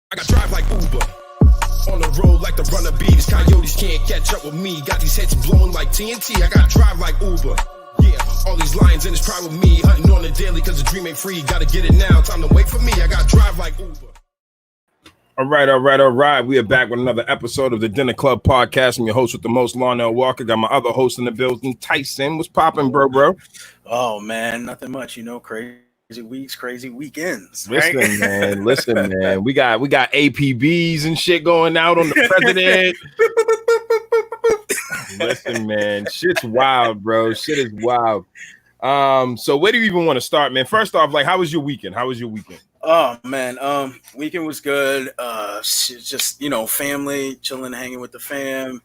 I got drive like Uber. On the road like the runner bee. These coyotes can't catch up with me. Got these heads blowing like TNT. I got drive like Uber. Yeah, all these lions in this pride with me. Hunting on the daily cause the dream ain't free. Gotta get it now. Time to wait for me. I got drive like Uber. All right. We are back with another episode of the Dinner Club podcast. I'm your host with the most, Larnell Walker. Got my other host in the building, Tyson. What's popping, bro? Oh, man, nothing much. Crazy weeks, crazy weekends. Right? Listen, man. We got APBs and shit going out on the president. Listen, man. Shit's wild, bro. Shit is wild. So where do you even want to start, man? First off, like, how was your weekend? Oh man, weekend was good. Just family, chilling, hanging with the fam.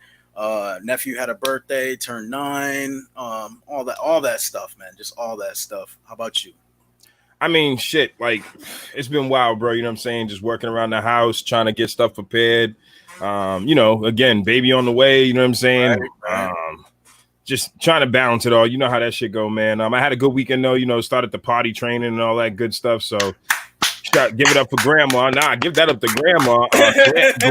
Nephew had a birthday, turned 9. All that stuff, man. Just all that stuff. How about you? I mean, shit, like, it's been wild, bro. You know what I'm saying? Just working around the house, trying to get stuff prepared. Again, baby on the way. You know what I'm saying? Right. Just trying to balance it all. You know how that shit go, man. I had a good weekend though. Started the potty training and all that good stuff. So. Give it up for grandma. Nah, give that up to grandma.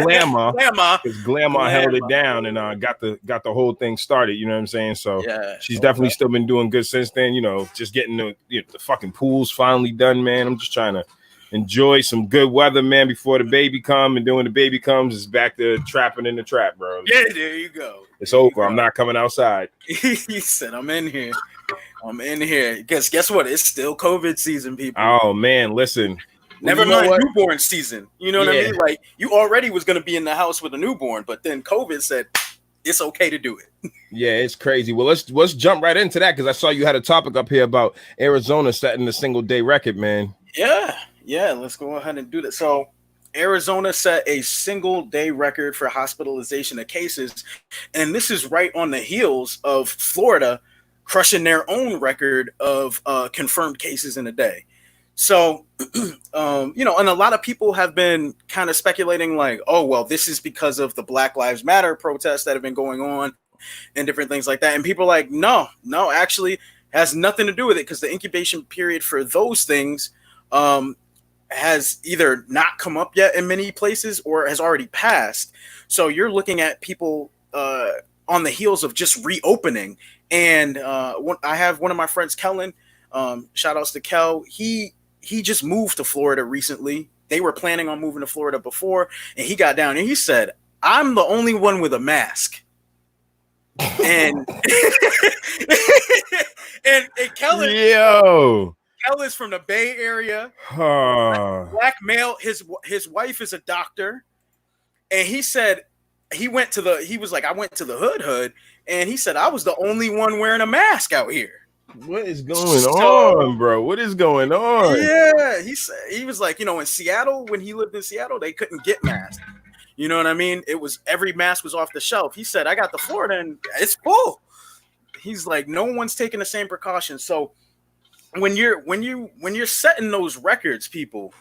Grandma, because grandma held it down and got the whole thing started. You know what I'm saying? So yeah, she's definitely still been doing good since then. Just getting the fucking pools finally done, man. I'm just trying to enjoy some good weather, man, before the baby come. And then when the baby comes, it's back to trapping in the trap, bro. Yeah, there you go. It's over. I'm not coming outside. He said, I'm in here. Guess what? It's still COVID season, people. Oh man, listen. Never mind newborn season. You know what I mean? Like, you already was going to be in the house with a newborn, but then COVID said it's okay to do it. Yeah, it's crazy. Well, let's jump right into that because I saw you had a topic up here about Arizona setting the single-day record, man. Yeah. Let's go ahead and do that. So, Arizona set a single-day record for hospitalization of cases, and this is right on the heels of Florida crushing their own record of confirmed cases in a day. So, and a lot of people have been kind of speculating like, oh, well, this is because of the Black Lives Matter protests that have been going on and different things like that. And people are like, no, actually has nothing to do with it because the incubation period for those things has either not come up yet in many places or has already passed. So you're looking at people on the heels of just reopening. And I have one of my friends, Kellen, shout outs to Kel. He just moved to Florida recently. They were planning on moving to Florida before, and he got down and he said, I'm the only one with a mask. And and Kellen, Kellen's from the Bay Area. Black male. His wife is a doctor. And he said I went to the hood, and he said I was the only one wearing a mask out here. What is going on, bro? What is going on? Yeah, he was like, in Seattle, when he lived in Seattle, they couldn't get masks. You know what I mean? Every mask was off the shelf. He said, I got to Florida and it's full. He's like, no one's taking the same precautions. So when you're setting those records, people,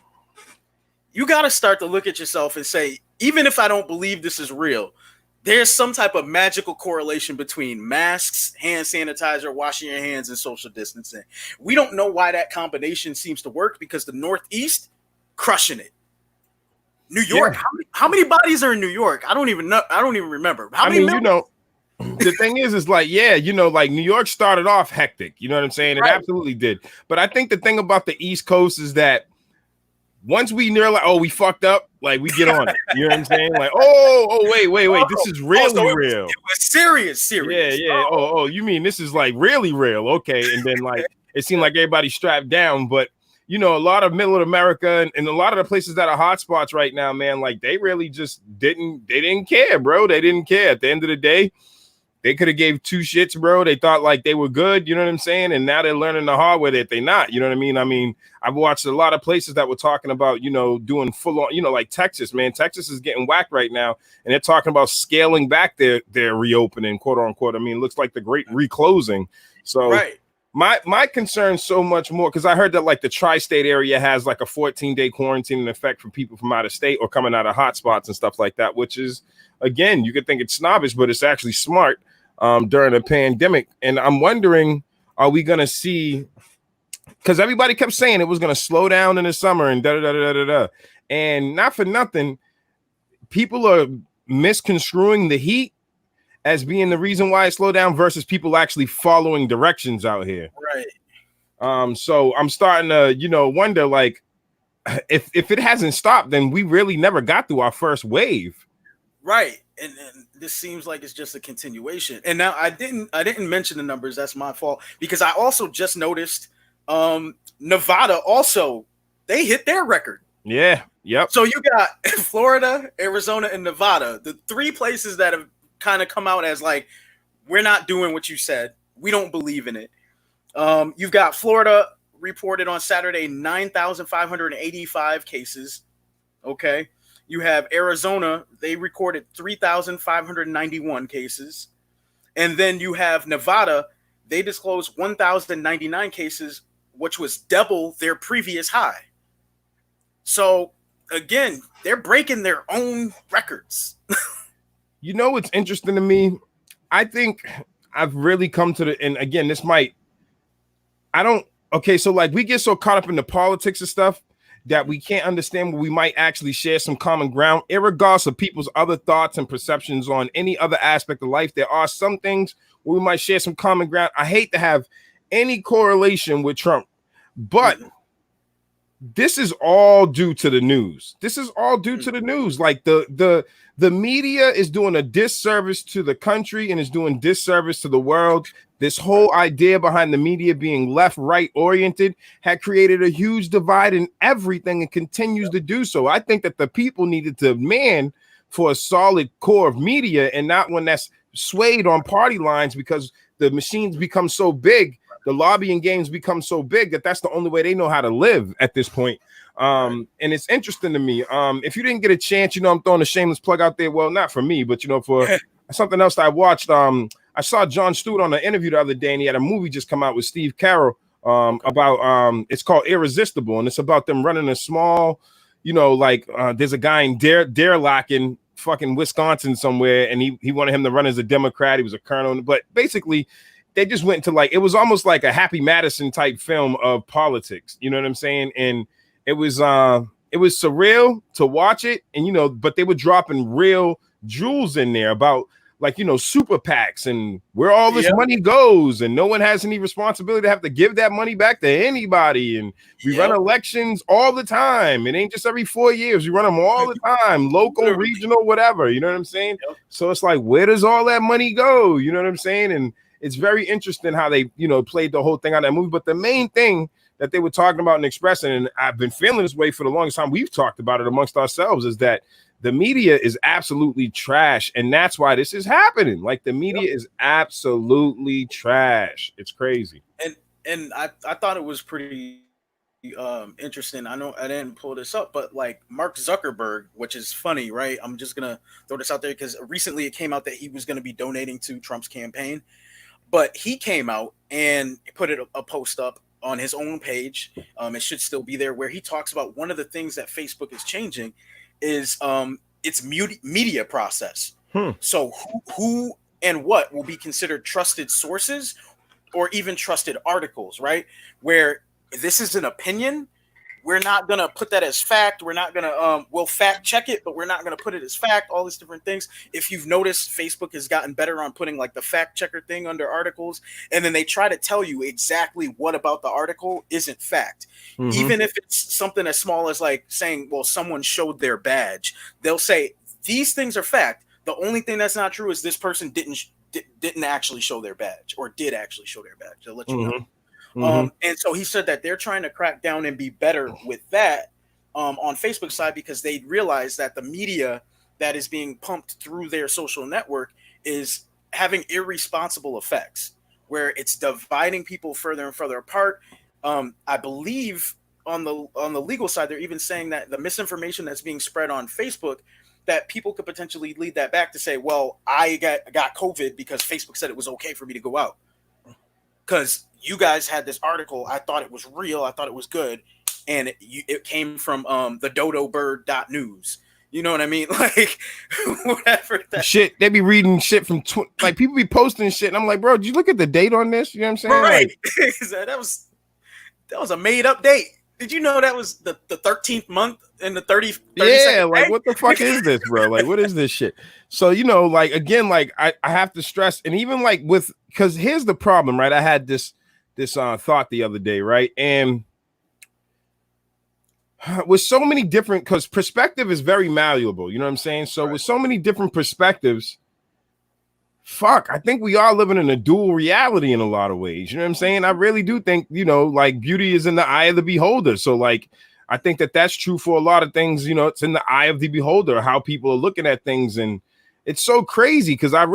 you got to start to look at yourself and say, even if I don't believe this is real, there's some type of magical correlation between masks, hand sanitizer, washing your hands, and social distancing. We don't know why that combination seems to work because the Northeast crushing it. New York, how many bodies are in New York? I don't even know. I don't even remember. The thing is like, like New York started off hectic. You know what I'm saying? It absolutely did. But I think the thing about the East Coast is that once we near like, we fucked up, like we get on it. You know what I'm saying? Like, wait, this is really real. It was serious. Yeah. Oh, you mean this is like really real? Okay. And then like it seemed like everybody strapped down, but a lot of middle America and a lot of the places that are hotspots right now, man, like they really just didn't care, bro. They didn't care. At the end of the day, they could have gave two shits, bro. They thought like they were good, you know what I'm saying? And now they're learning the hard way that they're not, you know what I mean? I've watched a lot of places that were talking about, doing full on, like Texas, man. Texas is getting whacked right now. And they're talking about scaling back their reopening, quote unquote. I mean, it looks like the great reclosing. So my concern so much more, because I heard that like the tri-state area has like a 14-day quarantine in effect for people from out of state or coming out of hotspots and stuff like that, which is, again, you could think it's snobbish, but it's actually smart during a pandemic. And I'm wondering, are we going to see because everybody kept saying it was going to slow down in the summer and da da da da da da. And not for nothing, people are misconstruing the heat as being the reason why it slowed down versus people actually following directions out here. Right. So I'm starting to, wonder, like, if it hasn't stopped, then we really never got through our first wave. Right. And this seems like it's just a continuation. And now I didn't mention the numbers. That's my fault, because I also just noticed Nevada also, they hit their record. Yeah. Yep. So you got Florida, Arizona, and Nevada, the three places that have kind of come out as like, we're not doing what you said. We don't believe in it. You've got Florida reported on Saturday 9,585 cases. Okay. You have Arizona, they recorded 3,591 cases. And then you have Nevada, they disclosed 1,099 cases, which was double their previous high. So again, they're breaking their own records. You know what's interesting to me? I think I've really come to and again, this might, so like we get so caught up in the politics and stuff that we can't understand where we might actually share some common ground, irregardless of people's other thoughts and perceptions on any other aspect of life. There are some things where we might share some common ground. I hate to have any correlation with Trump, but this is all due to the news. Like the media is doing a disservice to the country and is doing disservice to the world. This whole idea behind the media being left-right oriented had created a huge divide in everything and continues to do so. I think that the people needed to demand for a solid core of media and not one that's swayed on party lines, because the machines become so big, the lobbying games become so big that that's the only way they know how to live at this point. And it's interesting to me. If you didn't get a chance, I'm throwing a shameless plug out there. Well, not for me, but for something else that I watched. I saw Jon Stewart on an interview the other day, and he had a movie just come out with Steve Carell about it's called Irresistible, and it's about them running a small, there's a guy in Deerlock in fucking Wisconsin somewhere, and he wanted him to run as a Democrat. He was a colonel, but basically they just went into it was almost like a Happy Madison type film of politics. You know what I'm saying? And it was surreal to watch it, and but they were dropping real jewels in there about super PACs and where all this money goes, and no one has any responsibility to have to give that money back to anybody. And we run elections all the time. It ain't just every 4 years. We run them all the time, local, regional, whatever. You know what I'm saying? So it's like, where does all that money go? You know what I'm saying? And it's very interesting how they, played the whole thing on that movie. But the main thing that they were talking about and expressing, and I've been feeling this way for the longest time, we've talked about it amongst ourselves, is that the media is absolutely trash, and that's why this is happening. Like, the media is absolutely trash. It's crazy. And I thought it was pretty interesting. I know I didn't pull this up, but like Mark Zuckerberg, which is funny, right? I'm just gonna throw this out there because recently it came out that he was going to be donating to Trump's campaign, but he came out and put a post up on his own page. It should still be there, where he talks about one of the things that Facebook is changing is its media process. So who and what will be considered trusted sources or even trusted articles, right? Where this is an opinion, we're not going to put that as fact. We're not going to, we'll fact check it, but we're not going to put it as fact, all these different things. If you've noticed, Facebook has gotten better on putting like the fact checker thing under articles. And then they try to tell you exactly what about the article isn't fact. Even if it's something as small as like saying, well, someone showed their badge, they'll say these things are fact. The only thing that's not true is this person didn't actually show their badge, or did actually show their badge. They'll let you know. And so he said that they're trying to crack down and be better with that on Facebook side, because they realize that the media that is being pumped through their social network is having irresponsible effects, where it's dividing people further and further apart. I believe on the legal side, they're even saying that the misinformation that's being spread on Facebook, that people could potentially lead that back to say, well, I got COVID because Facebook said it was okay for me to go out. Because you guys had this article, I thought it was real, I thought it was good, and it came from the dodobird.news. You know what I mean? Like, whatever. Shit, they be reading shit from like people be posting shit, and I'm like, bro, did you look at the date on this? You know what I'm saying? Right. Like, That was a made up date. Did you know that was the 13th month in the 30 Yeah, second like day? what the fuck is this, bro? Like, what is this shit? So, like again, like I have to stress, and even like because here's the problem, right? I had this thought the other day, right? And with so many different, because perspective is very malleable, you know what I'm saying? So with so many different perspectives, fuck, I think we are living in a dual reality in a lot of ways. You know what I'm saying? I really do think, like beauty is in the eye of the beholder. So like, I think that that's true for a lot of things. It's in the eye of the beholder, how people are looking at things. And it's so crazy because I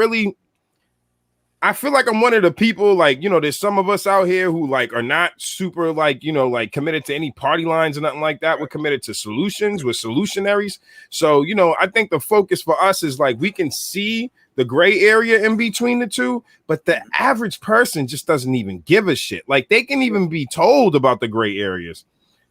feel like I'm one of the people, like, there's some of us out here who like are not super like, like committed to any party lines or nothing like that. We're committed to solutions. We're solutionaries. So, I think the focus for us is like we can see the gray area in between the two, but the average person just doesn't even give a shit. Like they can even be told about the gray areas.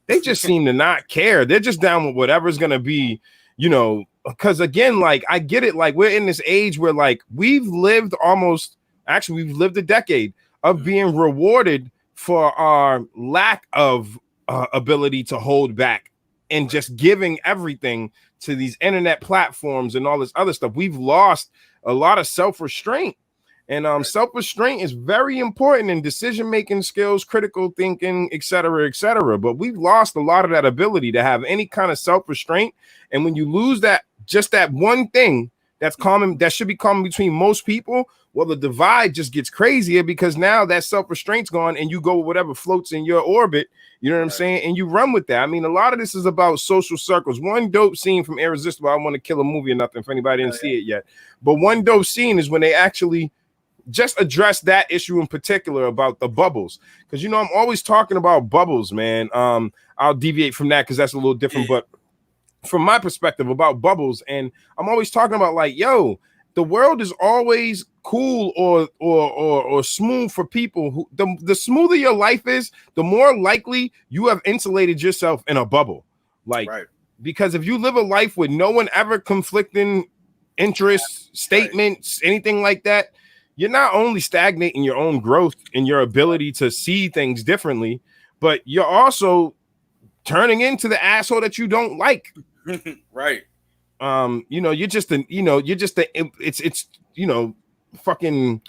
They just seem to not care. They're just down with whatever's going to be, because again, like I get it. Like we're in this age where like we've lived a decade of being rewarded for our lack of ability to hold back and just giving everything to these internet platforms and all this other stuff. We've lost a lot of self-restraint, and self-restraint is very important in decision-making skills, critical thinking, et cetera, et cetera. But we've lost a lot of that ability to have any kind of self-restraint. And when you lose that, just that one thing that's common, that should be common between most people, well, the divide just gets crazier because now that self-restraint's gone and you go with whatever floats in your orbit, you know what I'm saying? And you run with that. I mean, a lot of this is about social circles. One dope scene from Irresistible, I don't want to kill a movie or nothing if anybody didn't see it yet, but one dope scene is when they actually just address that issue in particular about the bubbles. Because, I'm always talking about bubbles, man. I'll deviate from that because that's a little different, but from my perspective about bubbles, and I'm always talking about like, yo, the world is always cool or smooth for people who the smoother your life is, the more likely you have insulated yourself in a bubble. Like, because if you live a life with no one ever conflicting interests, statements, anything like that, you're not only stagnating your own growth and your ability to see things differently, but you're also turning into the asshole that you don't like. Right. It's fucking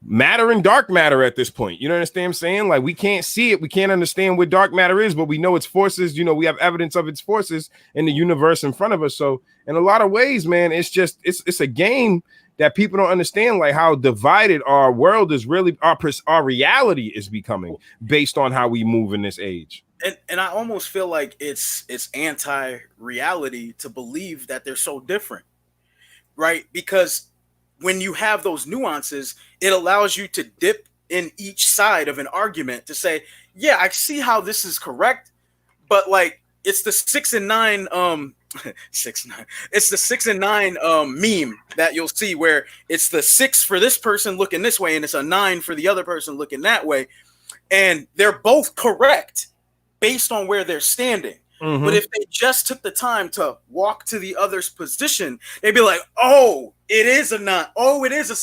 matter and dark matter at this point. You know what I'm saying? Like we can't see it, we can't understand what dark matter is, but we know its forces. We have evidence of its forces in the universe in front of us. So in a lot of ways, man, it's a game that people don't understand, like how divided our world is really, our reality is becoming based on how we move in this age. And I almost feel like it's anti-reality to believe that they're so different, right? Because when you have those nuances, it allows you to dip in each side of an argument to say, yeah, I see how this is correct, but like it's the 6 and 9 it's the 6 and 9 meme that you'll see where it's the 6 for this person looking this way and it's a 9 for the other person looking that way, and they're both correct based on where they're standing. Mm-hmm. But if they just took the time to walk to the other's position, they'd be like, oh, it is a 9. Oh, it is a,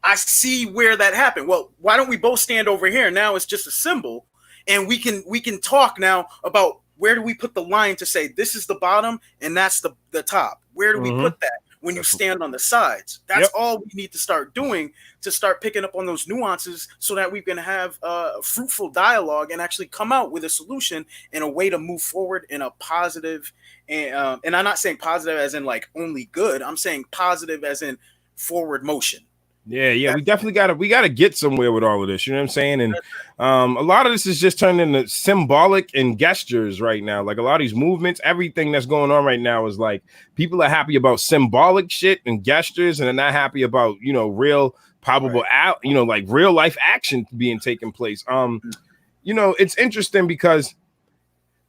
I see where that happened. Well, why don't we both stand over here? Now it's just a symbol, and we can talk now about where do we put the line to say this is the bottom and that's the top. Where do we put that when you stand on the sides? That's all we need to start doing, to start picking up on those nuances so that we can have a fruitful dialogue and actually come out with a solution and a way to move forward in a positive. And I'm not saying positive as in like only good. I'm saying positive as in forward motion. Yeah, we definitely gotta get somewhere with all of this. You know what I'm saying? And a lot of this is just turned into symbolic and gestures right now. Like a lot of these movements, everything that's going on right now is like people are happy about symbolic shit and gestures, and they're not happy about real probable like real life action being taken place. It's interesting because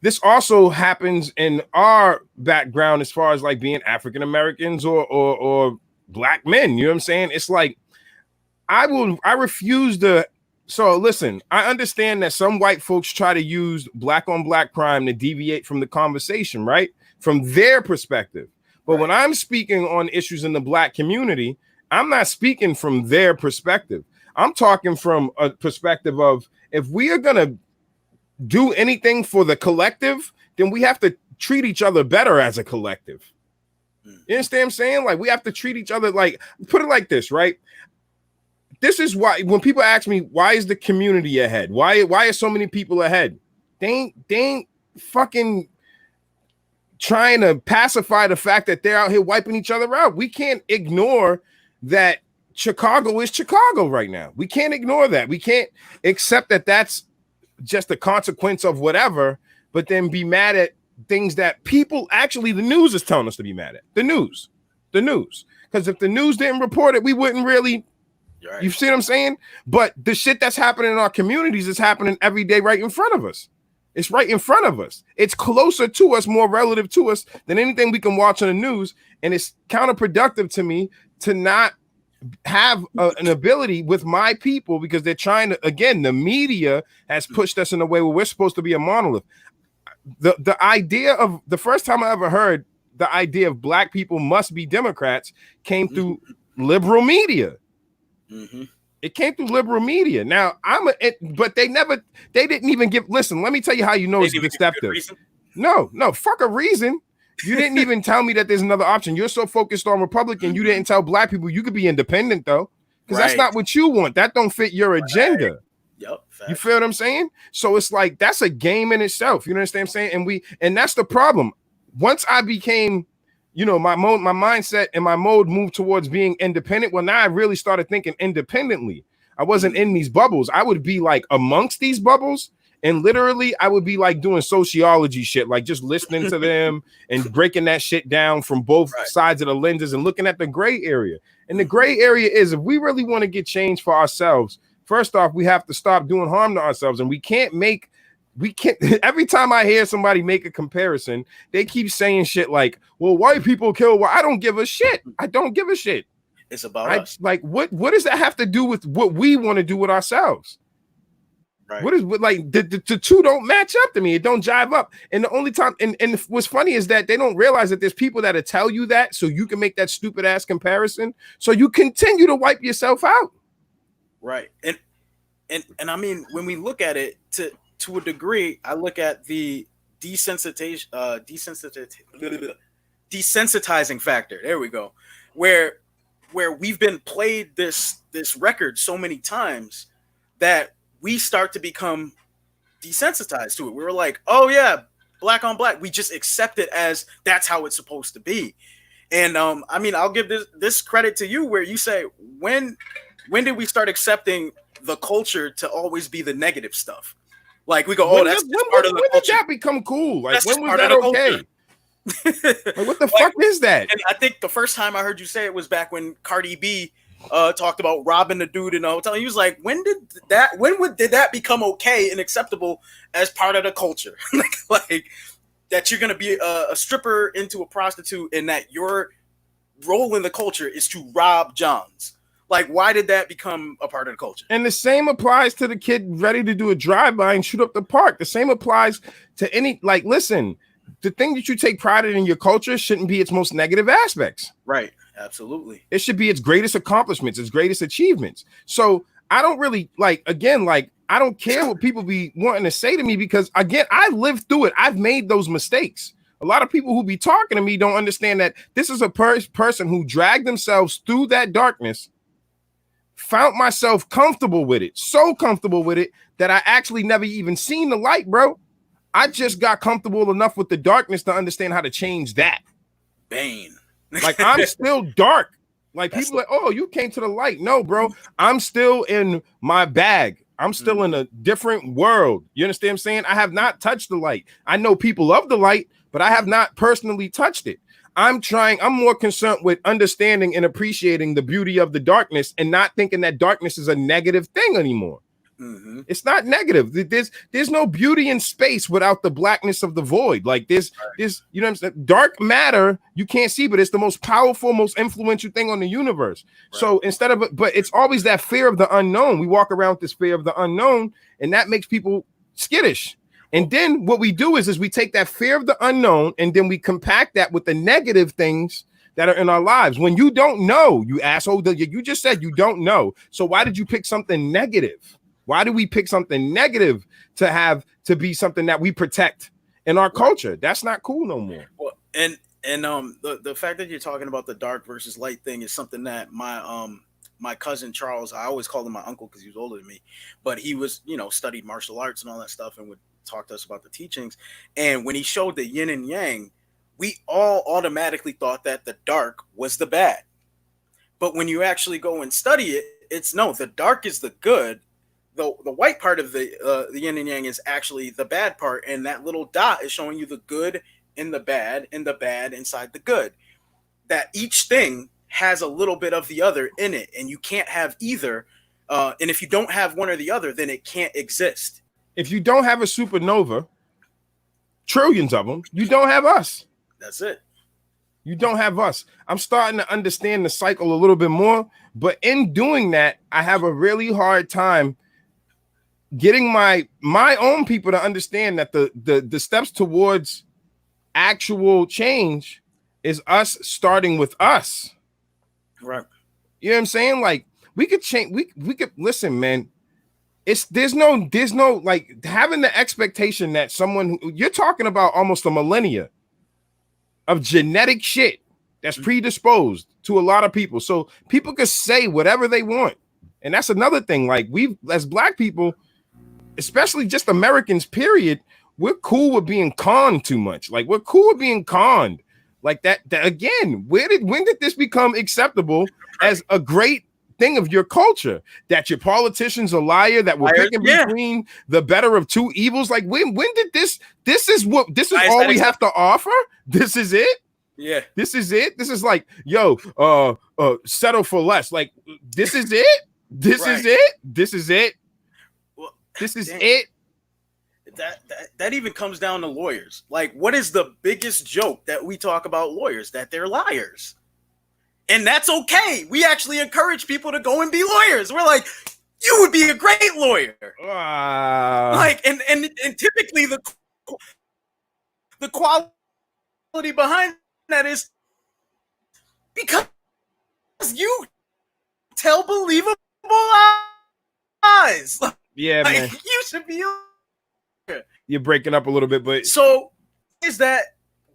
this also happens in our background as far as like being African Americans or Black men. You know what I'm saying? It's like I refuse to. So listen, I understand that some white folks try to use black on black crime to deviate from the conversation, right? From their perspective. But when I'm speaking on issues in the Black community, I'm not speaking from their perspective. I'm talking from a perspective of, if we are going to do anything for the collective, then we have to treat each other better as a collective. You understand what I'm saying? Like, we have to treat each other like, put it like this, right? This is why when people ask me, why is the community ahead? Why are so many people ahead? They ain't fucking trying to pacify the fact that they're out here wiping each other out. We can't ignore that Chicago is Chicago right now. We can't ignore that. We can't accept that that's just a consequence of whatever, but then be mad at things that people actually, the news is telling us to be mad at. The news. Because if the news didn't report it, we wouldn't really, right. You see what I'm saying? But the shit that's happening in our communities is happening every day right in front of us. It's right in front of us. It's closer to us, more relative to us than anything we can watch on the news. And it's counterproductive to me to not have an ability with my people, because they're trying to, again, the media has pushed us in a way where we're supposed to be a monolith. The idea of, the first time I ever heard the idea of black people must be Democrats came through liberal media. It came through liberal media. Now but they didn't even give, listen, let me tell you how you know it's deceptive. No, fuck a reason. You didn't even tell me that there's another option. You're so focused on Republican, you didn't tell black people you could be independent though. Because that's not what you want. That don't fit your agenda. Yep. You feel what I'm saying? So it's like, that's a game in itself. You know what I'm saying? And that's the problem. Once I became, my mindset and my mode moved towards being independent. Well, now I really started thinking independently. I wasn't in these bubbles. I would be like amongst these bubbles, and literally I would be like doing sociology shit, like just listening to them and breaking that shit down from both sides of the lenses and looking at the gray area. And the gray area is, if we really want to get change for ourselves, first off, we have to stop doing harm to ourselves. And we can't every time I hear somebody make a comparison, they keep saying shit like, well, white people kill. Well, I don't give a shit. I don't give a shit. It's about us. Like, what does that have to do with what we want to do with ourselves? Right. The two don't match up to me. It don't jive up. And the only time, and what's funny is that they don't realize that there's people that'll tell you that so you can make that stupid ass comparison. So you continue to wipe yourself out. Right. And I mean, when we look at it to a degree, I look at the desensitizing factor. There we go. Where we've been played this record so many times that we start to become desensitized to it. We were like, oh yeah, black on black. We just accept it as that's how it's supposed to be. And I mean, I'll give this credit to you, where you say, when did we start accepting the culture to always be the negative stuff? Like, we go, oh, that's part of the culture. When did that become cool? Like, when was that okay? Like, what the fuck is that? And I think the first time I heard you say it was back when Cardi B talked about robbing the dude in a hotel. He was like, when did that become okay and acceptable as part of the culture? like that you're gonna be a stripper into a prostitute, and that your role in the culture is to rob Johns. Like, why did that become a part of the culture? And the same applies to the kid ready to do a drive-by and shoot up the park. The same applies to any, like, listen, the thing that you take pride in your culture shouldn't be its most negative aspects. Right. Absolutely. It should be its greatest accomplishments, its greatest achievements. So I don't really I don't care what people be wanting to say to me, because again, I lived through it. I've made those mistakes. A lot of people who be talking to me don't understand that this is a person who dragged themselves through that darkness, found myself comfortable with it, so comfortable with it that I actually never even seen the light, bro. I just got comfortable enough with the darkness to understand how to change that. Bane. Like, I'm still dark. Like, people like, oh, you came to the light. No, bro, I'm still in my bag. I'm still in a different world. You understand what I'm saying? I have not touched the light. I know people of the light, but I have not personally touched it. I'm more concerned with understanding and appreciating the beauty of the darkness and not thinking that darkness is a negative thing anymore. Mm-hmm. It's not negative. There's no beauty in space without the blackness of the void. Like, this, you know what I'm saying? Dark matter, you can't see, but it's the most powerful, most influential thing on the universe. Right. So instead of, but it's always that fear of the unknown. We walk around with this fear of the unknown, and that makes people skittish. And then what we do is we take that fear of the unknown, and then we compact that with the negative things that are in our lives. When you don't know, you asshole, you just said you don't know. So why did you pick something negative? Why do we pick something negative to be something that we protect in our culture? That's not cool no more. Well, and the fact that you're talking about the dark versus light thing is something that my cousin Charles, I always called him my uncle because he was older than me, but he was, studied martial arts and all that stuff and would talk to us about the teachings. And when he showed the yin and yang, we all automatically thought that the dark was the bad. But when you actually go and study it, it's no, the dark is the good. The white part of the yin and yang is actually the bad part. And that little dot is showing you the good and the bad inside the good. That each thing has a little bit of the other in it, and you can't have either. And if you don't have one or the other, then it can't exist. If you don't have a supernova, trillions of them, you don't have us. That's it. You don't have us. I'm starting to understand the cycle a little bit more, but in doing that, I have a really hard time getting my own people to understand that the steps towards actual change is us starting with us. Right. You know what I'm saying? Like we could change. We could listen, man. There's no like having the expectation that someone you're talking about almost a millennia of genetic shit that's predisposed to a lot of people. So people could say whatever they want. And that's another thing. Like we as black people, especially just Americans, period, we're cool with being conned too much. Like we're cool with being conned. Like that again, when did this become acceptable as a great thing of your culture? That your politicians are liar, that we're picking between the better of two evils. Like when did this is all we have to offer? This is it? Yeah. This is it? This is like, settle for less. Like this is it? This is it? This is it? Well, this is it? That even comes down to lawyers. Like, what is the biggest joke that we talk about lawyers? That they're liars. And that's okay. We actually encourage people to go and be lawyers. We're like, you would be a great lawyer. Like, and typically the quality behind that is because you tell believable lies. Yeah, like, man. You should be. You're breaking up a little bit, but so is that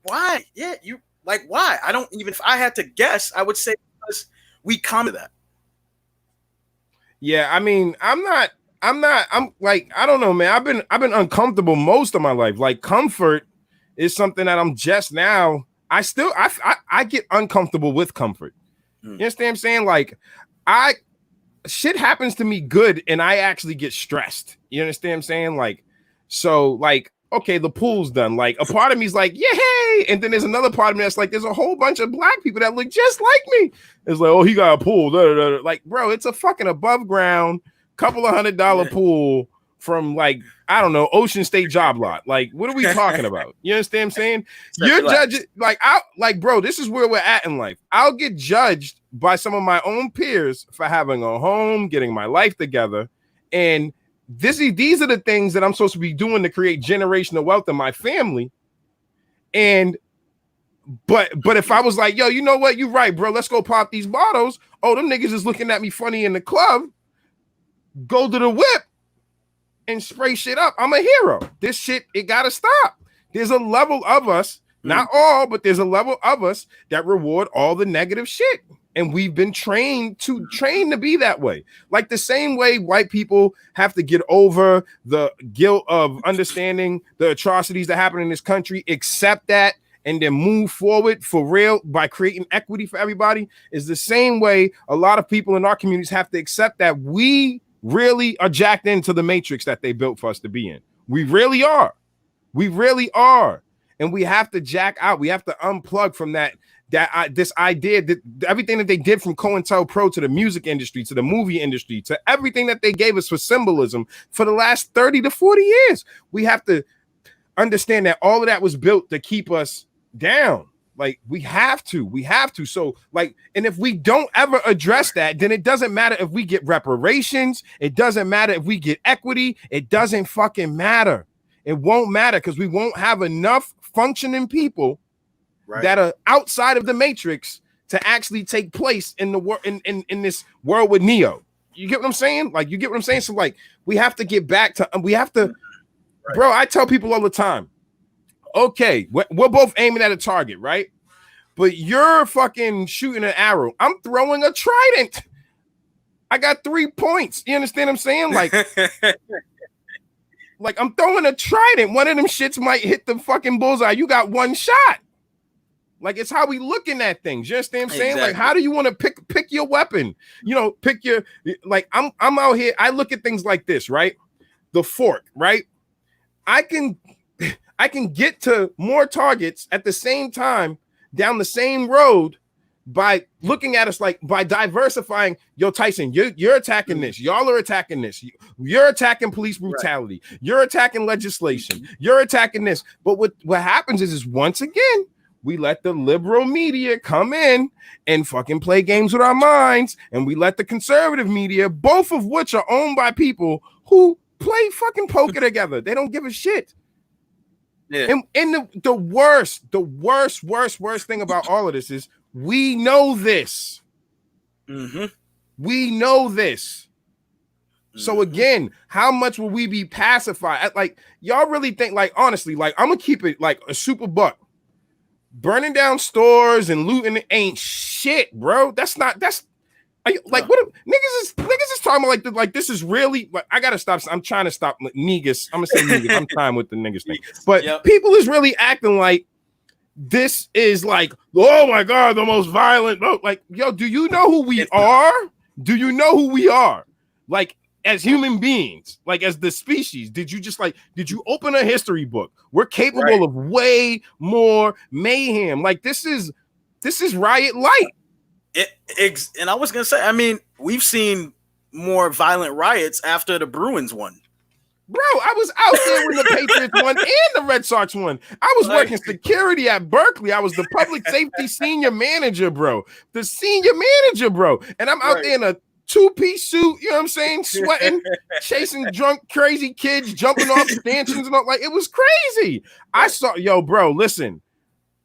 why? Yeah, you like why? I don't even. If I had to guess, I would say because we come to that. Yeah, I mean, I'm like, I don't know, man. I've been uncomfortable most of my life. Like comfort is something that I'm just now. I get uncomfortable with comfort. You understand what I'm saying? Like shit happens to me good and I actually get stressed. You understand what I'm saying? Like, so like, okay, the pool's done. Like a part of me is like, yay. And then there's another part of me that's like, there's a whole bunch of black people that look just like me. It's like, oh, he got a pool. Da, da, da. Like, bro, it's a fucking above ground, couple of $100 pool from like, I don't know, Ocean State job lot. Like, what are we talking about? You understand what I'm saying? You're judging, like, bro, this is where we're at in life. I'll get judged by some of my own peers for having a home, getting my life together. And these are the things that I'm supposed to be doing to create generational wealth in my family. And but if I was like, yo, you know what? You're right, bro. Let's go pop these bottles. Oh, them niggas is looking at me funny in the club. Go to the whip and spray shit up. I'm a hero. This shit, it gotta stop. There's a level of us, not all, but there's a level of us that reward all the negative shit. And we've been trained to be that way. Like the same way white people have to get over the guilt of understanding the atrocities that happen in this country, accept that, and then move forward for real by creating equity for everybody, is the same way a lot of people in our communities have to accept that we really are jacked into the matrix that they built for us to be in. We really are. We really are. And we have to jack out. We have to unplug from this idea that everything that they did from COINTELPRO to the music industry, to the movie industry, to everything that they gave us for symbolism for the last 30 to 40 years. We have to understand that all of that was built to keep us down. Like we have to. So like, and if we don't ever address that, then it doesn't matter if we get reparations. It doesn't matter if we get equity. It doesn't fucking matter. It won't matter because we won't have enough functioning people that are outside of the matrix to actually take place in the world in this world with Neo. You get what I'm saying? Like, you get what I'm saying? So like, we have to get back to, bro, I tell people all the time, okay, we're both aiming at a target, right? But you're fucking shooting an arrow. I'm throwing a trident. I got 3 points. You understand what I'm saying? Like I'm throwing a trident. One of them shits might hit the fucking bullseye. You got 1 shot. Like, it's how we looking at things. You understand what I'm saying? Exactly. Like, how do you want to pick your weapon? You know, pick your, like, I'm out here. I look at things like this, right? The fork, right? I can get to more targets at the same time down the same road by looking at us, like, by diversifying. Yo, Tyson, you're attacking this. Y'all are attacking this. You're attacking police brutality. Right. You're attacking legislation. You're attacking this. But what happens is once again, we let the liberal media come in and fucking play games with our minds, and we let the conservative media, both of which are owned by people who play fucking poker together. They don't give a shit. Yeah. And the worst thing about all of this is we know this. Mm-hmm. We know this. Mm-hmm. So again, how much will we be pacified? Like, y'all really think, like, honestly, like, I'm gonna keep it like a super buck. Burning down stores and looting ain't shit, bro. That's like, what niggas is talking about, like this is really, like, I gotta stop. I'm trying to stop niggas. I'm gonna say niggas. I'm trying with the niggas thing. But people is really acting like this is like, oh my God, the most violent. Like, yo, do you know who we are? Do you know who we are? Like, as human beings, like as the species, did you open a history book? We're capable of way more mayhem. Like, this is riot light. And I was gonna say, I mean, we've seen more violent riots after the Bruins won. Bro, I was out there when the Patriots won and the Red Sox won. I was working security at Berkeley. I was the public safety senior manager, bro. The senior manager, bro. And I'm out there in a 2-piece suit, you know what I'm saying? Sweating, chasing drunk, crazy kids, jumping off stanchions and all. Like, it was crazy. I saw, yo, bro, listen.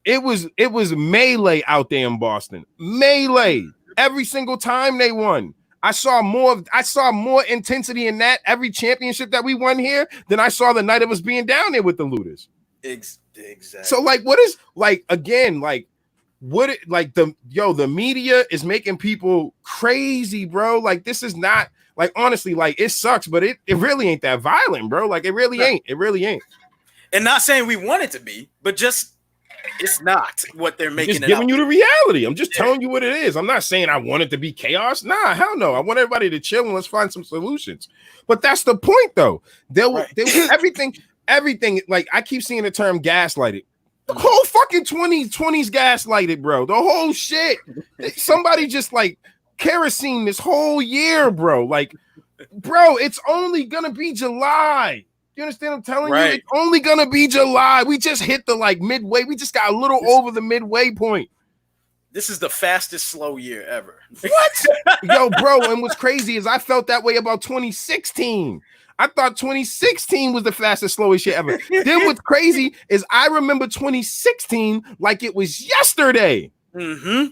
It was melee out there in Boston. Melee. Every single time they won. I saw more intensity in that every championship that we won here than I saw the night of us being down there with the looters. Exactly. So, like, what is, like, again, like, what it, like, the media is making people crazy, bro. Like, this is not, like, honestly, like, it sucks, but it really ain't that violent, bro. Like, it really ain't. It really ain't. And not saying we want it to be, but just, it's not what they're making. Just giving you the reality. I'm just telling you what it is. I'm not saying I want it to be chaos. Nah, hell no. I want everybody to chill and let's find some solutions. But that's the point, though. There was everything. Like, I keep seeing the term gaslighted. The whole fucking 2020s gaslighted, bro. The whole shit. Somebody just, like, kerosene this whole year, bro. Like, bro, it's only gonna be July. You understand what I'm telling you? It's only gonna be July. We just hit the, like, midway. We just got a little over the midway point. This is the fastest slow year ever. What? Yo, bro, and what's crazy is I felt that way about 2016. I thought 2016 was the fastest, slowest year ever. Then what's crazy is I remember 2016 like it was yesterday. Mm-hmm.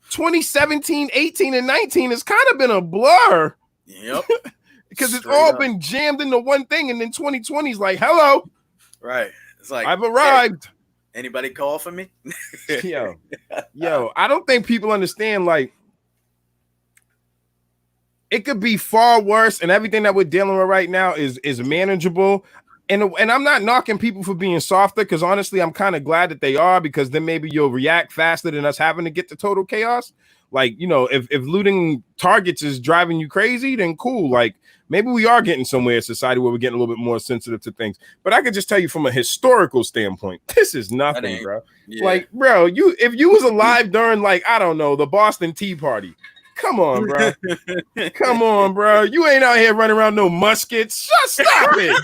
2017, 18, and 19 has kind of been a blur. Yep. Because it's all been jammed into one thing, and then 2020 is like, hello. Right. It's like, I've arrived. Hey, anybody call for me? Yo, I don't think people understand, like, it could be far worse, and everything that we're dealing with right now is manageable. And I'm not knocking people for being softer, because honestly, I'm kind of glad that they are, because then maybe you'll react faster than us having to get to total chaos. Like, you know, if looting targets is driving you crazy, then cool. Like, maybe we are getting somewhere in society where we're getting a little bit more sensitive to things. But I could just tell you from a historical standpoint, this is nothing, bro. Yeah. Like, bro, if you was alive during, like, I don't know, the Boston Tea Party, come on, bro. Come on, bro. You ain't out here running around no muskets. Just stop it.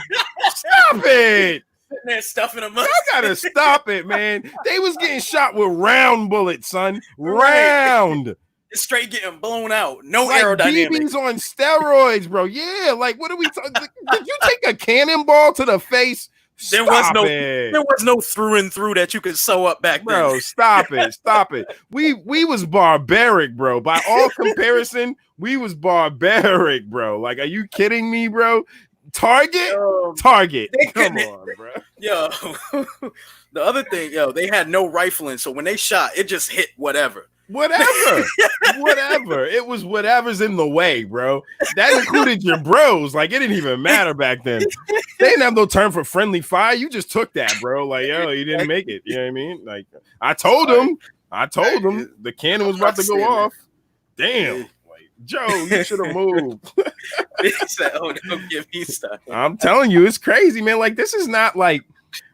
Stop it. Sitting there stuffing a musket. I gotta stop it, man. They was getting shot with round bullets, son. Round. It's straight getting blown out. No like aerodynamics. BBs on steroids, bro. Yeah, like, what are we talking? Did you take a cannonball to the face There was no through and through that you could sew up back then. Bro, stop it. We was barbaric, bro. By all comparison, we was barbaric, bro. Like, are you kidding me, bro? Target. Come on, bro. Yo, the other thing, they had no rifling, so when they shot, it just hit whatever. It was whatever's in the way, bro. That included your bros. Like, it didn't even matter back then. They didn't have no term for friendly fire. You just took that, bro. Like, yo, you didn't make it. You know what I mean? Like, I told him the cannon was about to go off. Damn. Like, Joe, you should have moved. He said, "Oh, don't give me stuff." I'm telling you, it's crazy, man. Like, this is not like,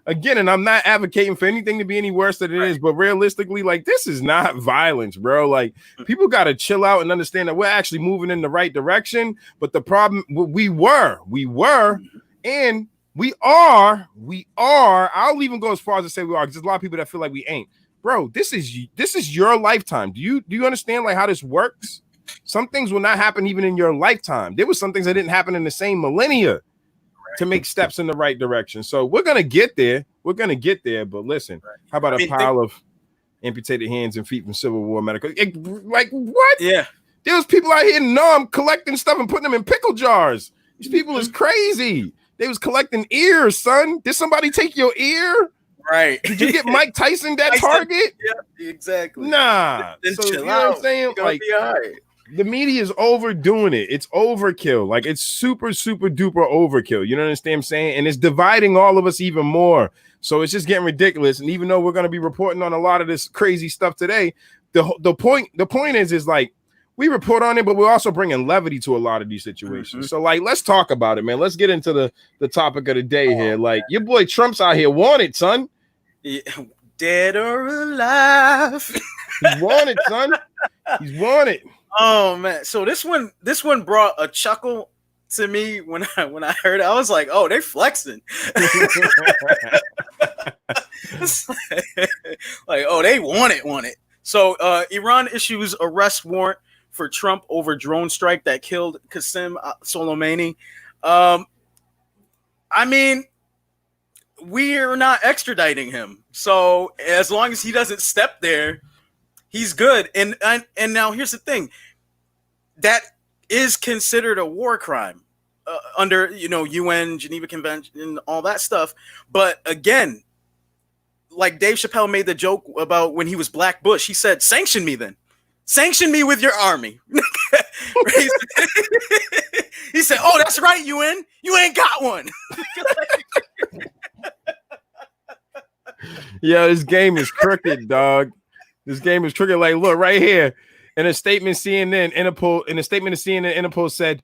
again, and I'm not advocating for anything to be any worse than it is, but realistically, like, this is not violence, bro. Like, people got to chill out and understand that we're actually moving in the right direction. But the problem, we were, and we are. I'll even go as far as to say we are, because there's a lot of people that feel like we ain't. Bro, this is your lifetime. Do you understand like how this works? Some things will not happen even in your lifetime. There was some things that didn't happen in the same millennia to make steps in the right direction. So we're gonna get there. But listen, how about a pile of amputated hands and feet from Civil War medical? Like what? Yeah, there was people out here numb collecting stuff and putting them in pickle jars. These people is crazy. They was collecting ears, son. Did somebody take your ear? Right. Did you get Mike Tyson that target? Yeah, exactly. Nah. So, you know what I'm saying? Like, the media is overdoing it. It's overkill. Like, it's super, super duper overkill. You know what I'm saying? And it's dividing all of us even more. So it's just getting ridiculous. And even though we're going to be reporting on a lot of this crazy stuff today, the point is like, we report on it, but we're also bringing levity to a lot of these situations. So, like, let's talk about it, man. Let's get into the topic of the day here. Like, your boy Trump's out here wanted, son. Yeah. Dead or alive. He's wanted, son. He's wanted. Oh man. So this one brought a chuckle to me when I heard it. I was like, oh, they flexing. Like, oh, they want it. So Iran issues arrest warrant for Trump over drone strike that killed Qasem Soleimani. I mean, we're not extraditing him, so as long as he doesn't step there, he's good. And now here's the thing: that is considered a war crime under UN, Geneva Convention, all that stuff. But again, like Dave Chappelle made the joke about when he was Black Bush, he said, "Sanction me then. Sanction me with your army." He said, "Oh, that's right, UN. You ain't got one." Yeah, this game is crooked, dog. This game is crooked. Like, look right here. In a statement, Interpol said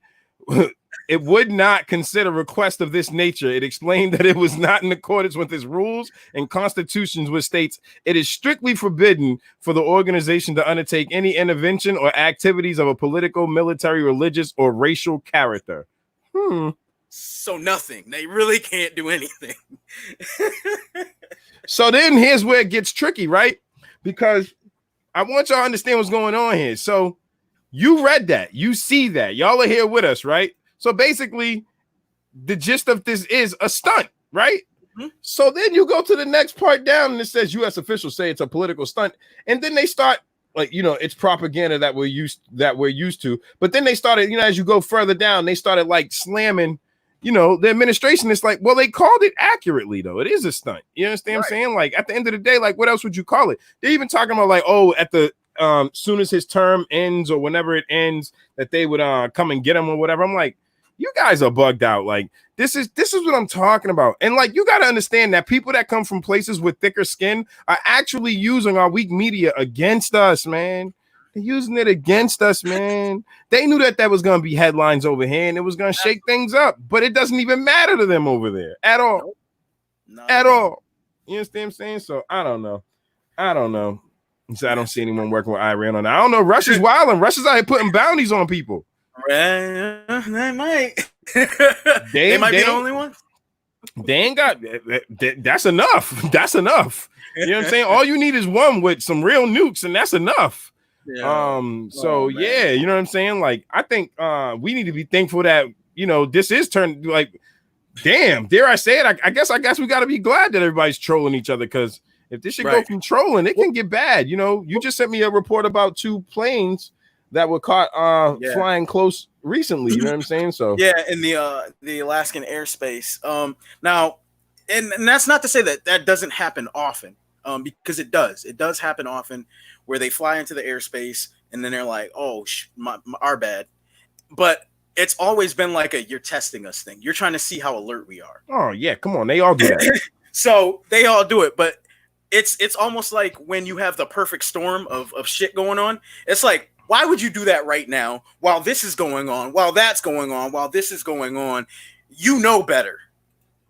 it would not consider request of this nature. It explained that it was not in accordance with its rules and constitutions, which states it is strictly forbidden for the organization to undertake any intervention or activities of a political, military, religious, or racial character. So nothing. They really can't do anything. So then here's where it gets tricky, right? Because I want y'all to understand what's going on here. So you read that. You see that. Y'all are here with us, right? So basically, the gist of this is a stunt, right? Mm-hmm. So then you go to the next part down and it says U.S. officials say it's a political stunt. And then they start, like, it's propaganda that we're used to. But then they started, as you go further down, they started like slamming, the administration is like, well, they called it accurately, though. It is a stunt. You understand what I'm saying? Like, at the end of the day, like, what else would you call it? They're even talking about like, oh, at the soon as his term ends or whenever it ends, that they would come and get him or whatever. I'm like, you guys are bugged out. Like, this is what I'm talking about. And like, you got to understand that people that come from places with thicker skin are actually using our weak media against us, man. They're using it against us, man. They knew that was going to be headlines over here and it was going to shake things up, but it doesn't even matter to them over there at all. At all. You understand what I'm saying? So I don't know. So I don't see anyone working with Iran on that. I don't know. Russia's wilding. Russia's out here putting bounties on people. They might. They might be the only ones. They ain't got that's enough. That's enough. You know what I'm saying? All you need is one with some real nukes, and that's enough. Yeah. Yeah, you know what I'm saying? Like, I think we need to be thankful that this is turned like damn, dare I say it? I guess we got to be glad that everybody's trolling each other, because if this should go from trolling, it can get bad. You know, you just sent me a report about 2 planes that were caught flying close recently. You know what I'm saying? So yeah, in the Alaskan airspace. Now, and that's not to say that doesn't happen often, because it does. It does happen often where they fly into the airspace and then they're like, "Oh, our bad," but it's always been like you're testing us thing. You're trying to see how alert we are. Oh yeah, come on, they all do that. So they all do it, but it's almost like when you have the perfect storm of shit going on. It's like, why would you do that right now while this is going on, while that's going on, while this is going on? You know better.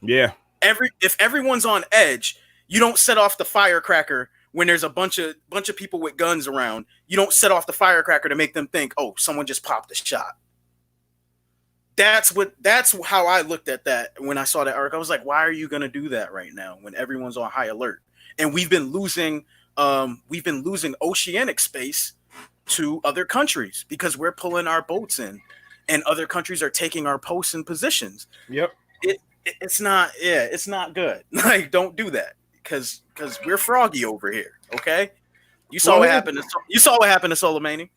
Yeah. If everyone's on edge, you don't set off the firecracker when there's a bunch of people with guns around. You don't set off the firecracker to make them think, oh, someone just popped a shot. That's how I looked at that when I saw that article. I was like, why are you going to do that right now when everyone's on high alert? And we've been losing oceanic space to other countries because we're pulling our boats in, and other countries are taking our posts and positions. Yep. It's not good. Like, don't do that because we're froggy over here. Okay. You saw what happened to Soleimani.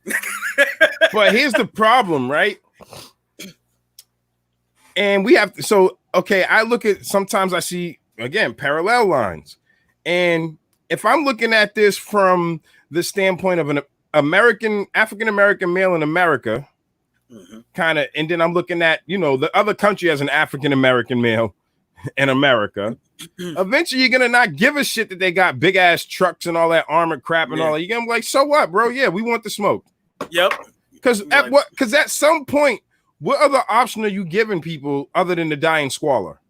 But here's the problem, right? And we have to, so okay, I look at, sometimes I see again parallel lines. And if I'm looking at this from the standpoint of an African American male in America, kind of, and then I'm looking at, you know, the other country as an African American male in America, eventually you're gonna not give a shit that they got big ass trucks and all that armored crap and all that. You're gonna be like, so what, bro? Yeah, we want the smoke. Yep. Because at some point, what other option are you giving people other than to die in squalor?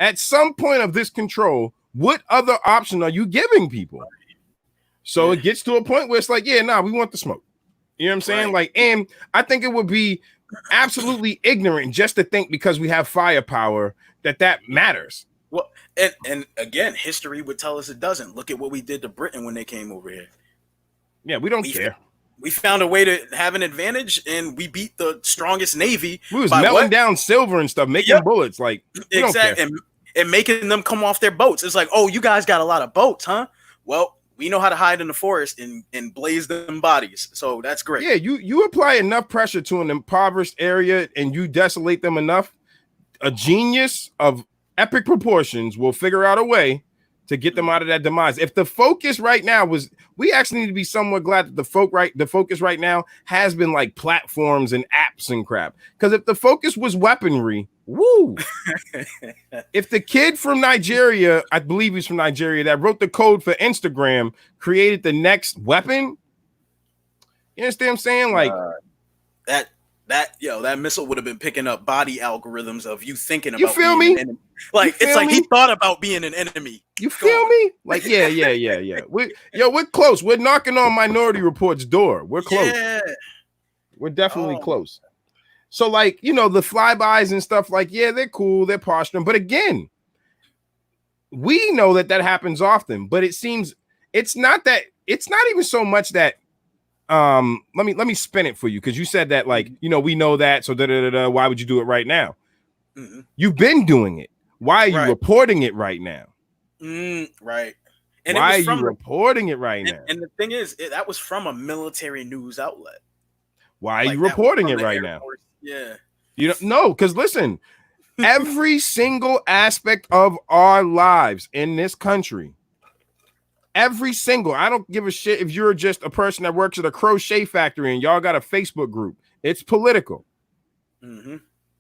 At some point of this control, what other option are you giving people? So it gets to a point where it's like, we want the smoke. You know what I'm saying? Right. Like, and I think it would be absolutely ignorant just to think because we have firepower that matters. Well, and again, history would tell us it doesn't. Look at what we did to Britain when they came over here. Yeah, we don't care. We found a way to have an advantage, and we beat the strongest navy. We was melting down silver and stuff, making bullets. Like, exactly, and making them come off their boats. It's like, oh, you guys got a lot of boats, huh? Well, we know how to hide in the forest and blaze them bodies. So that's great. Yeah, you apply enough pressure to an impoverished area and you desolate them enough, a genius of epic proportions will figure out a way to get them out of that demise. If the focus right now we actually need to be somewhat glad that the focus right now has been like platforms and apps and crap. Because if the focus was weaponry, woo. If the kid from Nigeria, I believe he's from Nigeria, that wrote the code for Instagram created the next weapon, you understand what I'm saying? Like that missile would have been picking up body algorithms of you thinking about. You feel me? Like it's like he thought about being an enemy. You feel me? Like yeah. We're close. We're knocking on Minority Report's door. We're close. Yeah. We're definitely close. So like, you know, the flybys and stuff, like, yeah, they're cool, they're posturing. But again, we know that happens often, but it seems it's not even so much that let me spin it for you, because you said that, like, you know, we know that, so why would you do it right now? You've been doing it. Why are you reporting it right now? Right. And why are you reporting it right now? And the thing is, that was from a military news outlet. Why are you reporting it right now? Yeah. You don't know, because listen, every single aspect of our lives in this country, I don't give a shit if you're just a person that works at a crochet factory and y'all got a Facebook group. It's political.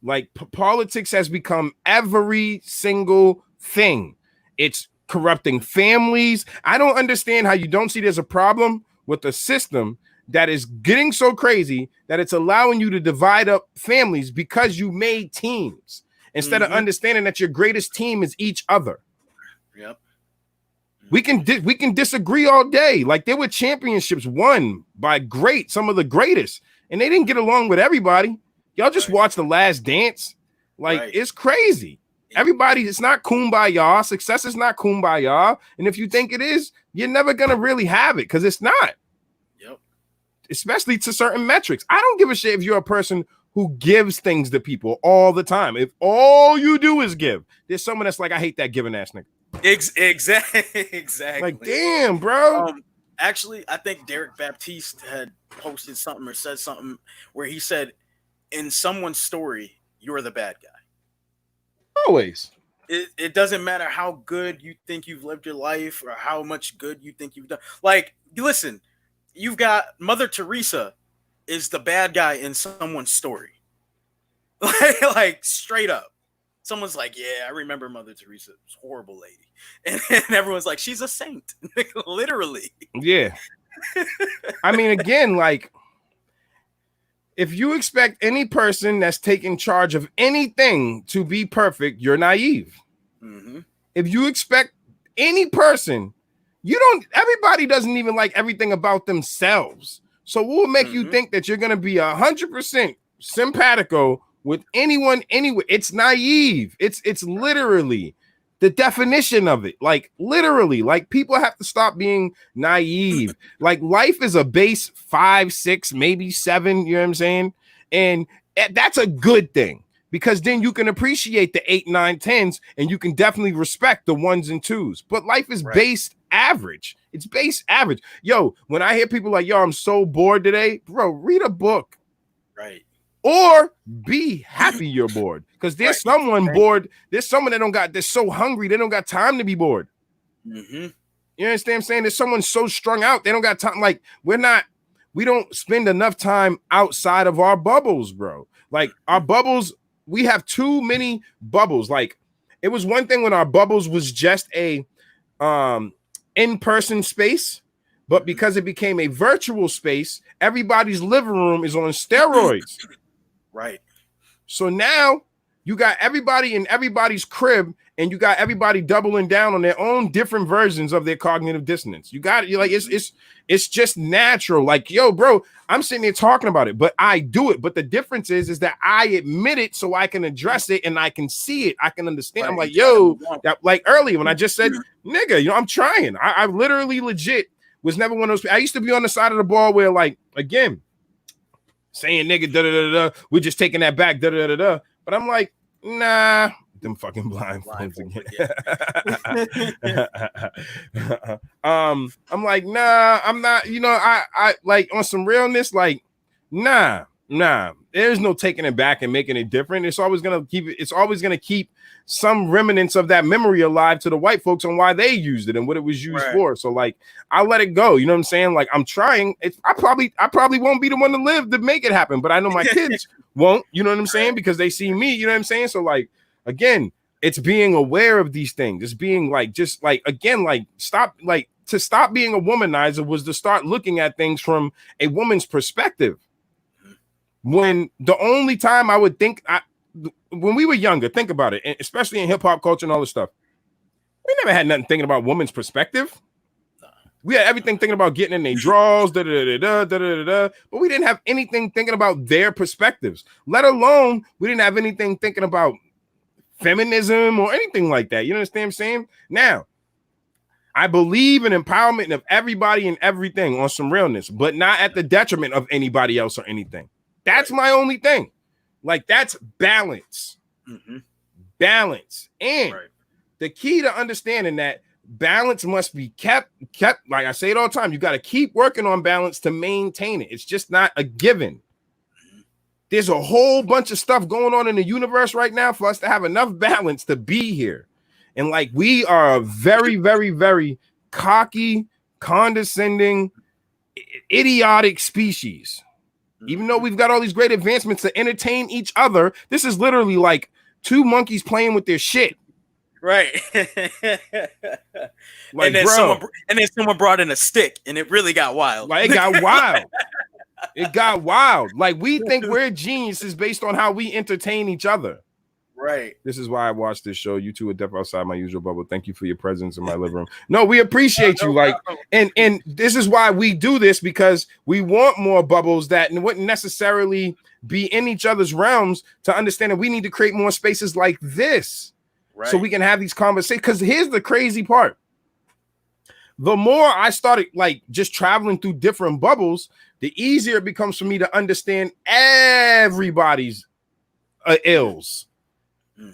Like politics has become every single thing. It's corrupting families. I don't understand how you don't see there's a problem with the system that is getting so crazy that it's allowing you to divide up families because you made teams instead of understanding that your greatest team is each other. Yep. We can disagree all day. Like, there were championships won by some of the greatest, and they didn't get along with everybody. Y'all just watch The Last Dance. Like, it's crazy. Everybody, it's not kumbaya. Success is not kumbaya. And if you think it is, you're never going to really have it, because it's not. Especially to certain metrics. I don't give a shit if you're a person who gives things to people all the time. If all you do is give, there's someone that's like, I hate that giving ass nigga. Exactly. Like, damn, bro. Actually, I think Derek Baptiste had posted something or said something where he said, in someone's story, you're the bad guy. Always. It doesn't matter how good you think you've lived your life or how much good you think you've done. Like, listen, you've got Mother Teresa is the bad guy in someone's story. Like straight up. Someone's like, yeah, I remember Mother Teresa. It was a horrible lady. And everyone's like, she's a saint. Literally. Yeah. I mean, again, like, if you expect any person that's taking charge of anything to be perfect, you're naive. Mm-hmm. If you expect any person, everybody doesn't even like everything about themselves. So what will make you think that you're going to be 100% simpatico with anyone anywhere? It's naive. It's literally the definition of it. Like, literally, like, people have to stop being naive. Like, life is a base 5, 6, maybe 7, you know what I'm saying? And that's a good thing, because then you can appreciate the 8, 9, 10s, and you can definitely respect the 1s and 2s. But life is based average. It's base average. Yo, when I hear people like, yo, I'm so bored today, bro, read a book. Right. Or be happy you're bored, because there's someone bored. There's someone they're so hungry they don't got time to be bored. Mm-hmm. You understand what I'm saying? There's someone so strung out they don't got time. Like, we don't spend enough time outside of our bubbles, bro. Like, our bubbles, we have too many bubbles. Like, it was one thing when our bubbles was just a in-person space, but because it became a virtual space, everybody's living room is on steroids. Right. So now you got everybody in everybody's crib, and you got everybody doubling down on their own different versions of their cognitive dissonance. You got it. You're like, it's just natural. Like, yo, bro, I'm sitting there talking about it, but I do it. But the difference is that I admit it so I can address it and I can see it. I can understand. Right. I'm like, yo, like earlier when I just said, nigga, I'm trying. I literally legit was never one of those. I used to be on the side of the ball where, like, again, saying nigga, da da da da, we're just taking that back, da da da da. But I'm like, nah, them fucking blindfolds again. I'm like, nah, I'm not. I like, on some realness, like, nah. There's no taking it back and making it different. It's always gonna keep some remnants of that memory alive to the white folks on why they used it and what it was used for. So, like, I let it go. You know what I'm saying? Like, I'm trying. I probably won't be the one to live to make it happen, but I know my kids won't. You know what I'm saying? Because they see me. You know what I'm saying? So, like, again, it's being aware of these things. It's being like, just like, again, like, stop being a womanizer was to start looking at things from a woman's perspective. When the only time I would think, when we were younger, think about it, especially in hip hop culture and all this stuff, we never had nothing thinking about women's perspective. We had everything thinking about getting in their drawers, but we didn't have anything thinking about their perspectives, let alone we didn't have anything thinking about feminism or anything like that. You understand what I'm saying? Now, I believe in empowerment of everybody and everything on some realness, but not at the detriment of anybody else or anything. That's my only thing. Like, that's balance. Mm-hmm. Balance. And the key to understanding that balance must be kept, like I say it all the time, you got to keep working on balance to maintain it. It's just not a given. There's a whole bunch of stuff going on in the universe right now for us to have enough balance to be here. And, like, we are a very, very, very cocky, condescending, idiotic species. Even though we've got all these great advancements to entertain each other, this is literally like two monkeys playing with their shit. Right. Like, and then someone brought in a stick, and it really got wild. Like, it got wild. It got wild. Like, we think we're geniuses based on how we entertain each other. Right. This is why I watched this show. You two are definitely outside my usual bubble. Thank you for your presence in my living room. No, we appreciate you. Like, and this is why we do this, because we want more bubbles that wouldn't necessarily be in each other's realms, to understand that we need to create more spaces like this, so we can have these conversations. Because here's the crazy part. the more I started like just traveling through different bubbles, the easier it becomes for me to understand everybody's ills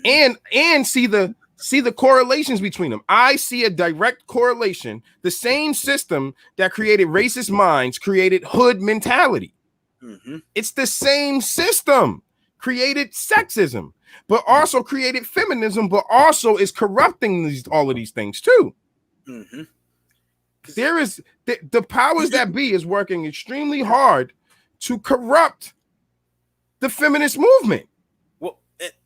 and see the correlations between them. I see a direct correlation. The same system that created racist minds created hood mentality. It's the same system created sexism, but also created feminism, but also is corrupting all of these things too. There is the powers that be is working extremely hard to corrupt the feminist movement. Well,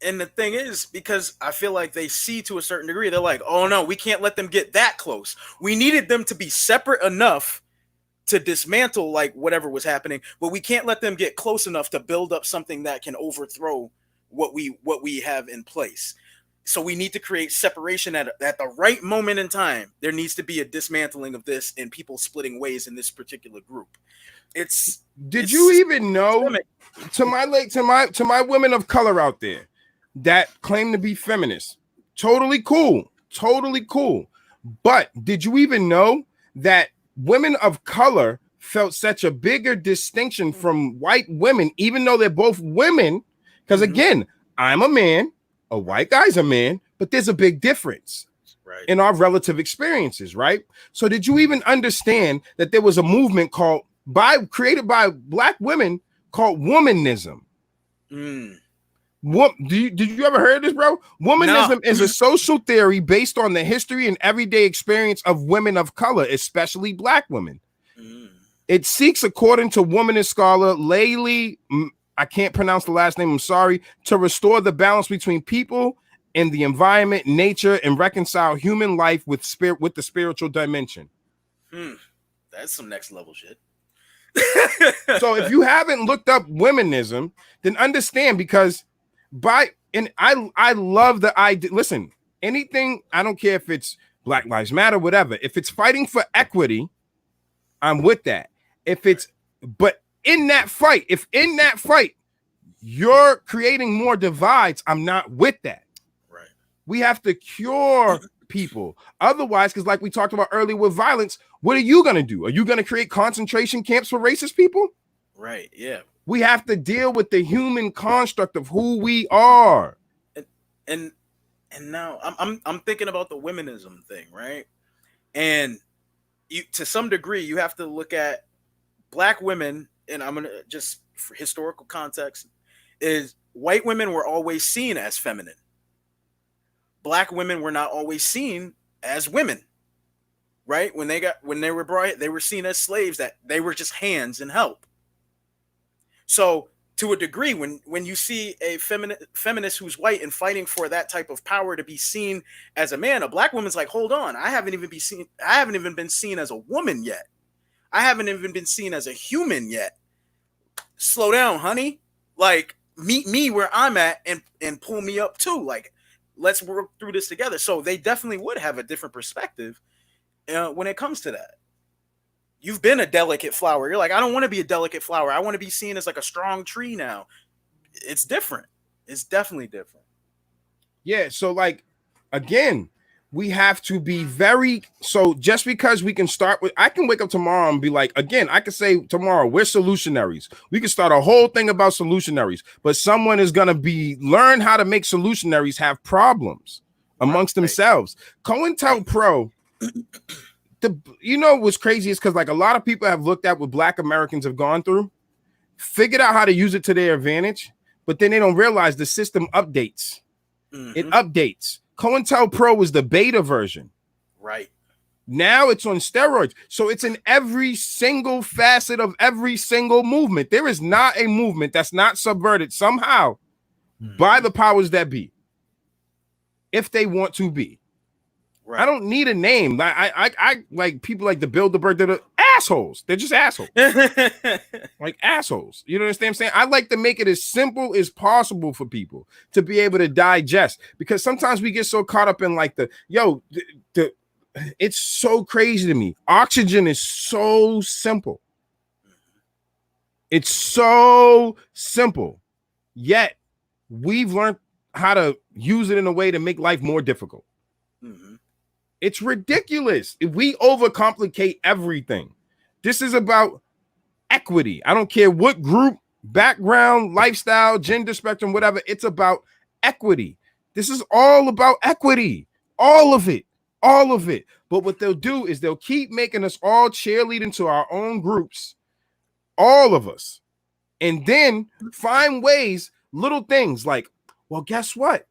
and the thing is, because I feel like they see to a certain degree, they're like, oh no, we can't let them get that close. We needed them to be separate enough to dismantle like whatever was happening, but we can't let them get close enough to build up something that can overthrow what we have in place. So we need to create separation at the right moment in time. There needs to be a dismantling of this and people splitting ways in this particular group. Did you even know, to my women of color out there that claim to be feminists, totally cool. But did you even know that women of color felt such a bigger distinction from white women, even though they're both women? Because again, I'm a man, a white guy's a man, but there's a big difference in our relative experiences, right? So did you even understand that there was a movement created by Black women called womanism? Did you ever heard of this, bro? Womanism is a social theory based on the history and everyday experience of women of color, especially Black women. It seeks, according to womanist scholar Layli, I can't pronounce the last name, I'm sorry, to restore the balance between people and the environment, nature, and reconcile human life with the spiritual dimension. That's some next level shit. So if you haven't looked up womanism, then understand, because I love the idea. Listen, anything, I don't care if it's Black Lives Matter, whatever. If it's fighting for equity, I'm with that. But in that fight, you're creating more divides, I'm not with that. Right. We have to cure people. Otherwise, because like we talked about earlier with violence, what are you going to do? Are you going to create concentration camps for racist people? Right, yeah. We have to deal with the human construct of who we are. And now I'm thinking about the womenism thing, right? And to some degree, you have to look at Black women, and I'm gonna just for historical context, is white women were always seen as feminine. Black women were not always seen as women, right? When they were brought, they were seen as slaves, that they were just hands and help. So to a degree, when you see a feminist who's white and fighting for that type of power to be seen as a man, a Black woman's like, hold on, I haven't even been seen as a woman yet. I haven't even been seen as a human yet. Slow down, honey. Like, meet me where I'm at and pull me up too. Like, let's work through this together. So they definitely would have a different perspective when it comes to that. You've been a delicate flower. You're like, I don't want to be a delicate flower. I want to be seen as like a strong tree now. It's different. It's definitely different. Yeah. So like, again, we have to be so just because we can start with, I can wake up tomorrow and be like, again, I could say tomorrow, we're solutionaries. We can start a whole thing about solutionaries, but someone is going to learn how to make solutionaries have problems amongst themselves. COINTELPRO, what's crazy is because like a lot of people have looked at what Black Americans have gone through, figured out how to use it to their advantage, but then they don't realize the system updates. It updates. COINTELPRO is the beta version. Right. Now it's on steroids. So it's in every single facet of every single movement. There is not a movement that's not subverted somehow by the powers that be, if they want to be. Right. I don't need a name. I like people like the Bilderberg that are assholes. They're just assholes. Like assholes. You know what I'm saying? I like to make it as simple as possible for people to be able to digest, because sometimes we get so caught up in like it's so crazy to me. Oxygen is so simple. It's so simple. Yet we've learned how to use it in a way to make life more difficult. It's ridiculous if we overcomplicate everything. This is about equity. I don't care what group, background, lifestyle, gender spectrum, whatever. It's about equity. This is all about equity. All of it. All of it. But what they'll do is they'll keep making us all cheerleading to our own groups, all of us, and then find ways, little things like, well, guess what?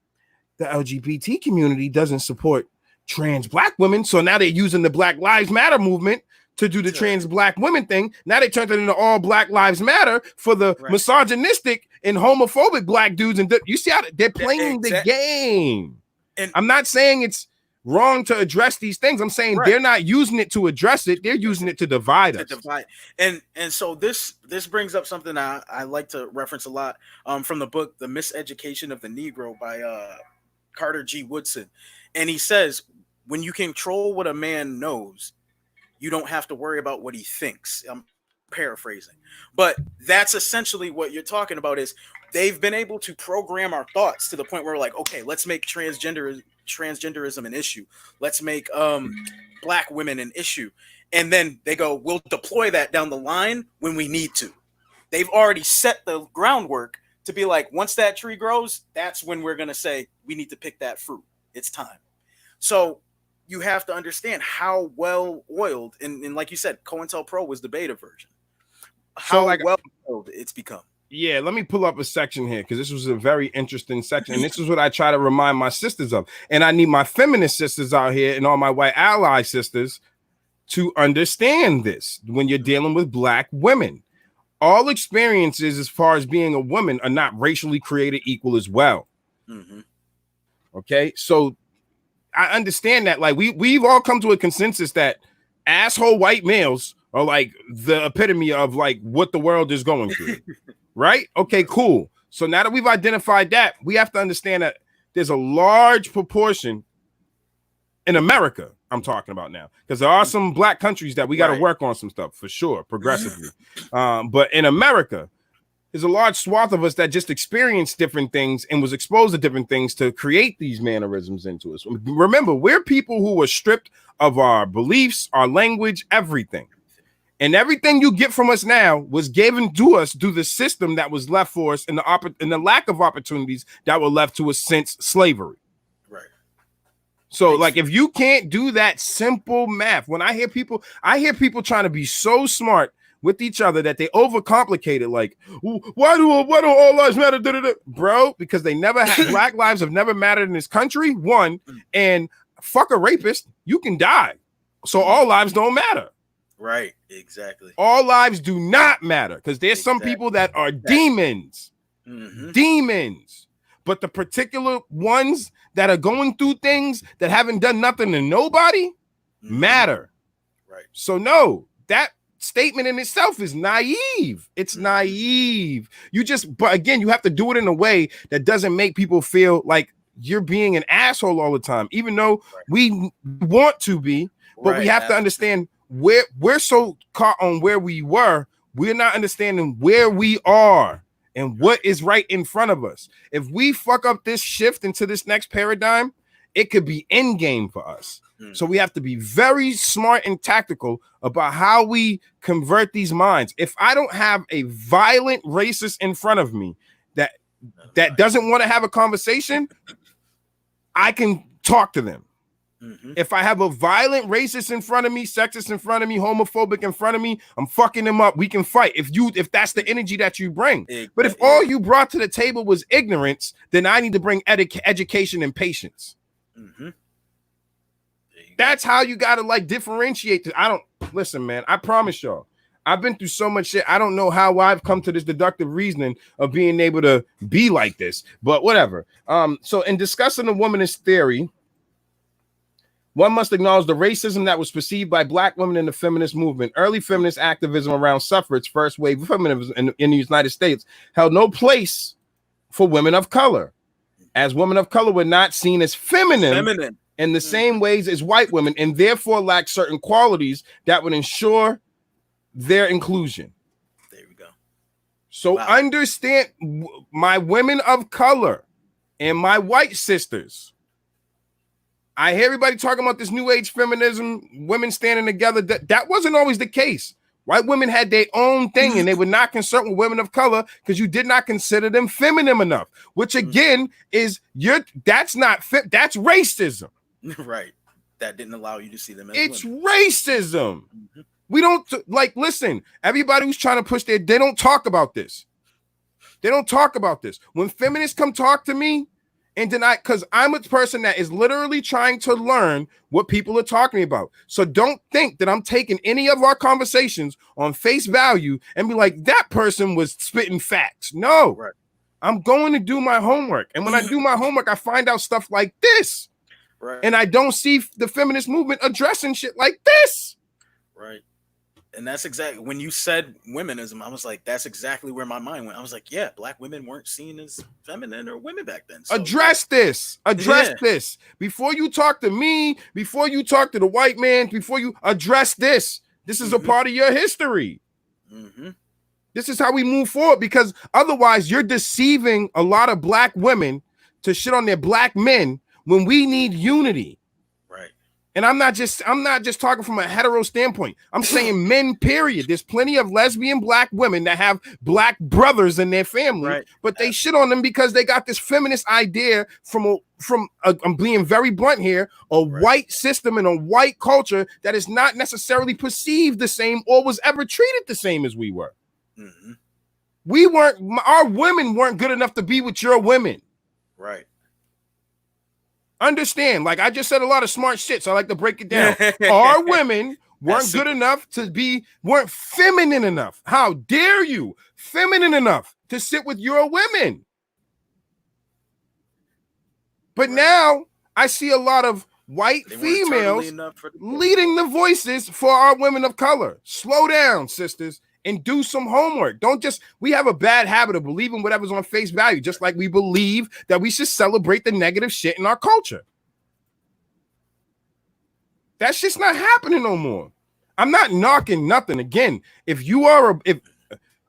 The LGBT community doesn't support trans black women. So now they're using the Black Lives Matter movement to do the trans black women thing. Now they turned it into all Black Lives Matter for the misogynistic and homophobic black dudes. And you see how they're playing the game. And I'm not saying it's wrong to address these things. I'm saying they're not using it to address it. They're using it to divide us. And so this brings up something I like to reference a lot from the book, The Miseducation of the Negro by Carter G. Woodson. And he says, when you control what a man knows, you don't have to worry about what he thinks. I'm paraphrasing, but that's essentially what you're talking about. Is they've been able to program our thoughts to the point where we're like, okay, let's make transgenderism an issue. Let's make black women an issue. And then they go, we'll deploy that down the line when we need to. They've already set the groundwork to be like, once that tree grows, that's when we're going to say, we need to pick that fruit. It's time. So you have to understand how well oiled, and like you said, COINTELPRO was the beta version. How well oiled it's become. Yeah, let me pull up a section here because this was a very interesting section. And this is what I try to remind my sisters of. And I need my feminist sisters out here and all my white ally sisters to understand this when you're dealing with black women. All experiences as far as being a woman are not racially created equal as well. Mm-hmm. Okay, so I understand that. Like we've all come to a consensus that asshole white males are like the epitome of like what the world is going through. Right? Okay, cool. So now that we've identified that, we have to understand that there's a large proportion in America, I'm talking about now, because there are some black countries that we got to work on some stuff for sure, progressively. But in America, there's a large swath of us that just experienced different things and was exposed to different things to create these mannerisms into us. Remember, we're people who were stripped of our beliefs, our language, everything. And everything you get from us now was given to us through the system that was left for us and the lack of opportunities that were left to us since slavery. Right. So, like, if you can't do that simple math, when I hear people trying to be so smart with each other that they overcomplicate it. Like, why do all lives matter? Da-da-da? Bro, because they never had black lives have never mattered in this country. One, and fuck a rapist, you can die. So all lives don't matter. Right, exactly. All lives do not matter because there's some people that are demons. Mm-hmm. Demons. But the particular ones that are going through things that haven't done nothing to nobody matter. Right. So no, that statement in itself is naive. It's naive. But again, you have to do it in a way that doesn't make people feel like you're being an asshole all the time, even though we want to be, but we have to understand where we're so caught on where we were. We're not understanding where we are and what is right in front of us. If we fuck up this shift into this next paradigm, it could be end game for us. So we have to be very smart and tactical about how we convert these minds. If I don't have a violent racist in front of me that doesn't want to have a conversation, I can talk to them. Mm-hmm. If I have a violent racist in front of me, sexist in front of me, homophobic in front of me, I'm fucking them up. We can fight if that's the energy that you bring. But if all you brought to the table was ignorance, then I need to bring education and patience. Mm-hmm. That's how you gotta like differentiate. Listen, man. I promise y'all, I've been through so much shit. I don't know how I've come to this deductive reasoning of being able to be like this, but whatever. So in discussing the womanist theory, one must acknowledge the racism that was perceived by black women in the feminist movement. Early feminist activism around suffrage, first wave feminism in the United States, held no place for women of color, as women of color were not seen as feminine. In the same ways as white women, and therefore lack certain qualities that would ensure their inclusion. There we go. So understand, my women of color and my white sisters, I hear everybody talking about this new age feminism, women standing together. That wasn't always the case. White women had their own thing, and they were not concerned with women of color because you did not consider them feminine enough. Which again is that's not fit. That's racism. Right. That didn't allow you to see them as it's women. Racism. We don't listen. Everybody who's trying to push they don't talk about this. They don't talk about this. When feminists come talk to me. And deny, because I'm a person that is literally trying to learn what people are talking about. So don't think that I'm taking any of our conversations on face value and be like, that person was spitting facts. No, right. I'm going to do my homework. And when I do my homework, I find out stuff like this. Right. And I don't see the feminist movement addressing shit like this. Right. And that's exactly when you said womenism, I was like, that's exactly where my mind went. I was like, yeah, black women weren't seen as feminine or women back then. So, address this. This. Before you talk to me, before you talk to the white man, before you address this. This is a part of your history. This is how we move forward, because otherwise you're deceiving a lot of black women to shit on their black men when we need unity. And I'm not just talking from a hetero standpoint. I'm saying men, period. There's plenty of lesbian black women that have black brothers in their family, but they shit on them because they got this feminist idea from I'm being very blunt here, a white system and a white culture that is not necessarily perceived the same or was ever treated the same as we were. Our women weren't good enough to be with your women. Right. Understand, like I just said a lot of smart shit, so I like to break it down. Our women weren't good enough weren't feminine enough. How dare you? Feminine enough to sit with your women. But now I see a lot of white females leading the voices for our women of color. Slow down, sisters. And do some homework. We have a bad habit of believing whatever's on face value, just like we believe that we should celebrate the negative shit in our culture. That shit's not happening no more. I'm not knocking nothing. Again, if you are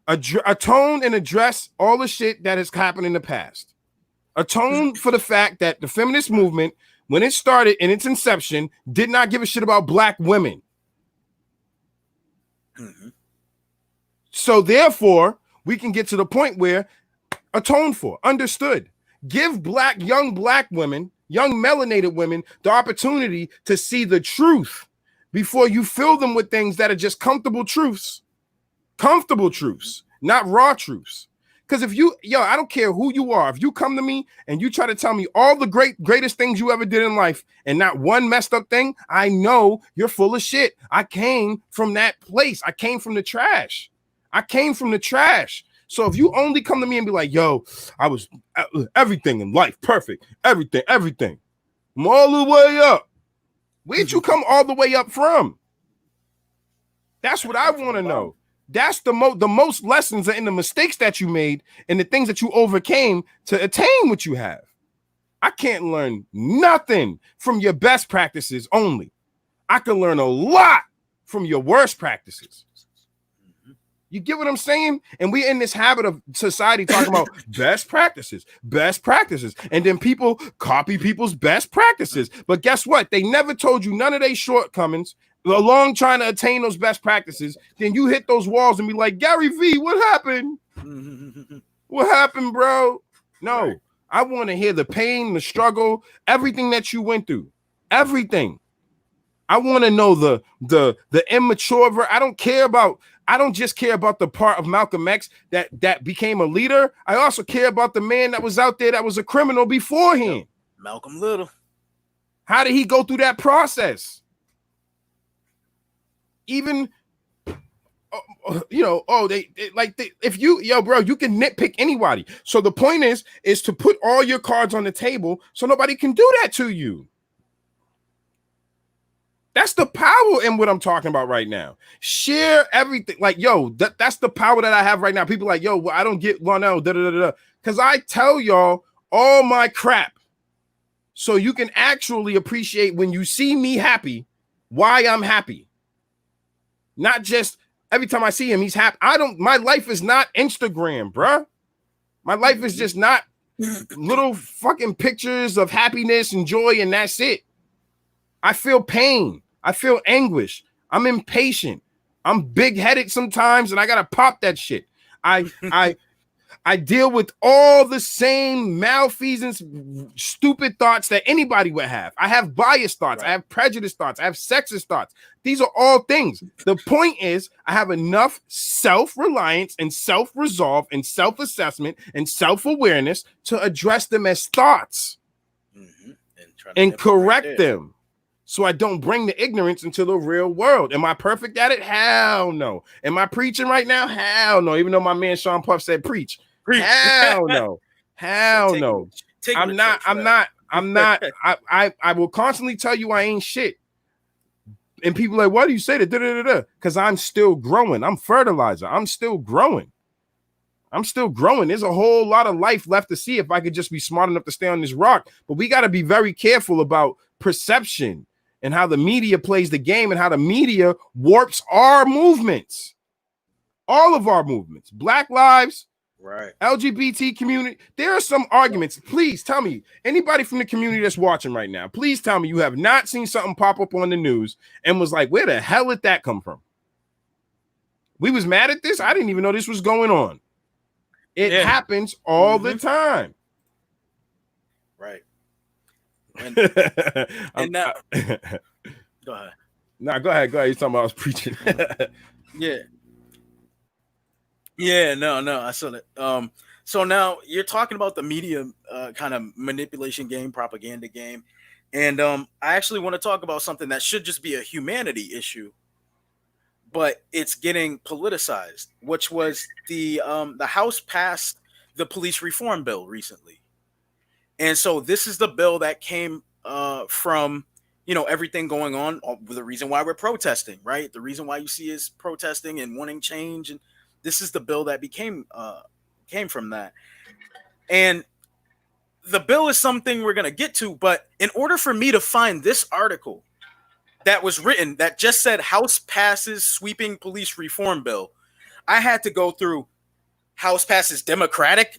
atone and address all the shit that has happened in the past. Atone for the fact that the feminist movement, when it started in its inception, did not give a shit about black women. So therefore, we can get to the point where atone for, understood. Give young black women, young melanated women, the opportunity to see the truth before you fill them with things that are just comfortable truths, not raw truths. Because I don't care who you are. If you come to me and you try to tell me all the greatest things you ever did in life and not one messed up thing, I know you're full of shit. I came from that place. I came from the trash. So if you only come to me and be like, yo, I was everything in life, perfect, everything. I'm all the way up. Where'd you come all the way up from? That's what I want to know. That's the most lessons are in the mistakes that you made and the things that you overcame to attain what you have. I can't learn nothing from your best practices only. I can learn a lot from your worst practices. You get what I'm saying? And we're in this habit of society talking about best practices. And then people copy people's best practices. But guess what? They never told you none of their shortcomings along trying to attain those best practices. Then you hit those walls and be like, Gary V, what happened? What happened, bro? No, I want to hear the pain, the struggle, everything that you went through. Everything. I want to know the immature. I don't just care about the part of Malcolm X that became a leader. I also care about the man that was out there that was a criminal beforehand. Malcolm Little. How did he go through that process? Even, if you can nitpick anybody. So the point is to put all your cards on the table so nobody can do that to you. That's the power in what I'm talking about right now. Share everything. Like, that's the power that I have right now. People are like, well, I don't get one out. Because I tell y'all all my crap. So you can actually appreciate when you see me happy, why I'm happy. Not just every time I see him, he's happy. My life is not Instagram, bruh. My life is just not little fucking pictures of happiness and joy, and that's it. I feel pain. I feel anguish. I'm impatient. I'm big-headed sometimes, and I gotta pop that shit. I deal with all the same malfeasance, stupid thoughts that anybody would have. I have biased thoughts. Right. I have prejudiced thoughts. I have sexist thoughts. These are all things. The point is, I have enough self-reliance and self-resolve and self-assessment and self-awareness to address them as thoughts and correct them. So I don't bring the ignorance into the real world. Am I perfect at it? Hell no. Am I preaching right now? Hell no. Even though my man Sean Puff said preach. Hell no. Hell no. I'm not. I will constantly tell you I ain't shit. And people are like, why do you say that? Because I'm still growing. I'm fertilizer. I'm still growing. There's a whole lot of life left to see if I could just be smart enough to stay on this rock. But we got to be very careful about perception and how the media plays the game and how the media warps our movements. All of our movements. Black lives, right? LGBT community. There are some arguments. Please tell me, anybody from the community that's watching right now, please tell me you have not seen something pop up on the news and was like, where the hell did that come from? We was mad at this. I didn't even know this was going on. It happens all the time. Right. And now, go ahead. Nah, go ahead. You're talking about I was preaching. No, I saw that. So now you're talking about the media kind of manipulation game, propaganda game, and I actually want to talk about something that should just be a humanity issue, but it's getting politicized, which was the House passed the police reform bill recently. And so this is the bill that came from, everything going on, the reason why we're protesting, right? The reason why you see is protesting and wanting change. And this is the bill that came from that. And the bill is something we're going to get to. But in order for me to find this article that was written that just said House passes sweeping police reform bill, I had to go through House passes Democratic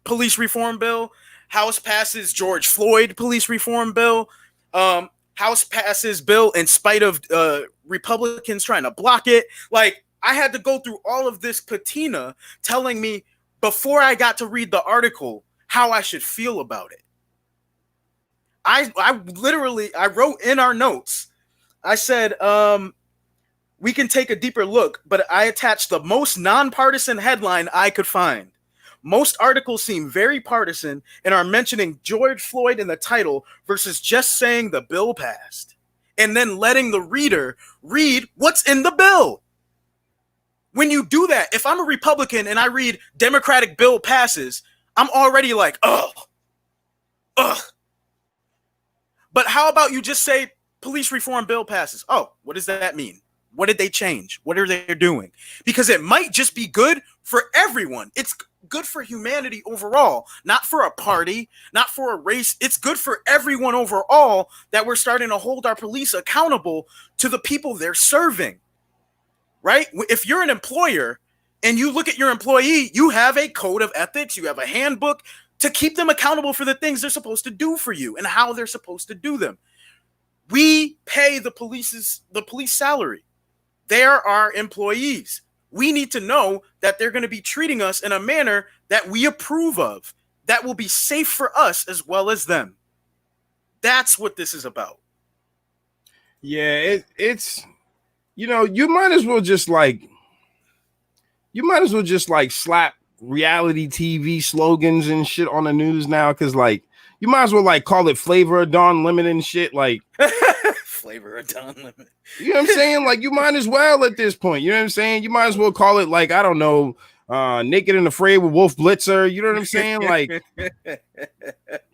police reform bill, House passes George Floyd police reform bill, House passes bill in spite of Republicans trying to block it. Like, I had to go through all of this patina telling me before I got to read the article how I should feel about it. I wrote in our notes, I said, we can take a deeper look, but I attached the most nonpartisan headline I could find. Most articles seem very partisan and are mentioning George Floyd in the title versus just saying the bill passed and then letting the reader read what's in the bill. When you do that, if I'm a Republican and I read Democratic bill passes, I'm already like, ugh. But how about you just say police reform bill passes? Oh, what does that mean? What did they change? What are they doing? Because it might just be good for everyone. It's good for humanity overall, not for a party, not for a race. It's good for everyone overall that we're starting to hold our police accountable to the people they're serving, right? If you're an employer and you look at your employee, you have a code of ethics, you have a handbook to keep them accountable for the things they're supposed to do for you and how they're supposed to do them. We pay the police salary. They're our employees. We need to know that they're going to be treating us in a manner that we approve of, that will be safe for us as well as them. That's what this is about. Yeah, it's you might as well just slap reality TV slogans and shit on the news now, because you might as well call it Flavor of Dawn Lemon and shit, Flavor of Dawn Lemon. You know what I'm saying? You might as well at this point. You know what I'm saying? You might as well call it I don't know, Naked and Afraid with Wolf Blitzer. You know what I'm saying?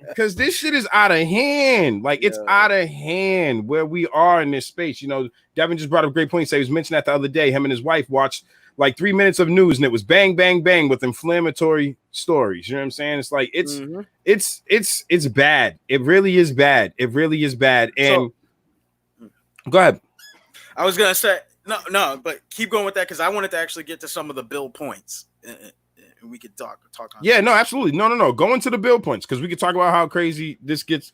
Because this shit is out of hand. It's out of hand where we are in this space. Devin just brought up a great point. He was mentioned that the other day. Him and his wife watched 3 minutes of news and it was bang, bang, bang with inflammatory stories. You know what I'm saying? It's it's bad. It really is bad. It really is bad. And go ahead. I was gonna say no, but keep going with that because I wanted to actually get to some of the bill points. We could talk on. Yeah, no, absolutely. No. Go into the bill points because we could talk about how crazy this gets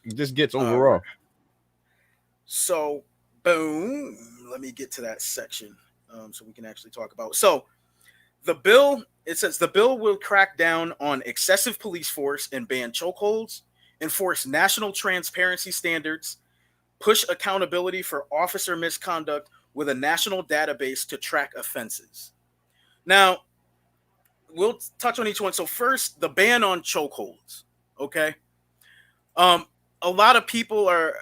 overall. So, boom. Let me get to that section so we can actually talk about. So, the bill, it says the bill will crack down on excessive police force and ban chokeholds, enforce national transparency standards, push accountability for officer misconduct with a national database to track offenses. Now, we'll touch on each one. So first, the ban on chokeholds. Okay. Um, a lot of people are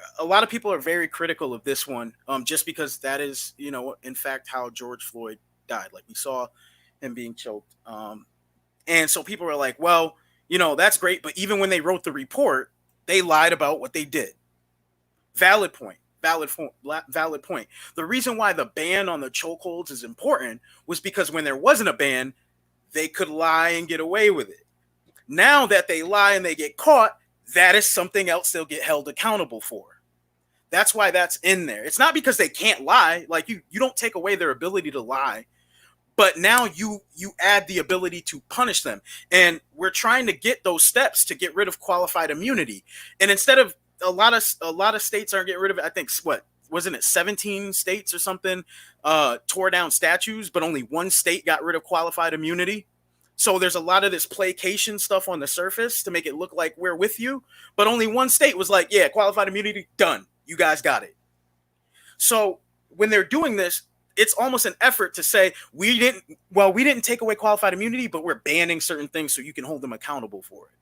very critical of this one, just because that is, in fact, how George Floyd died. Like we saw him being choked. And so people are like, well, that's great, but even when they wrote the report, they lied about what they did. Valid point. Valid point. The reason why the ban on the chokeholds is important was because when there wasn't a ban, they could lie and get away with it. Now that they lie and they get caught, that is something else they'll get held accountable for. That's why that's in there. It's not because they can't lie. Like you don't take away their ability to lie, but now you add the ability to punish them. And we're trying to get those steps to get rid of qualified immunity. And instead of a lot of states aren't getting rid of it. I think what wasn't it 17 states or something tore down statues, but only one state got rid of qualified immunity. So there's a lot of this placation stuff on the surface to make it look like we're with you, but only one state was like, yeah, qualified immunity, done. You guys got it. So when they're doing this, it's almost an effort to say we didn't take away qualified immunity, but we're banning certain things so you can hold them accountable for it.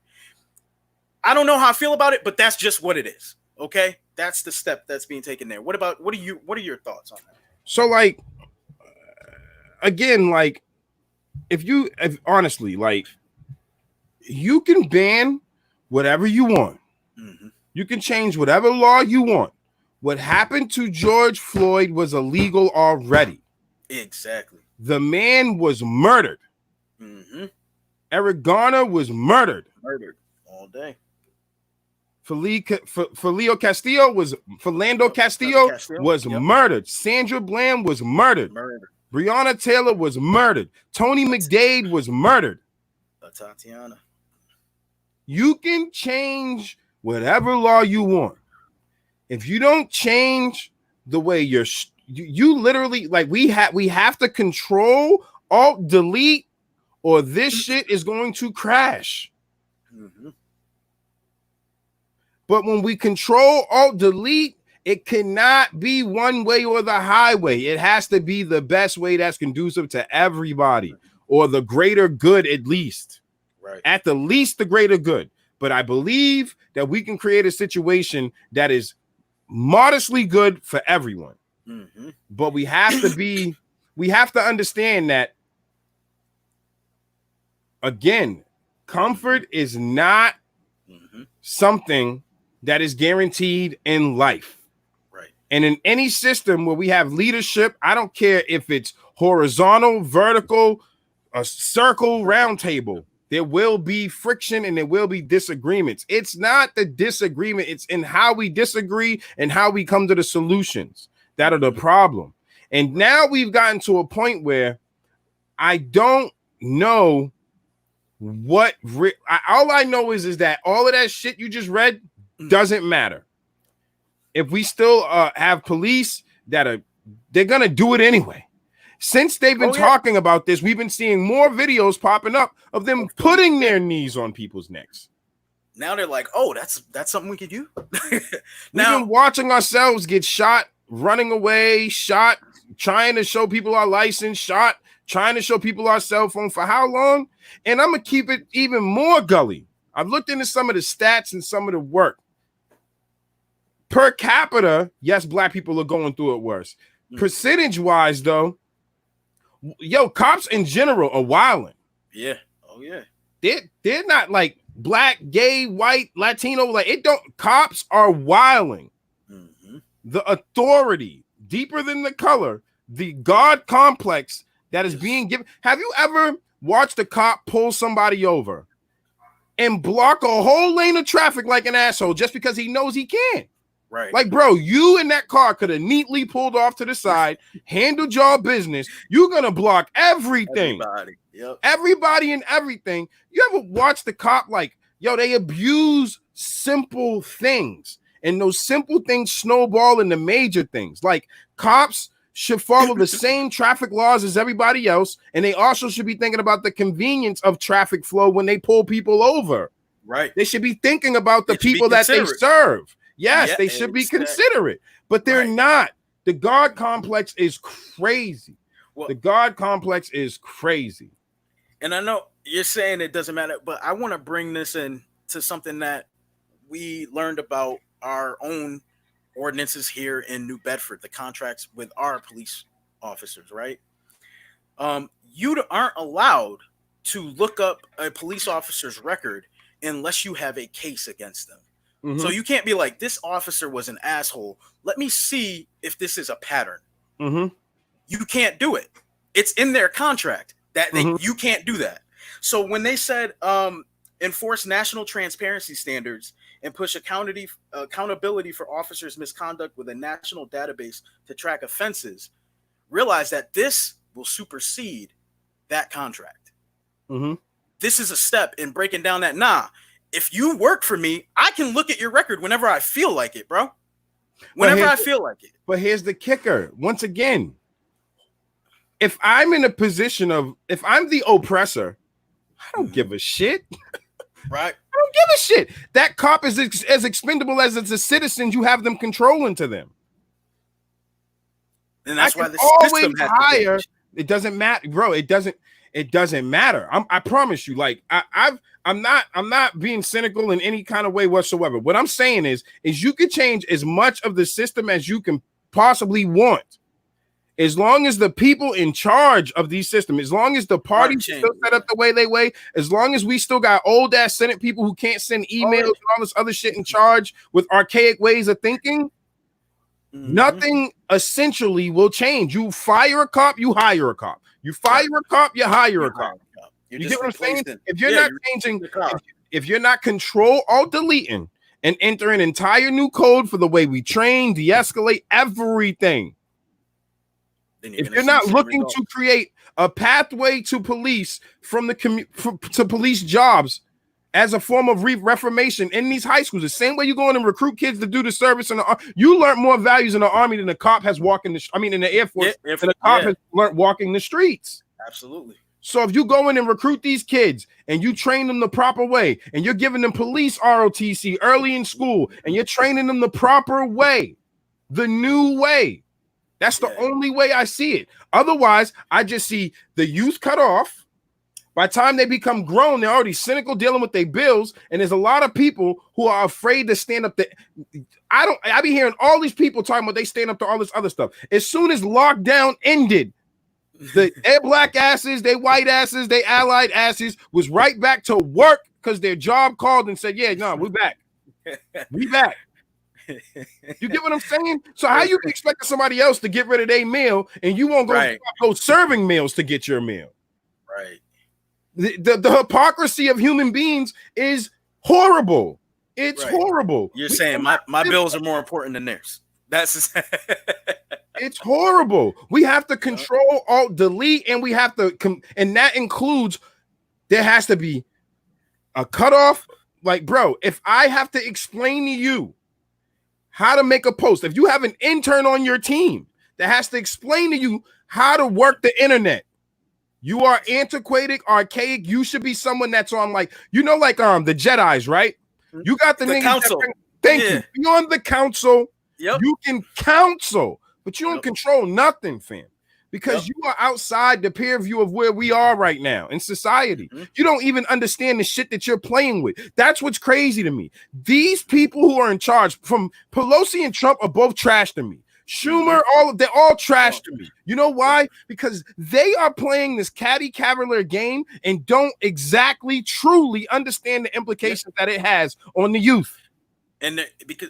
I don't know how I feel about it, but that's just what it is. Okay? That's the step that's being taken there. What are your thoughts on that? So like again, like if honestly, like you can ban whatever you want. Mm-hmm. You can change whatever law you want. What happened to George Floyd was illegal already. Exactly. The man was murdered. Mm-hmm. Eric Garner was murdered. Murdered all day. Philando Castillo was murdered. Sandra Bland was murdered. Breonna Taylor was murdered. Tony McDade was murdered. Tatiana. You can change whatever law you want. If you don't change the way you literally, like we have to control, alt, delete, or this shit is going to crash. Mm-hmm. But when we control, alt, delete, it cannot be one way or the highway. It has to be the best way that's conducive to everybody, or the greater good at least. Right. At the least, the greater good. But I believe that we can create a situation that is modestly good for everyone. Mm-hmm. But we have to understand that, again, comfort is not something that is guaranteed in life. Right. And in any system where we have leadership, I don't care if it's horizontal, vertical, a circle, round table, there will be friction and there will be disagreements. It's not the disagreement, it's in how we disagree and how we come to the solutions that are the problem. And now we've gotten to a point where I don't know what all I know is that all of that shit you just read doesn't matter. If we still have police they're gonna do it anyway. Since they've been talking about this, we've been seeing more videos popping up of them putting their knees on people's necks. Now they're like, oh, that's something we could do. Now, we've been watching ourselves get shot, running away, shot, trying to show people our license, shot, trying to show people our cell phone for how long? And I'm going to keep it even more gully. I've looked into some of the stats and some of the work. Per capita, yes, black people are going through it worse. Percentage-wise, though, cops in general are wilding. Yeah. Oh, yeah. They're not like black, gay, white, Latino. Like cops are wilding. Mm-hmm. The authority, deeper than the color, the God complex that is being given. Have you ever watched a cop pull somebody over and block a whole lane of traffic like an asshole just because he knows he can? Right. Like, bro, you in that car could have neatly pulled off to the side, handled your business. You're going to block everything. Everybody. Yep. Everybody and everything. You ever watch the cop they abuse simple things. And those simple things snowball into major things. Like cops should follow the same traffic laws as everybody else. And they also should be thinking about the convenience of traffic flow when they pull people over. Right. They should be thinking about the people that they serve. Yes, Yeah, they should be considerate, but they're not. The guard complex is crazy. Well, the guard complex is crazy. And I know you're saying it doesn't matter, but I want to bring this in to something that we learned about our own ordinances here in New Bedford, the contracts with our police officers, right? You aren't allowed to look up a police officer's record unless you have a case against them. Mm-hmm. So you can't be like, this officer was an asshole. Let me see if this is a pattern. Mm-hmm. You can't do it. It's in their contract that you can't do that. So when they said enforce national transparency standards and push accountability for officers' misconduct with a national database to track offenses, realize that this will supersede that contract. Mm-hmm. This is a step in breaking down that, if you work for me, I can look at your record whenever I feel like it, bro. Whenever I feel like it. But here's the kicker. Once again, if I'm in a position of, if I'm the oppressor, I don't give a shit. Right. I don't give a shit. That cop is as expendable as it's a citizen you have them controlling to them. And that's why the always hire. It doesn't matter, bro. It doesn't matter. I promise you. Like I'm not being cynical in any kind of way whatsoever. What I'm saying is you can change as much of the system as you can possibly want. As long as the people in charge of these systems, as long as the parties still set up the way they way, as long as we still got old ass Senate people who can't send emails and all this other shit in charge with archaic ways of thinking, nothing essentially will change. You fire a cop, you hire a cop. You fire a cop, you hire a cop. You get what I'm saying? If you're not changing, if you're not control alt deleting and enter an entire new code for the way we train, de-escalate everything. If you're not looking to create a pathway to police from the to police jobs as a form of reformation in these high schools, the same way you go in and recruit kids to do the service in the you learn more values in the Army than the cop has walking in the Air Force than the cop has learned walking the streets. Absolutely. So if you go in and recruit these kids and you train them the proper way and you're giving them police ROTC early in school and you're training them the proper way, the new way, that's the only way I see it. Otherwise, I just see the youth cut off. By the time they become grown, they're already cynical dealing with their bills. And there's a lot of people who are afraid to stand up. I be hearing all these people talking about they stand up to all this other stuff. As soon as lockdown ended, their black asses, they white asses, they allied asses was right back to work because their job called and said, we're back. We back. You get what I'm saying? So how you expect somebody else to get rid of their meal and you won't go serving meals to get your meal? Right. The hypocrisy of human beings is horrible. It's horrible. You're saying my bills are more important than theirs. That's it's horrible. We have to control, alt, delete, and we have to and that includes there has to be a cutoff. Like, bro, if I have to explain to you how to make a post, if you have an intern on your team that has to explain to you how to work the internet, you are antiquated, archaic. You should be someone that's on the Jedis, right? You got the council. Thank you. Be on the council. Yep. You can counsel, but you don't control nothing, fam. Because you are outside the peer view of where we are right now in society. You don't even understand the shit that you're playing with. That's what's crazy to me. These people who are in charge, from Pelosi and Trump, are both trash to me. Schumer, they're all trash to me. You know why? Because they are playing this catty cavalier game and don't exactly truly understand the implications that it has on the youth. And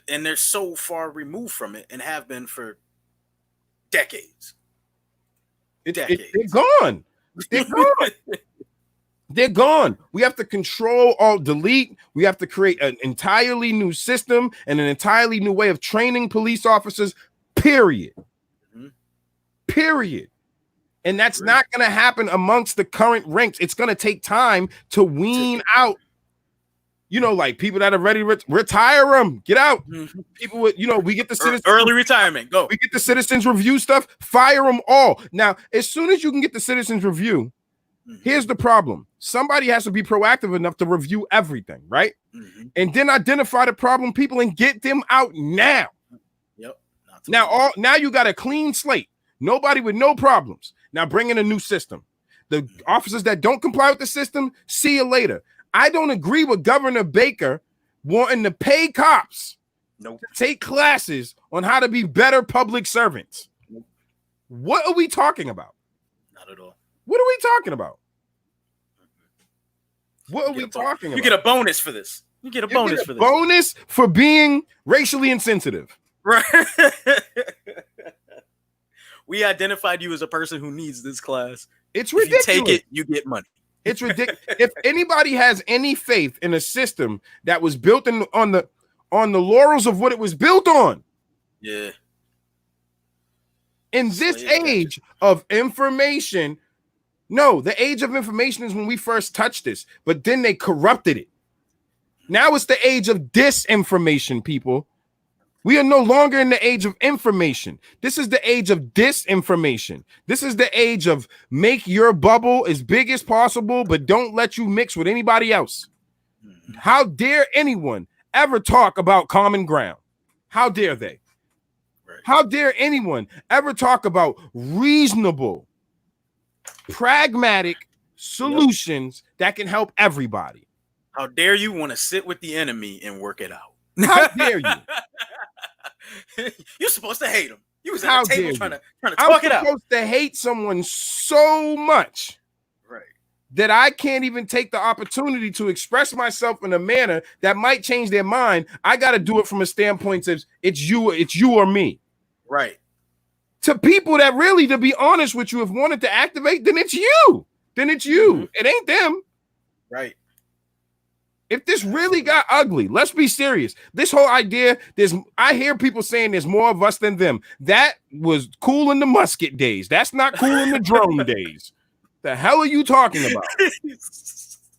they're so far removed from it and have been for decades. They're gone. They're gone. They're gone. We have to control, alt, delete. We have to create an entirely new system and an entirely new way of training police officers. Period. Period. And that's not going to happen amongst the current ranks. It's going to take time to wean out. You know, like people that are ready to retire them, get out. People with, you know, we get the citizens early retirement. Go. We get the citizens review stuff. Fire them all. Now, as soon as you can get the citizens review, here's the problem. Somebody has to be proactive enough to review everything, right? And then identify the problem people and get them out now. Yep. Now you got a clean slate. Nobody with no problems. Now bring in a new system. The officers that don't comply with the system, see you later. I don't agree with Governor Baker wanting to pay cops to take classes on how to be better public servants. What are we talking about? Not at all. What are we talking about? What are we talking about? You get a bonus for this. You get a bonus for this. Bonus for being racially insensitive. Right. We identified you as a person who needs this class. It's ridiculous. If you take it, you get money. It's ridiculous. If anybody has any faith in a system that was built on the laurels of what it was built on, yeah. In this age of information, no, the age of information is when we first touched this, but then they corrupted it. Now it's the age of disinformation, people. We are no longer in the age of information. This is the age of disinformation. This is the age of make your bubble as big as possible, but don't let you mix with anybody else. How dare anyone ever talk about common ground? How dare they? How dare anyone ever talk about reasonable, pragmatic solutions that can help everybody? How dare you want to sit with the enemy and work it out? How dare you? You're supposed to hate him. You was at the table trying to talk it out. I'm supposed to hate someone so much that I can't even take the opportunity to express myself in a manner that might change their mind. I got to do it from a standpoint of it's you or me. Right. To people that really, to be honest with you, have wanted to activate, then it's you. It ain't them. Right. If this really got ugly, let's be serious. This whole idea, I hear people saying there's more of us than them. That was cool in the musket days. That's not cool in the drone days. The hell are you talking about?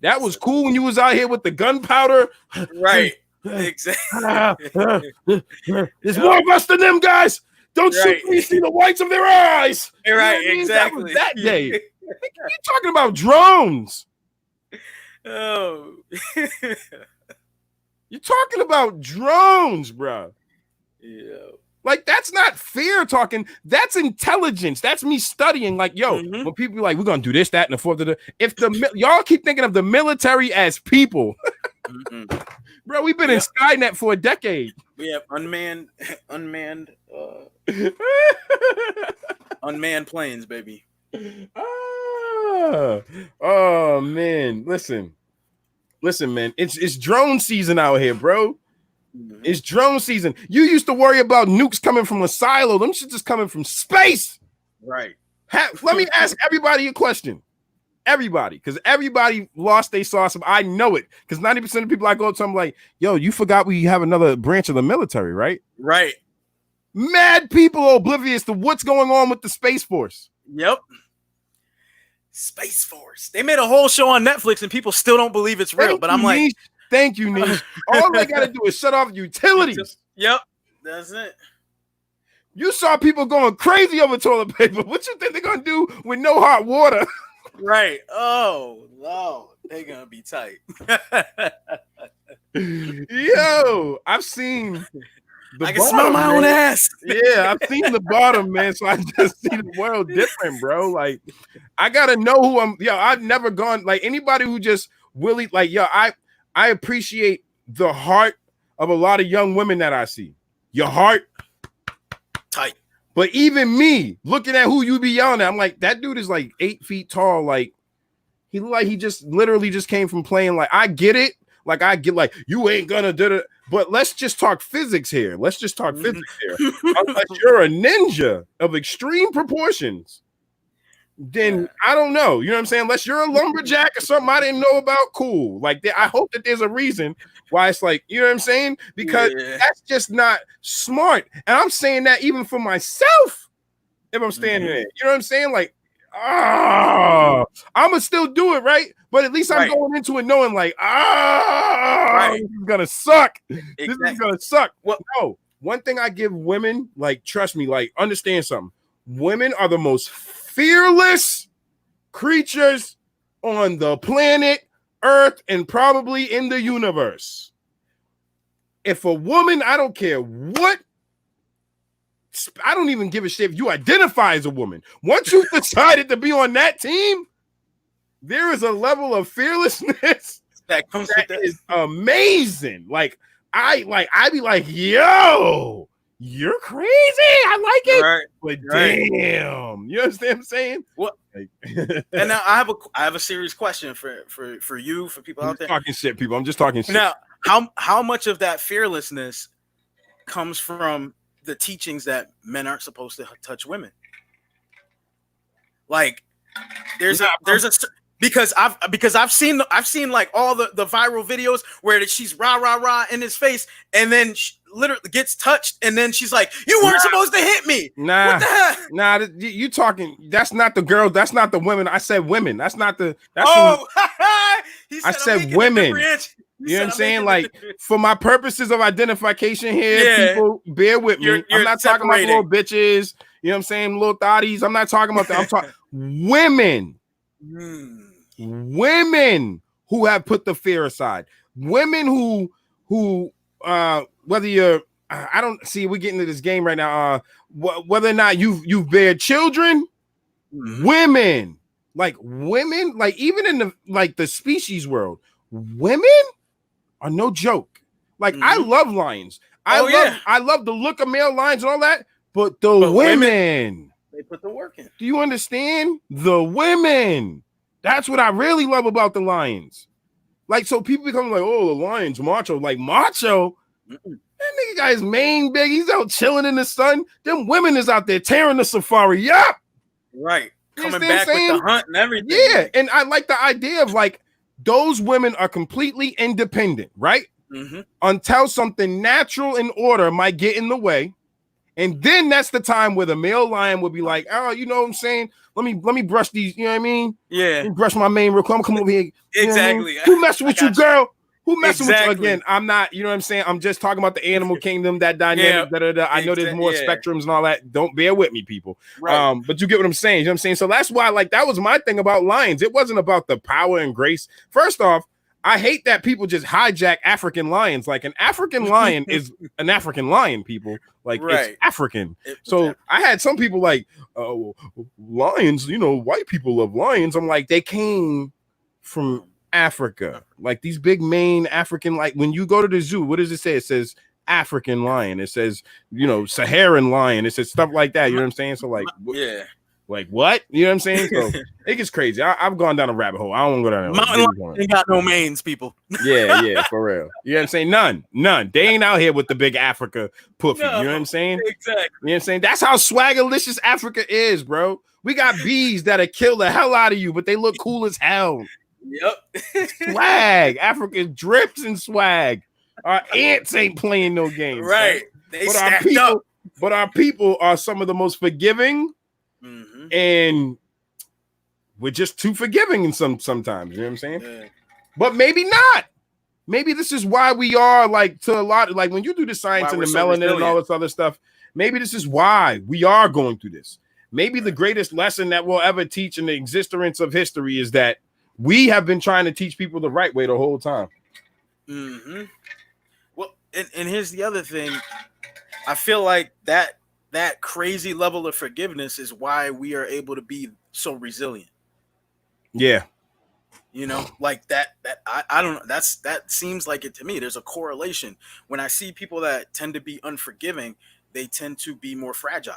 That was cool when you was out here with the gunpowder. Right. Exactly. There's more of us than them, guys. Don't shoot me, see the whites of their eyes. Right, you know exactly. That day. You're talking about drones. Oh. You're talking about drones, bro. Yeah. Like, that's not fear talking. That's intelligence. That's me studying. Like, yo, when people be like, we're going to do this, that, and the fourth. If y'all keep thinking of the military as people, bro, we've been in Skynet for a decade. We have unmanned planes, baby. Oh man, listen, man. It's drone season out here, bro. It's drone season. You used to worry about nukes coming from a silo. Them shit just coming from space. Right. Let me ask everybody a question. Everybody, because everybody lost their sauce. I know it, because 90% of people I go to, I'm like, yo, you forgot we have another branch of the military, right? Right. Mad people are oblivious to what's going on with the Space Force. Yep. Space Force. They made a whole show on Netflix and people still don't believe it's real. But I'm like, thank you, Niche. All they got to do is shut off utilities. Yep. That's it. You saw people going crazy over toilet paper. What you think they're going to do with no hot water? Right. Oh, no. They're going to be tight. Yo, I've seen... I can smell my own ass. Yeah, I've seen the bottom, man. So I just see the world different, bro. Like, I gotta know who I'm. Yo, I've never gone like anybody who just really like. Yo, I appreciate the heart of a lot of young women that I see. Your heart tight. But even me looking at who you be yelling at, I'm like, that dude is like 8 feet tall. Like, he look like he just literally just came from playing. Like, I get it. Like, I get like, you ain't gonna do it. But let's just talk physics here. Unless you're a ninja of extreme proportions, then I don't know. You know what I'm saying? Unless you're a lumberjack or something I didn't know about, cool. Like, I hope that there's a reason why it's like, you know what I'm saying? Because that's just not smart. And I'm saying that even for myself, if I'm standing there. You know what I'm saying? Like, I'm gonna still do it, right? But at least I'm going into it knowing like, this is gonna suck. This is gonna suck. Well, no, one thing I give women, like, trust me, like, understand something. Women are the most fearless creatures on the planet Earth and probably in the universe. If a woman, I don't care what, I don't even give a shit if you identify as a woman. Once you've decided to be on that team, there is a level of fearlessness that comes with that. Is amazing. Like I be like, yo, you're crazy. I like it. Right. But damn, you understand what I'm saying? What? Like, and now I have a serious question for you, for people out there. Talking shit, people. I'm just talking shit. Now, how much of that fearlessness comes from the teachings that men aren't supposed to touch women? Like, because I've seen like all the viral videos where she's rah in his face, and then she literally gets touched, and then she's like, "You weren't supposed to hit me." Nah, what the heck? Nah. You talking? That's not the girl. That's not the women. I said women. That's not the. That's I said women. You know what I'm saying? Like, for my purposes of identification here, people, bear with me. I'm not talking about little bitches. You know what I'm saying? Little thotties. I'm not talking about that. I'm talking women. Women who have put the fear aside. Women who whether you're, I don't see, we're getting into this game right now. Whether or not you've bared children, women, like even in the species world, women are no joke. Like, I love lions. I love the look of male lions and all that, but women, they put the work in. Do you understand? The women. That's what I really love about the lions. Like, so people become like, oh, the lion's macho. Like, macho? That nigga got his mane big. He's out chilling in the sun. Them women is out there tearing the safari up. Right. Coming back with the hunt and everything. Yeah. And I like the idea of, like, those women are completely independent, right? Until something natural in order might get in the way. And then that's the time where the male lion would be like, oh, you know what I'm saying? Let me brush these, you know what I mean? Yeah. Let me brush my mane real quick. I'm come over here. Exactly. You know I mean? Who messing with you, girl? Who messing with you again? I'm not, you know what I'm saying? I'm just talking about the animal kingdom, that dynamic. I know there's more spectrums and all that. Don't bear with me, people. Right. But you get what I'm saying. You know what I'm saying? So that's why, like, that was my thing about lions. It wasn't about the power and grace. First off, I hate that people just hijack African lions. Like, an African lion is an African lion, people. Like, it's African. So I had some people like, oh, lions, you know, white people love lions. I'm like, they came from Africa. Like, these big mane African, like, when you go to the zoo, what does it say? It says African lion. It says, you know, Saharan lion. It says stuff like that. You know what I'm saying? So, like, like, what? You know what I'm saying? So it gets crazy. I've gone down a rabbit hole. I don't want to go down there. Mountain lions ain't got no manes, people. Yeah, for real. You know what I'm saying? None. They ain't out here with the big Africa puffy. You know what I'm saying? Exactly. You know what I'm saying? That's how swaggerlicious Africa is, bro. We got bees that'll kill the hell out of you, but they look cool as hell. Yep. Swag. Africa drips in swag. Our ants ain't playing no games. Right. They stacked up. But our people are some of the most forgiving. And we're just too forgiving in sometimes, you know what I'm saying? Yeah. But maybe not. Maybe this is why we are, like, to a lot of, like, when you do the science and the melanin and all this other stuff, maybe this is why we are going through this. Maybe the greatest lesson that we'll ever teach in the existence of history is that we have been trying to teach people the right way the whole time. Well, and here's the other thing. I feel like that crazy level of forgiveness is why we are able to be so resilient. Yeah. You know, like that I don't know. That seems like it to me. There's a correlation. When I see people that tend to be unforgiving, they tend to be more fragile.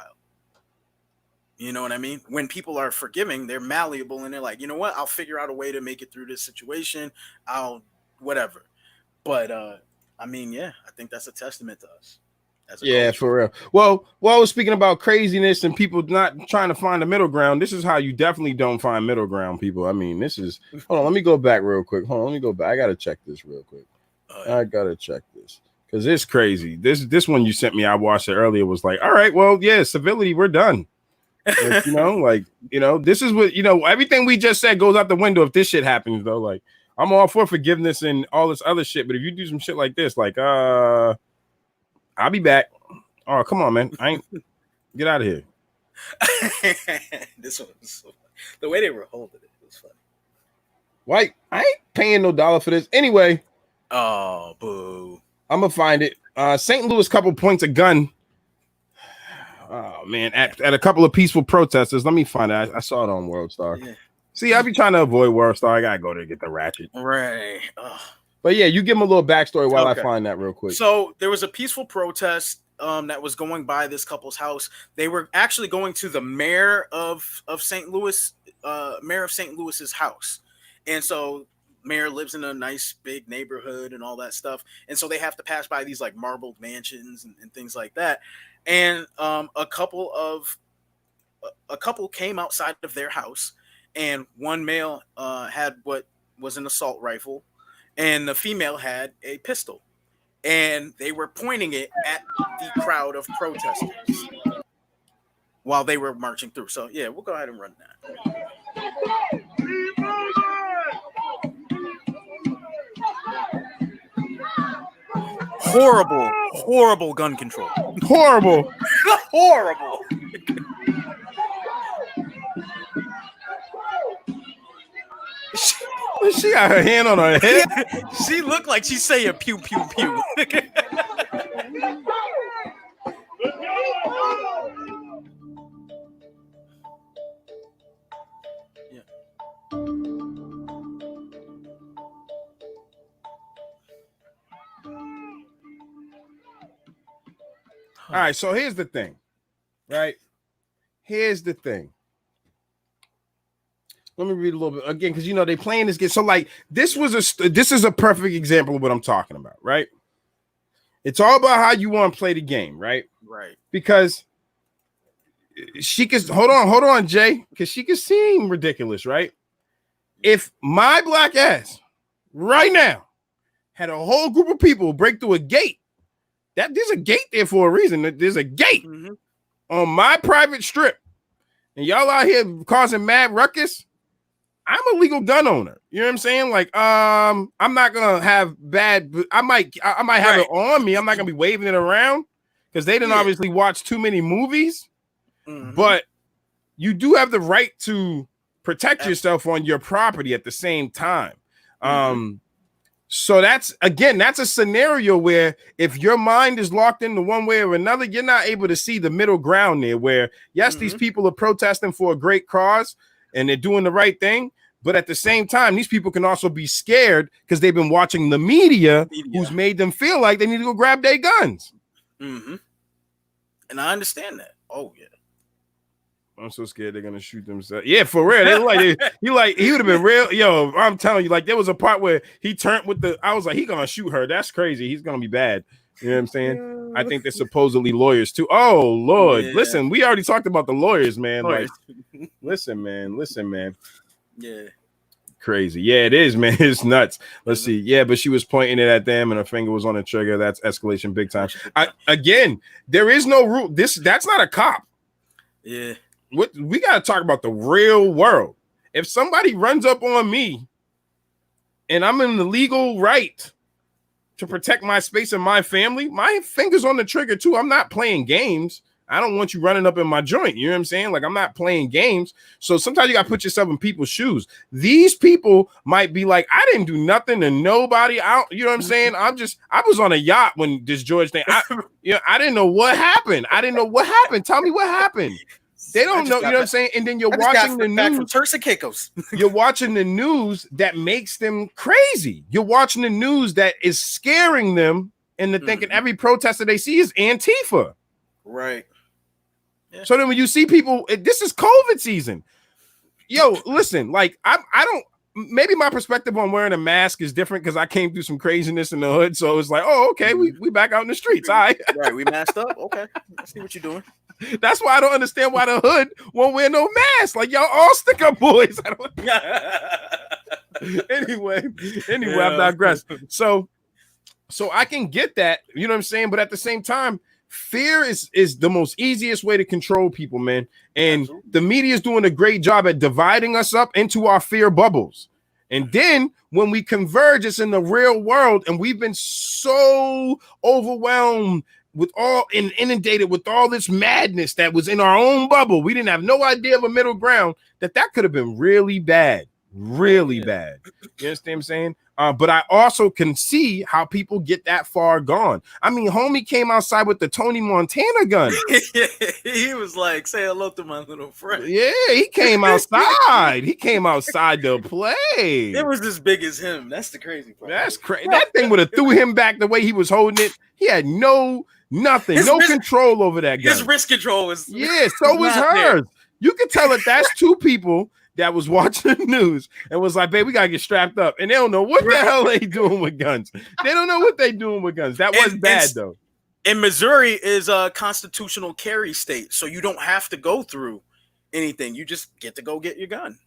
You know what I mean? When people are forgiving, they're malleable and they're like, you know what? I'll figure out a way to make it through this situation. I'll whatever. But I mean, yeah, I think that's a testament to us. Yeah, for real. Well, while we're speaking about craziness and people not trying to find a middle ground, this is how you definitely don't find middle ground, people. I mean, this is, hold on, let me go back real quick. Let me go back. I got to check this real quick. I got to check this because it's crazy. This one you sent me, I watched it earlier, was like, all right, well, yeah, civility, we're done. Like, this is what, everything we just said goes out the window if this shit happens, though. Like, I'm all for forgiveness and all this other shit, but if you do some shit like this, like, I'll be back. Oh, come on, man. Get out of here. This one was so funny. The way they were holding it was funny. White, I ain't paying no dollar for this. Anyway. Oh, boo. I'm going to find it. St. Louis couple points a gun. Oh, man. At a couple of peaceful protesters. Let me find it. I saw it on World Star. Yeah. See, I be trying to avoid World Star. I got to go there to get the ratchet. Right. Ugh. But yeah, you give them a little backstory while I find that real quick. So there was a peaceful protest that was going by this couple's house. They were actually going to the mayor of St. Louis, mayor of St. Louis's house. And so mayor lives in a nice big neighborhood and all that stuff. And so they have to pass by these like marbled mansions and things like that. And a couple came outside of their house, and one male had what was an assault rifle, and the female had a pistol. And they were pointing it at the crowd of protesters while they were marching through. So, yeah, we'll go ahead and run that. Horrible gun control. Horrible. Horrible. She got her hand on her head. She looked like she's saying pew, pew, pew. Yeah. All right, so here's the thing, right? Here's the thing. Let me read a little bit again, because they playing this game. So like this is a perfect example of what I'm talking about, right? It's all about how you want to play the game, right? Right. Because she can hold on, Jay, because she can seem ridiculous, right? If my black ass right now had a whole group of people break through a gate, there's a gate there for a reason. There's a gate on my private strip, and y'all out here causing mad ruckus. I'm a legal gun owner. You know what I'm saying? Like, I'm not gonna have bad. I might have it on me. I'm not gonna be waving it around because they didn't obviously watch too many movies. But you do have the right to protect yourself on your property at the same time. So that's a scenario where if your mind is locked into one way or another, you're not able to see the middle ground there. Where yes, these people are protesting for a great cause and they're doing the right thing. But at the same time, these people can also be scared because they've been watching the media who's made them feel like they need to go grab their guns. And I understand that. Oh, yeah. I'm so scared they're gonna shoot themselves. Yeah, for real. He would have been real. Yo, I'm telling you, like there was a part where he turned with I was like, he gonna shoot her. That's crazy. He's gonna be bad. You know what I'm saying? I think they're supposedly lawyers too. Oh Lord, listen, we already talked about the lawyers, man. Like, listen, man. Yeah. Crazy. Yeah, it is, man. It's nuts. Let's see. Yeah, but she was pointing it at them and her finger was on the trigger. That's escalation big time. Again, there is no rule. That's not a cop. Yeah. We got to talk about the real world. If somebody runs up on me and I'm in the legal right to protect my space and my family, my finger's on the trigger too. I'm not playing games. I don't want you running up in my joint. You know what I'm saying? Like, I'm not playing games. So sometimes you got to put yourself in people's shoes. These people might be like, I didn't do nothing to nobody. You know what I'm saying? I was on a yacht when this George thing, I didn't know what happened. Tell me what happened. They don't know, you know what I'm saying? And then you're watching the news. From Turks and Caicos. You're watching the news that makes them crazy. You're watching the news that is scaring them into thinking every protester they see is Antifa. Right. Yeah. So then when you see people, this is COVID season. Yo, listen, like I don't, maybe my perspective on wearing a mask is different because I came through some craziness in the hood. So it's like, oh, okay, we back out in the streets. All right. Right, we masked up. Okay. I see what you're doing. That's why I don't understand why the hood won't wear no mask. Like y'all all stick up boys. Anyway, I've digressed. So I can get that, you know what I'm saying? But at the same time, Fear is the most easiest way to control people, man. And Absolutely. the media is doing a great job at dividing us up into our fear bubbles. And then when we converge, it's in the real world, and we've been so overwhelmed with all and inundated with all this madness that was in our own bubble. We didn't have no idea of a middle ground that could have been really bad, really bad. You understand what I'm saying? But I also can see how people get that far gone. I mean, homie came outside with the Tony Montana gun. He was like, say hello to my little friend. Yeah, he came outside. He came outside to play. It was as big as him. That's the crazy part. That's crazy. That thing would have threw him back the way he was holding it. He had no control over that gun. His wrist control was so was hers. There. You could tell that that's two people that was watching the news and was like, babe, we gotta get strapped up. And they don't know what the hell they doing with guns. They don't know what they doing with guns. That was bad though. And Missouri is a constitutional carry state, so you don't have to go through anything. You just get to go get your gun.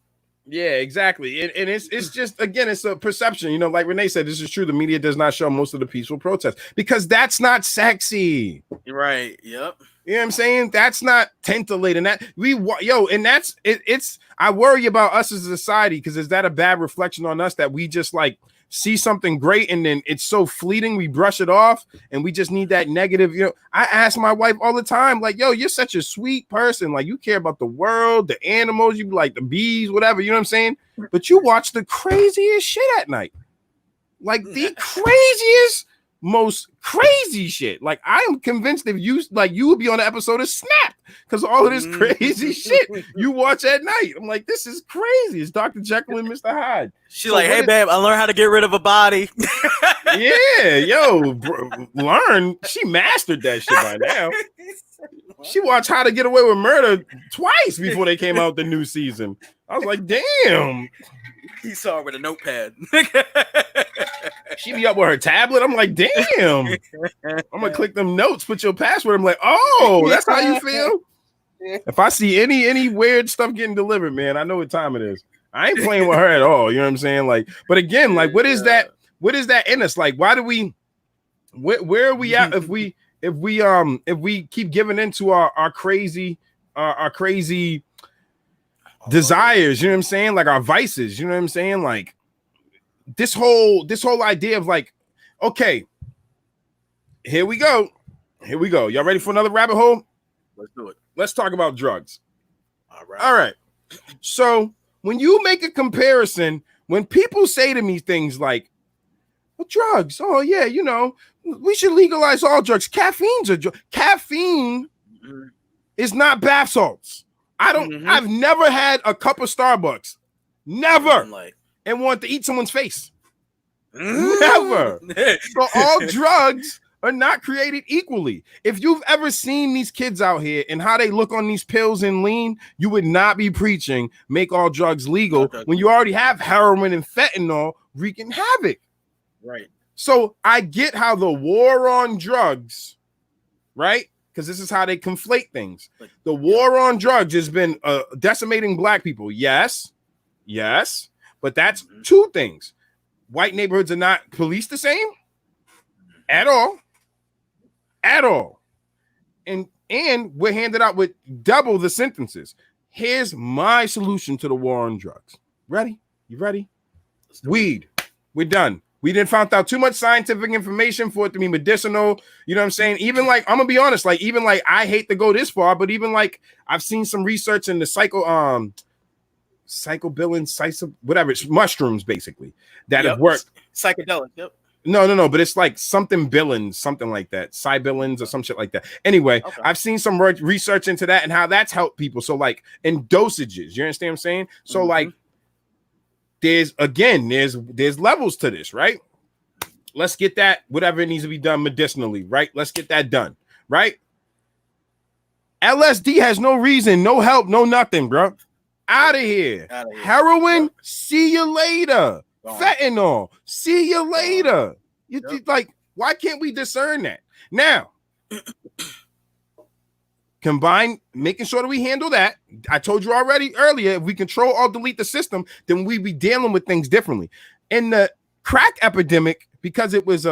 Yeah, exactly. And it's just, again, it's a perception. You know, like Renee said, this is true. The media does not show most of the peaceful protests because that's not sexy. Right. Yep. You know what I'm saying? That's not titillating. That and that's it's I worry about us as a society because is that a bad reflection on us that we just like see something great and then it's so fleeting we brush it off and we just need that negative. You know, I ask my wife all the time, like, yo, you're such a sweet person. Like you care about the world, the animals, you like the bees, whatever, you know what I'm saying? But you watch the craziest shit at night. Like the craziest, most crazy shit. Like I am convinced if you would be on an episode of Snap because all of this crazy shit you watch at night. I'm like, this is crazy. It's Dr. Jekyll and Mr. Hyde. She's like, hey, babe, I learned how to get rid of a body. Learn. She mastered that shit by now. She watched How to Get Away with Murder twice before they came out the new season. I was like, damn. He saw her with a notepad. She be up with her tablet. I'm like, damn. I'm gonna click them notes, put your password. I'm like, oh, that's how you feel. If I see any weird stuff getting delivered, man, I know what time it is. I ain't playing with her at all. You know what I'm saying? Like, but again, like, what is that? What is that in us? Like, why do we? Where are we at? If we keep giving into our crazy desires, you know what I'm saying? Like our vices, you know what I'm saying? Like this whole idea of like, okay, here we go. Y'all ready for another rabbit hole? Let's do it. Let's talk about drugs. All right. So when you make a comparison, when people say to me things like, well, drugs, oh yeah, you know, we should legalize all drugs. Caffeine is not bath salts. I've never had a cup of Starbucks. Never. And want to eat someone's face. Never. So all drugs are not created equally. If you've ever seen these kids out here and how they look on these pills and lean, you would not be preaching make all drugs legal when you already have heroin and fentanyl wreaking havoc. Right. So I get how the war on drugs, right? Because this is how they conflate things. The war on drugs has been decimating black people. Yes. But that's two things. White neighborhoods are not policed the same at all. And we're handed out with double the sentences. Here's my solution to the war on drugs. Ready? You ready? Weed. We're done. We didn't find out too much scientific information for it to be medicinal. You know what I'm saying? Even like, I'm gonna be honest, like even like I hate to go this far, but even like I've seen some research in the psychobilin, whatever, it's mushrooms basically that have worked. Psychedelic, yep. No, but it's like something billins, something like that, cybillins or some shit like that. Anyway, I've seen some research into that and how that's helped people. So like in dosages, you understand what I'm saying? So like there's levels to this, right? Let's get that, whatever needs to be done medicinally, right? Let's get that done, right? LSD has no reason, no help, no nothing, bro. Out of here. Heroin, see you later. Fentanyl, see you later. You like, why can't we discern that? Now, combine making sure that we handle that. I told you already earlier, if we control or delete the system, then we be dealing with things differently. In the crack epidemic, because it was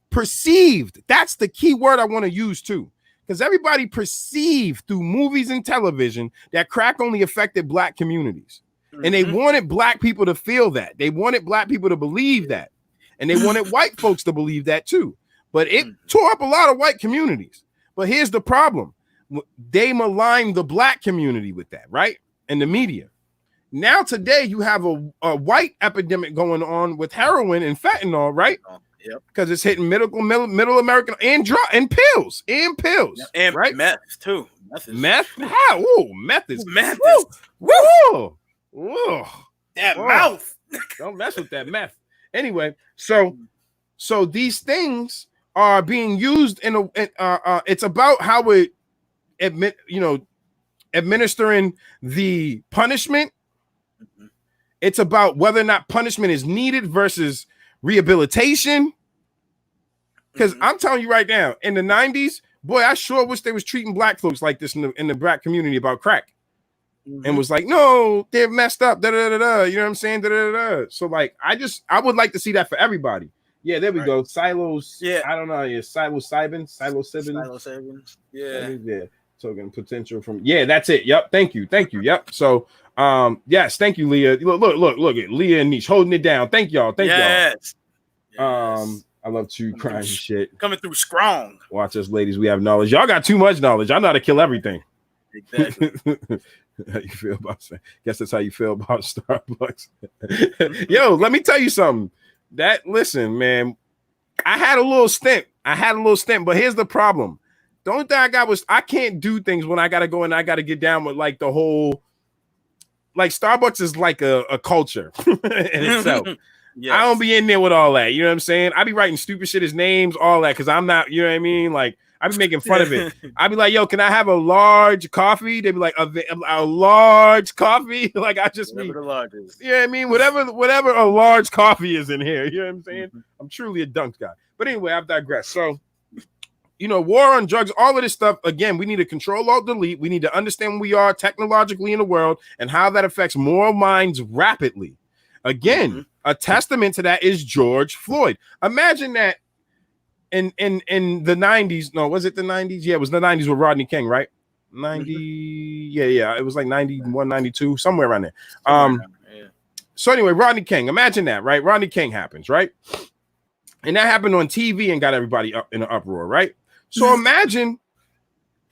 perceived, that's the key word I want to use too. because everybody perceived through movies and television that crack only affected black communities. And they wanted black people to feel that. They wanted black people to believe that. And they wanted white folks to believe that too. But it tore up a lot of white communities. But here's the problem. They maligned the black community with that, right? And the media. Now today you have a white epidemic going on with heroin and fentanyl, right? Yep. Because it's hitting middle American and pills, and right? Meth too. Meth? How? Ooh, meth is meth. Woo! Whoa. That mouth. Don't mess with that meth. Anyway, so these things are being used in it's about how it administering the punishment. It's about whether or not punishment is needed versus rehabilitation. Because I'm telling you right now, in the 90s, boy, I sure wish they was treating black folks like this in the black community about crack. And was like, no, they're messed up. Da, da, da, da. You know what I'm saying? Da, da, da, da. So like, I would like to see that for everybody. Yeah, there we go. Silos. Yeah, I don't know. Yeah, psilocybin. Yeah. Token potential from. Yeah, that's it. Yep. Thank you. Yep. So, yes, thank you, Leah. Look at Leah and Niche holding it down. Thank y'all. Yes. I love true crime shit. Coming through strong. Watch us, ladies. We have knowledge. Y'all got too much knowledge. I know how to kill everything. Exactly. How you feel about that? Guess that's how you feel about Starbucks. Yo, let me tell you something. Listen, man, I had a little stint, but here's the problem. The only thing I got was I can't do things when I gotta go and I gotta get down with like the whole, like Starbucks is like a culture in itself. Yes. I don't be in there with all that. You know what I'm saying? I be writing stupid shit as names, all that, because I'm not, you know what I mean? Like, I be making fun of it. I be like, yo, can I have a large coffee? They be like, a large coffee? Like, I just mean, you know what I mean? Whatever a large coffee is in here. You know what I'm saying? I'm truly a dunk guy. But anyway, I've digressed. So, war on drugs, all of this stuff, again, we need to control, alt, delete. We need to understand where we are technologically in the world and how that affects moral minds rapidly. Again, a testament to that is George Floyd. Imagine that in the 90s. No, was it the 90s? Yeah, it was the 90s with Rodney King, right? 90. Yeah. It was like 91, 92, somewhere around there. So anyway, Rodney King, imagine that, right? Rodney King happens, right? And that happened on TV and got everybody up in an uproar, right? So imagine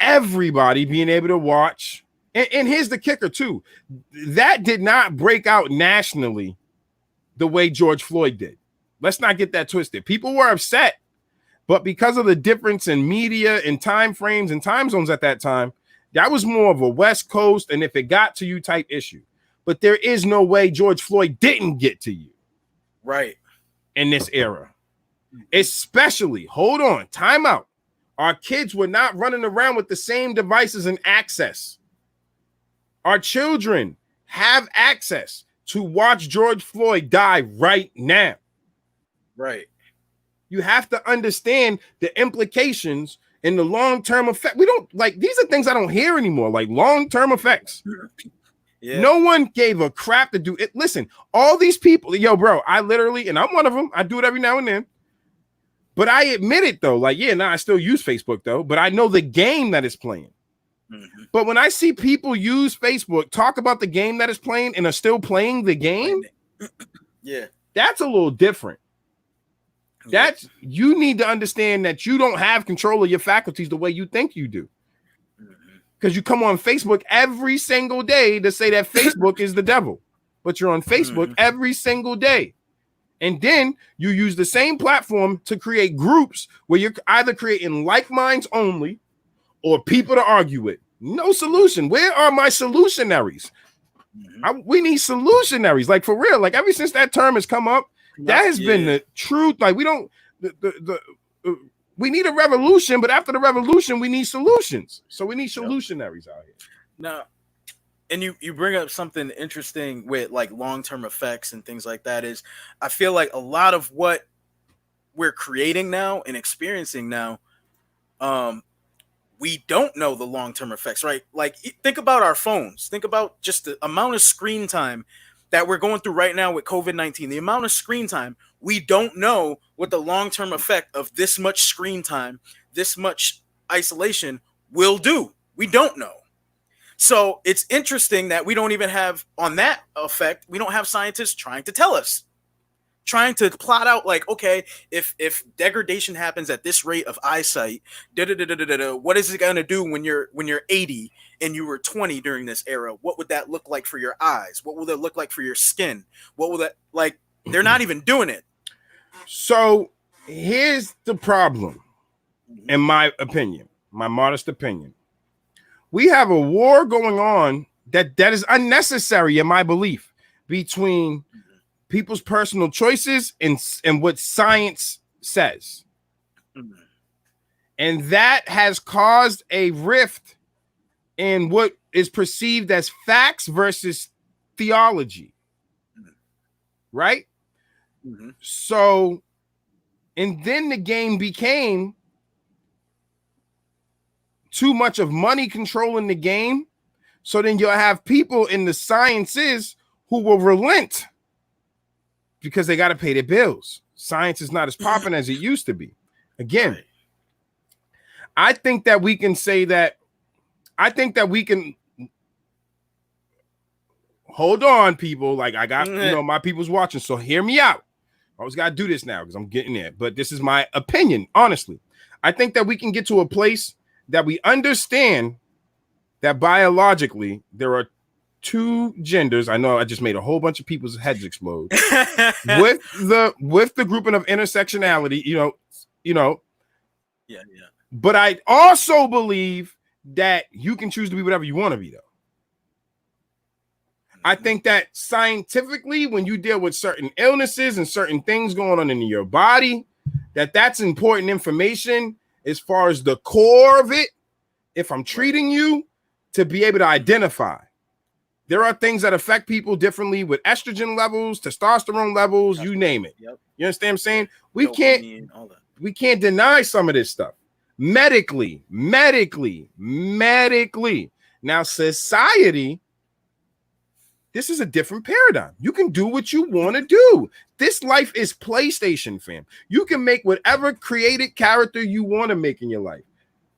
everybody being able to watch. And here's the kicker too. That did not break out nationally the way George Floyd did. Let's not get that twisted. People were upset, but because of the difference in media and time frames and time zones at that time, that was more of a West Coast and if it got to you type issue. But there is no way George Floyd didn't get to you. Right. In this era. Especially, hold on, time out. Our kids were not running around with the same devices and access. Our children have access to watch George Floyd die right now. Right. You have to understand the implications and the long-term effect. We don't like these are things I don't hear anymore, like long-term effects. Yeah. No one gave a crap to do it. Listen, all these people, yo, bro, I literally, and I'm one of them, I do it every now and then. But I admit it though, like, I still use Facebook though, but I know the game that it's playing. But when I see people use Facebook, talk about the game that is playing and are still playing the game, that's a little different. That's you need to understand that you don't have control of your faculties the way you think you do. Because you come on Facebook every single day to say that Facebook is the devil, but you're on Facebook every single day. And then you use the same platform to create groups where you're either creating like minds only or people to argue with. No solution. Where are my solutionaries? We need solutionaries, like for real. Like ever since that term has come up, that has been the truth. Like we don't, we need a revolution, but after the revolution, we need solutions. So we need solutionaries out here. Now, and you bring up something interesting with like long-term effects and things like that is I feel like a lot of what we're creating now and experiencing now, we don't know the long-term effects, right? Like think about our phones. Think about just the amount of screen time that we're going through right now with COVID-19, the amount of screen time. We don't know what the long-term effect of this much screen time, this much isolation will do. We don't know. So it's interesting that we don't even have, on that effect, we don't have scientists trying to tell us, trying to plot out like, okay, if degradation happens at this rate of eyesight, what is it going to do when you're 80 and you were 20 during this era? What would that look like for your eyes? What will that look like for your skin? What will that, like, they're not even doing it. So here's the problem, in my opinion, my modest opinion. We have a war going on that is unnecessary, in my belief, between people's personal choices and what science says. And that has caused a rift in what is perceived as facts versus theology. Right? So, and then the game became too much of money controlling the game. So then you'll have people in the sciences who will relent because they got to pay their bills. Science is not as popping as it used to be. Again, I think that we can say that. I think that we can hold on, people. Like, I got, my people's watching. So hear me out. I always got to do this now because I'm getting there. But this is my opinion, honestly. I think that we can get to a place that we understand that biologically there are two genders. I know I just made a whole bunch of people's heads explode with the grouping of intersectionality, Yeah. But I also believe that you can choose to be whatever you want to be, though. I think that scientifically, when you deal with certain illnesses and certain things going on in your body, that's important information as far as the core of it. If I'm treating you, to be able to identify. There are things that affect people differently with estrogen levels, testosterone levels, you name it. Yep. You understand what I'm saying? We can't deny some of this stuff. Medically. Now, society, this is a different paradigm. You can do what you want to do. This life is PlayStation, fam. You can make whatever created character you want to make in your life.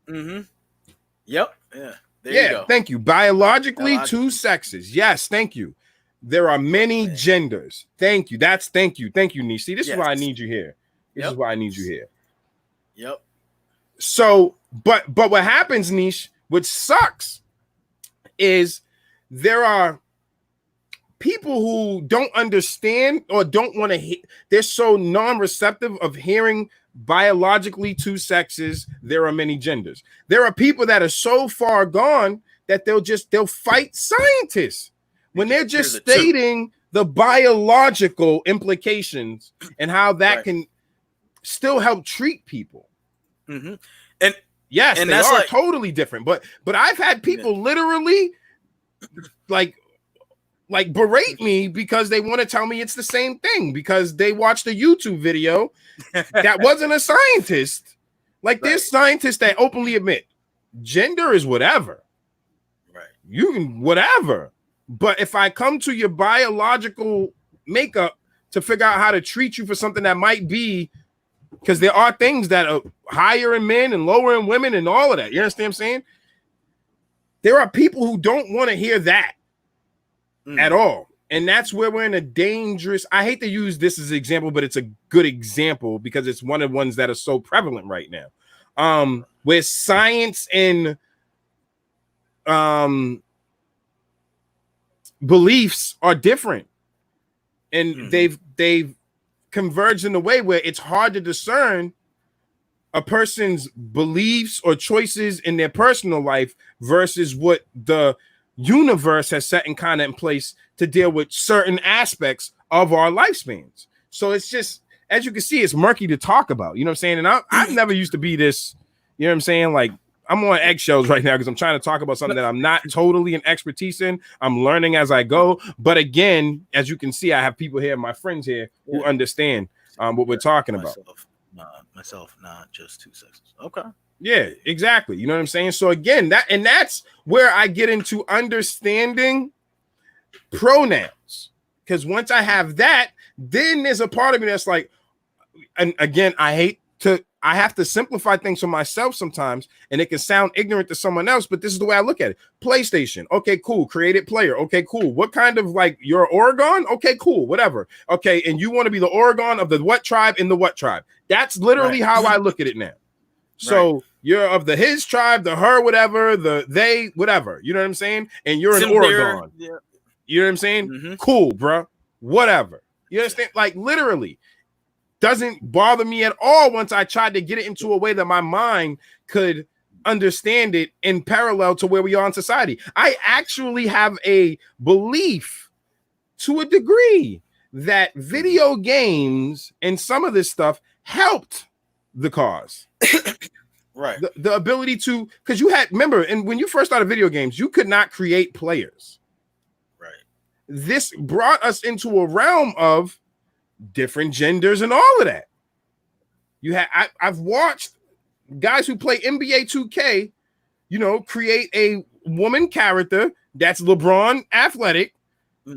Yep. Yeah. There you go. Thank you. Biologically, two sexes. Yes, thank you. There are many genders. Thank you. Thank you, Nish. See, this is why I need you here. This is why I need you here. Yep. So, but what happens, Nish, which sucks, is there are people who don't understand or don't want to hear. They're so non-receptive of hearing biologically two sexes, there are many genders. There are people that are so far gone that they'll fight scientists when they're just stating the biological implications and how that can still help treat people. And yes, and they are totally different. But I've had people literally like berate me because they want to tell me it's the same thing because they watched a YouTube video that wasn't a scientist. Like there's scientists that openly admit gender is whatever. Right. You can whatever. But if I come to your biological makeup to figure out how to treat you for something that might be, because there are things that are higher in men and lower in women and all of that. You understand what I'm saying? There are people who don't want to hear that at all. And that's where we're in a dangerous, I hate to use this as an example, but it's a good example because it's one of the ones that are so prevalent right now. Where science and beliefs are different. And they've converged in a way where it's hard to discern a person's beliefs or choices in their personal life versus what the universe has set in place to deal with certain aspects of our lifespans. So it's just, as you can see, it's murky to talk about. You know what I'm saying? And I've never used to be this, you know what I'm saying? Like, I'm on eggshells right now because I'm trying to talk about something that I'm not totally an expertise in. I'm learning as I go. But again, as you can see, I have people here, my friends here, who understand what we're talking about. Myself, not just two sexes. Okay. Yeah, exactly. You know what I'm saying? So again, that's where I get into understanding pronouns. Because once I have that, then there's a part of me that's like, and again, I I have to simplify things for myself sometimes, and it can sound ignorant to someone else, but this is the way I look at it. PlayStation, okay, cool. Created player, okay, cool. What kind of, like, you're Oregon? Okay, cool, whatever. Okay, and you want to be the Oregon of the what tribe in the what tribe? That's literally how I look at it now. So you're of the his tribe, the her, whatever, the they, whatever. You know what I'm saying? And you're in Oregon. Yeah. You know what I'm saying? Mm-hmm. Cool, bro. Whatever. You understand? Like, literally. Doesn't bother me at all once I tried to get it into a way that my mind could understand it in parallel to where we are in society. I actually have a belief to a degree that video games and some of this stuff helped the cause. Right. The ability to, because you had, remember, and when you first started video games, you could not create players. Right. This brought us into a realm of different genders and all of that. You had I've watched guys who play NBA 2K, you know, create a woman character that's LeBron athletic,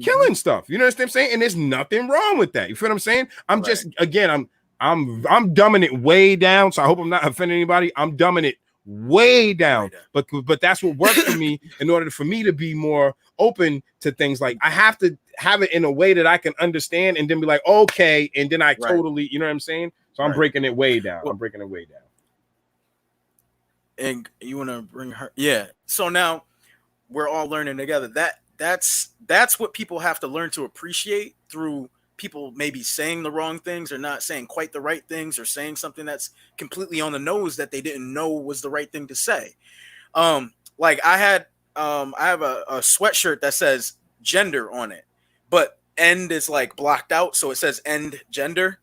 killing stuff. You know what I'm saying? And there's nothing wrong with that. You feel what I'm saying? I'm just, again, I'm dumbing it way down. So I hope I'm not offending anybody. I'm dumbing it way down. But that's what works for me in order for me to be more open to things. Like, I have to have it in a way that I can understand and then be like, okay, and then I totally, you know what I'm saying? So I'm breaking it way down. Well, I'm breaking it way down. And you want to bring her? Yeah. So now we're all learning together. That's what people have to learn to appreciate through people maybe saying the wrong things or not saying quite the right things or saying something that's completely on the nose that they didn't know was the right thing to say. Like I have a sweatshirt that says gender on it, but end is like blocked out. So it says end gender.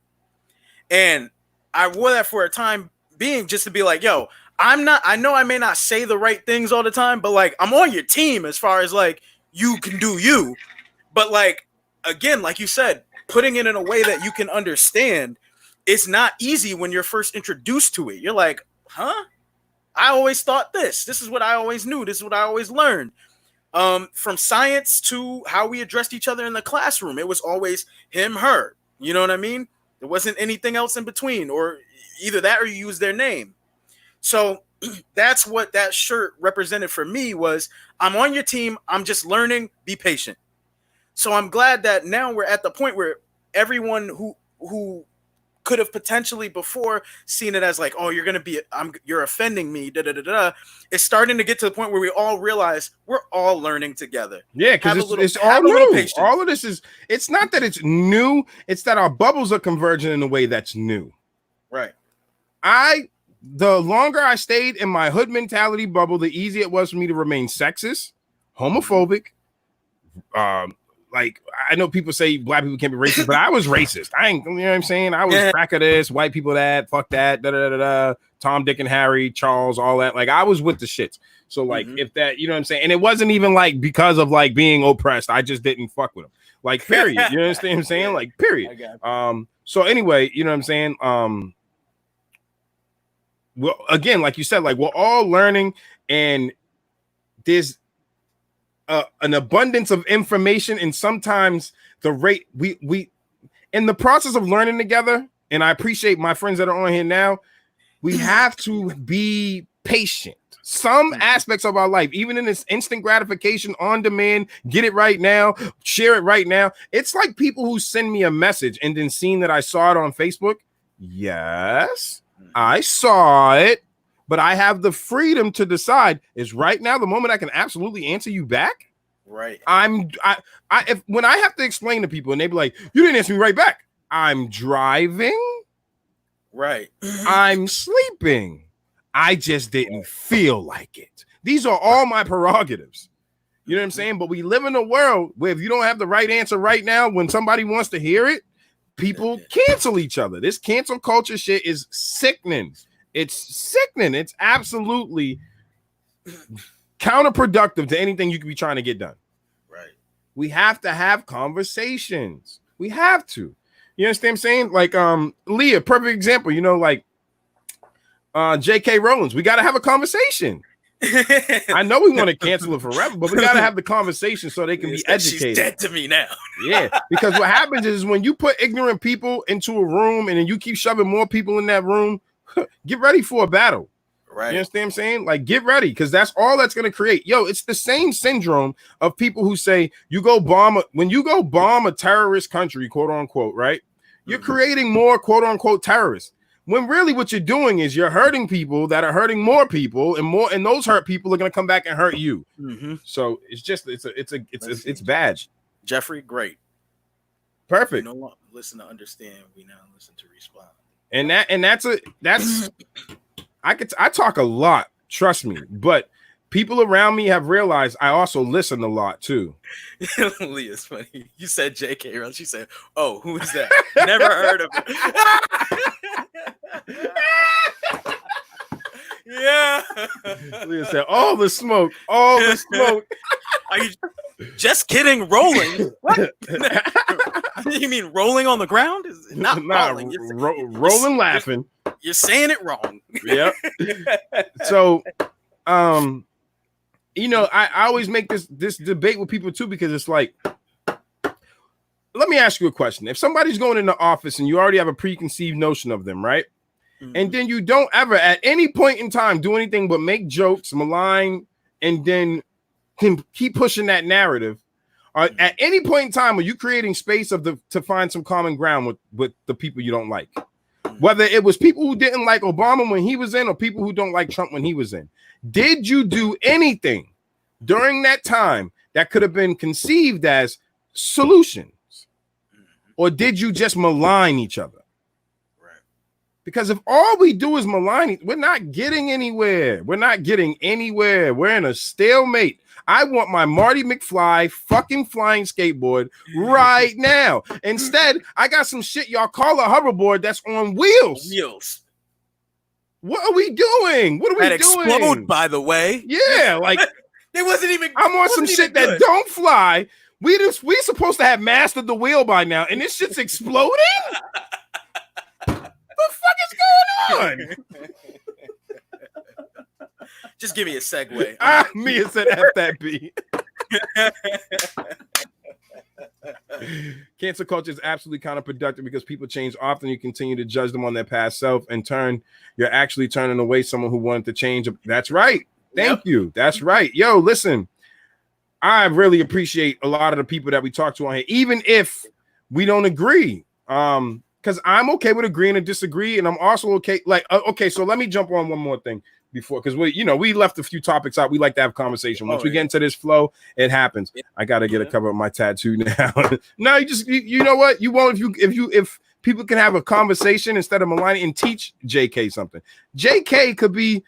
And I wore that for a time being just to be like, yo, I know I may not say the right things all the time, but like, I'm on your team as far as like, you can do you. But like, again, like you said, putting it in a way that you can understand, it's not easy when you're first introduced to it. You're like, huh? I always thought this. This is what I always knew. This is what I always learned. From science to how we addressed each other in the classroom, it was always him, her. You know what I mean? There wasn't anything else in between, or either that or you use their name. So that's what that shirt represented for me was, I'm on your team. I'm just learning. Be patient. So I'm glad that now we're at the point where everyone who could have potentially before seen it as like, oh, you're offending me, it's starting to get to the point where we all realize we're all learning together. Yeah, because it's all new. All of this is, it's not that it's new, it's that our bubbles are converging in a way that's new. Right. The longer I stayed in my hood mentality bubble, the easier it was for me to remain sexist, homophobic. Like, I know people say black people can't be racist, but I was racist. You know what I'm saying? I was crack of this, white people that, fuck that, Tom, Dick, and Harry, Charles, all that. Like, I was with the shits. So, like, if that, you know what I'm saying? And it wasn't even like because of like being oppressed. I just didn't fuck with them. Like, period. You understand what I'm saying? Like, period. So anyway, you know what I'm saying? Well, again, like you said, like, we're all learning, and there's an abundance of information, and sometimes the rate we in the process of learning together, and I appreciate my friends that are on here now, we have to be patient. Some aspects of our life, even in this instant gratification, on demand, get it right now, share it right now. It's like people who send me a message and then seeing that I saw it on Facebook. Yes, I saw it, but I have the freedom to decide, is right now the moment I can absolutely answer you back. Right. When I have to explain to people and they be like, you didn't answer me right back. I'm driving. Right. I'm sleeping. I just didn't feel like it. These are all my prerogatives. You know what I'm saying? But we live in a world where if you don't have the right answer right now, when somebody wants to hear it, people cancel each other. This cancel culture shit is sickening. It's sickening. It's absolutely counterproductive to anything you could be trying to get done. Right. We have to have conversations. We have to. You understand what I'm saying? Like, Leah, perfect example. You know, like J.K. Rowling. We got to have a conversation. I know we want to cancel it forever, but we got to have the conversation so they can be educated. She's dead to me now. Yeah, because what happens is when you put ignorant people into a room and then you keep shoving more people in that room, get ready for a battle. Right. You understand what I'm saying? Like, get ready, because that's all that's going to create. Yo, it's the same syndrome of people who say when you go bomb a terrorist country, quote unquote, right? You're creating more quote unquote terrorists. When really what you're doing is you're hurting people that are hurting more people, and those hurt people are going to come back and hurt you. So it's just it's badge. Jeffrey, great. Perfect. We no longer listen to understand. We now listen to respond. And that's I talk a lot, trust me, but people around me have realized I also listen a lot too. Leah's funny. You said JK, right? She said, "Oh, who is that? Never heard of it." Yeah. Leah said, "All the smoke, all the smoke." Are you just kidding? Rolling? What? You mean rolling on the ground? Is not rolling. Rolling, laughing. You're saying it wrong. Yep. So, you know, I always make this debate with people too, because it's like, let me ask you a question. If somebody's going into office and you already have a preconceived notion of them, right? And then you don't ever at any point in time do anything but make jokes, malign, and then keep pushing that narrative. At any point in time, are you creating space to find some common ground with the people you don't like? Whether it was people who didn't like Obama when he was in, or people who don't like Trump when he was in. Did you do anything during that time that could have been conceived as solutions? Or did you just malign each other? Right. Because if all we do is malign, we're not getting anywhere. We're not getting anywhere. We're in a stalemate. I want my Marty McFly fucking flying skateboard right now. Instead, I got some shit y'all call a hoverboard that's on wheels. What are we doing? What are we doing? Explode, by the way. Yeah, like it wasn't even. I'm on some shit that don't fly. We supposed to have mastered the wheel by now, and this shit's exploding. The fuck is going on? Just give me a segue. Mia said F that B. Cancel culture is absolutely counterproductive because people change often. You continue to judge them on their past self. In turn, you're actually turning away someone who wanted to change. That's right. Thank you. That's right. Yo, listen, I really appreciate a lot of the people that we talk to on here, even if we don't agree. Because I'm okay with agreeing and disagree. And I'm also okay. Like, okay, so let me jump on one more thing before, because we left a few topics out. We like to have conversation. Once we get into this flow, it happens. I gotta get a cover of my tattoo now. No, you know what? You won't if people can have a conversation instead of maligning and teach JK something. JK could be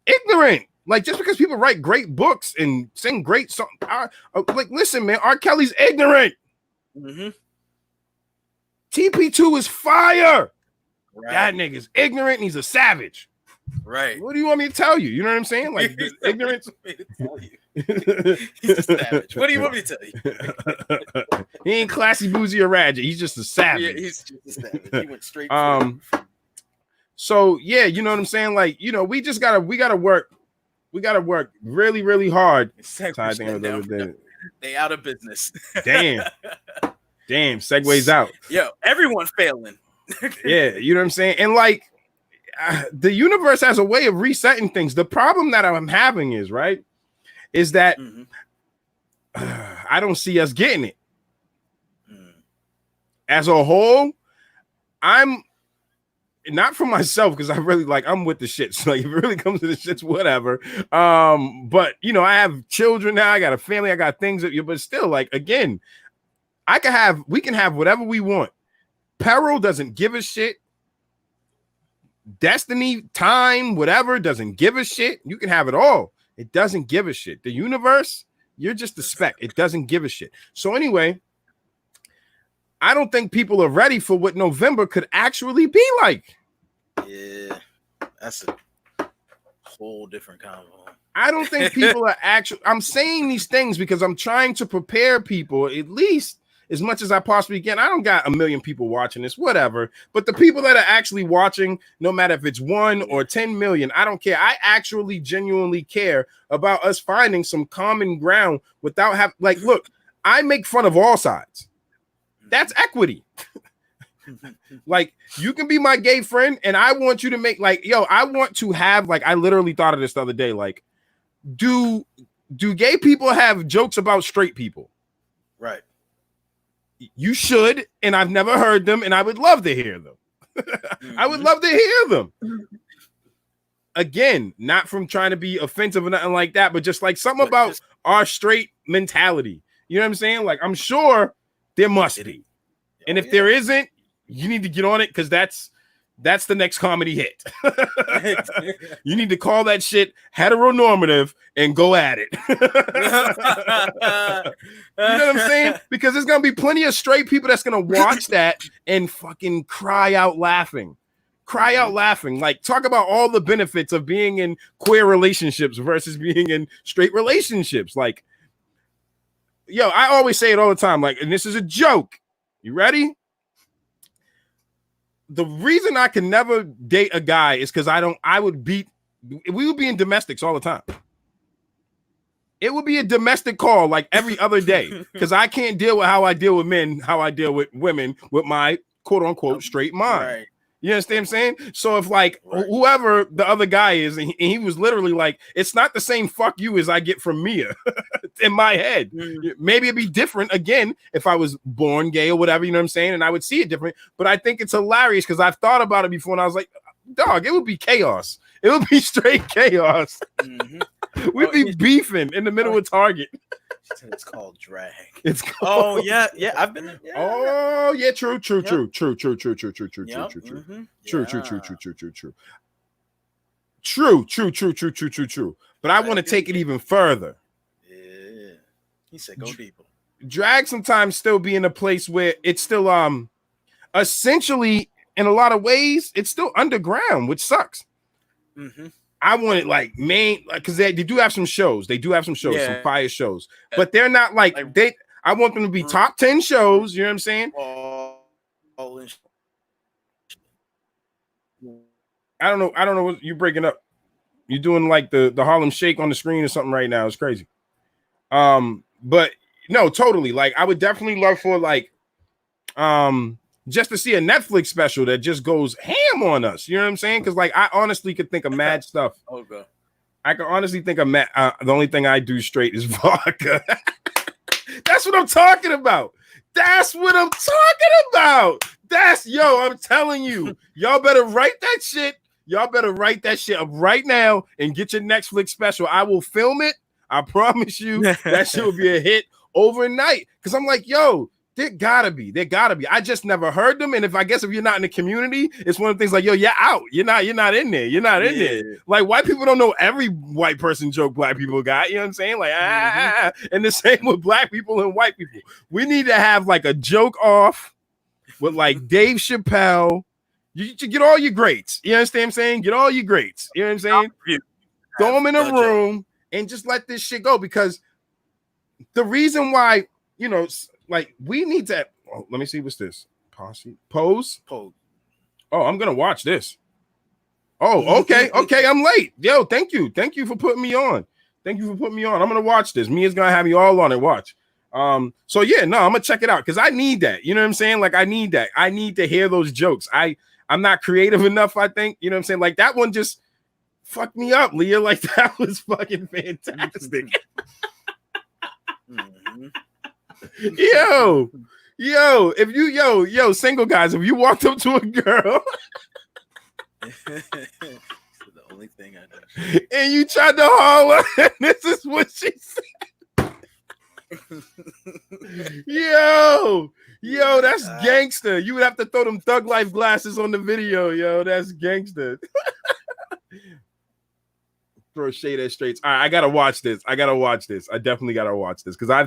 ignorant. Like, just because people write great books and sing great songs, like, listen, man, R. Kelly's ignorant. TP2 is fire. Right. That nigga's ignorant and he's a savage. Right. What do you want me to tell you? You know what I'm saying? Like, ignorance. He's a savage. What do you want me to tell you? He ain't classy, boozy, or ratchet. He's just a savage. Yeah, he's just a savage. He went straight. So yeah, you know what I'm saying? Like, you know, we gotta work. We gotta work really, really hard. They out of business. Damn, segues out. Yo, everyone failing. Yeah, you know what I'm saying? And like, the universe has a way of resetting things. The problem that I'm having is that I don't see us getting it. As a whole, I'm not for myself, because I really I'm with the shits. Like, if it really comes to the shits, whatever. But you know, I have children now, I got a family, I got things that but still, like, again, we can have whatever we want. Peril doesn't give a shit. Destiny, time, whatever, doesn't give a shit. You can have it all. It doesn't give a shit. The universe, you're just a speck. It doesn't give a shit. So anyway, I don't think people are ready for what November could actually be like. Yeah, that's a whole different convo. I don't think people are actually. I'm saying these things because I'm trying to prepare people, at least as much as I possibly can. I don't got 1 million people watching this, whatever. But the people that are actually watching, no matter if it's 1 or 10 million, I don't care. I actually genuinely care about us finding some common ground without having, like, look, I make fun of all sides. That's equity. Like, you can be my gay friend, and I want you to make like, yo, I want to have like, I literally thought of this the other day. Like, do gay people have jokes about straight people? Right. You should, and I've never heard them, and I would love to hear them. I would love to hear them. Again, not from trying to be offensive or nothing like that, but just like something about our straight mentality. You know what I'm saying? Like, I'm sure there must be. And if there isn't, you need to get on it, because that's the next comedy hit. You need to call that shit heteronormative and go at it. You know what I'm saying? Because there's gonna be plenty of straight people that's gonna watch that and fucking cry out laughing. Cry out laughing. Like, talk about all the benefits of being in queer relationships versus being in straight relationships. Like, yo, I always say it all the time. Like, and this is a joke. You ready? The reason I can never date a guy is because we would be in domestics all the time. It would be a domestic call like every other day, because I can't deal with how I deal with men, how I deal with women with my quote unquote straight mind. Right. You understand what I'm saying? So if like whoever the other guy is, and he was literally like, it's not the same fuck you as I get from Mia in my head. Maybe it'd be different again if I was born gay or whatever, you know what I'm saying? And I would see it different. But I think it's hilarious because I've thought about it before, and I was like, dog, it would be chaos. It would be straight chaos. We'd be beefing in the middle of Target. It's called drag. It's called... Oh yeah, I've been. Yeah, oh yeah, true. True. But I want to take it even further. Yeah, he said go deeper. Drag sometimes still be in a place where it's still essentially, in a lot of ways, it's still underground, which sucks. I want it like main, because they do have some shows. They do have some shows, some fire shows, but they're not like they. I want them to be top 10 shows. You know what I'm saying? I don't know what you're breaking up. You're doing like the Harlem Shake on the screen or something right now. It's crazy. But no, totally. Like, I would definitely love for like, just to see a Netflix special that just goes ham on us. You know what I'm saying? Because like, I honestly could think of mad stuff. Okay. I can honestly think of the only thing I do straight is vodka. That's what I'm talking about. That's what I'm talking about. I'm telling you, y'all better write that shit. Y'all better write that shit up right now and get your Netflix special. I will film it. I promise you that shit will be a hit overnight. Because I'm like, yo, there gotta be. I just never heard them. And if you're not in the community, it's one of the things like, yo, you're out. You're not in there. You're not in there. Like, white people don't know every white person joke black people got. You know what I'm saying? Like, and the same with black people and white people. We need to have like a joke off with like Dave Chappelle. You get all your greats. You understand what I'm saying? Get all your greats. You know what I'm saying? Throw them in a room and just let this shit go. Because the reason why, you know, like, we need to. Oh, let me see. What's this? Pose. Oh, I'm gonna watch this. Oh, okay. I'm late. Yo, thank you for putting me on. I'm gonna watch this. Mia's gonna have you all on it. Watch. So yeah, no, I'm gonna check it out because I need that. You know what I'm saying? Like, I need that. I need to hear those jokes. I'm not creative enough, I think. You know what I'm saying? Like, that one just fucked me up, Leah. Like, that was fucking fantastic. Yo, if you, single guys, if you walked up to a girl the only thing I know, and you tried to holler, and this is what she said. Yo, that's gangster. You would have to throw them Thug Life glasses on the video, yo. That's gangster. Throw shade at straights. All right, I gotta watch this. I definitely gotta watch this because I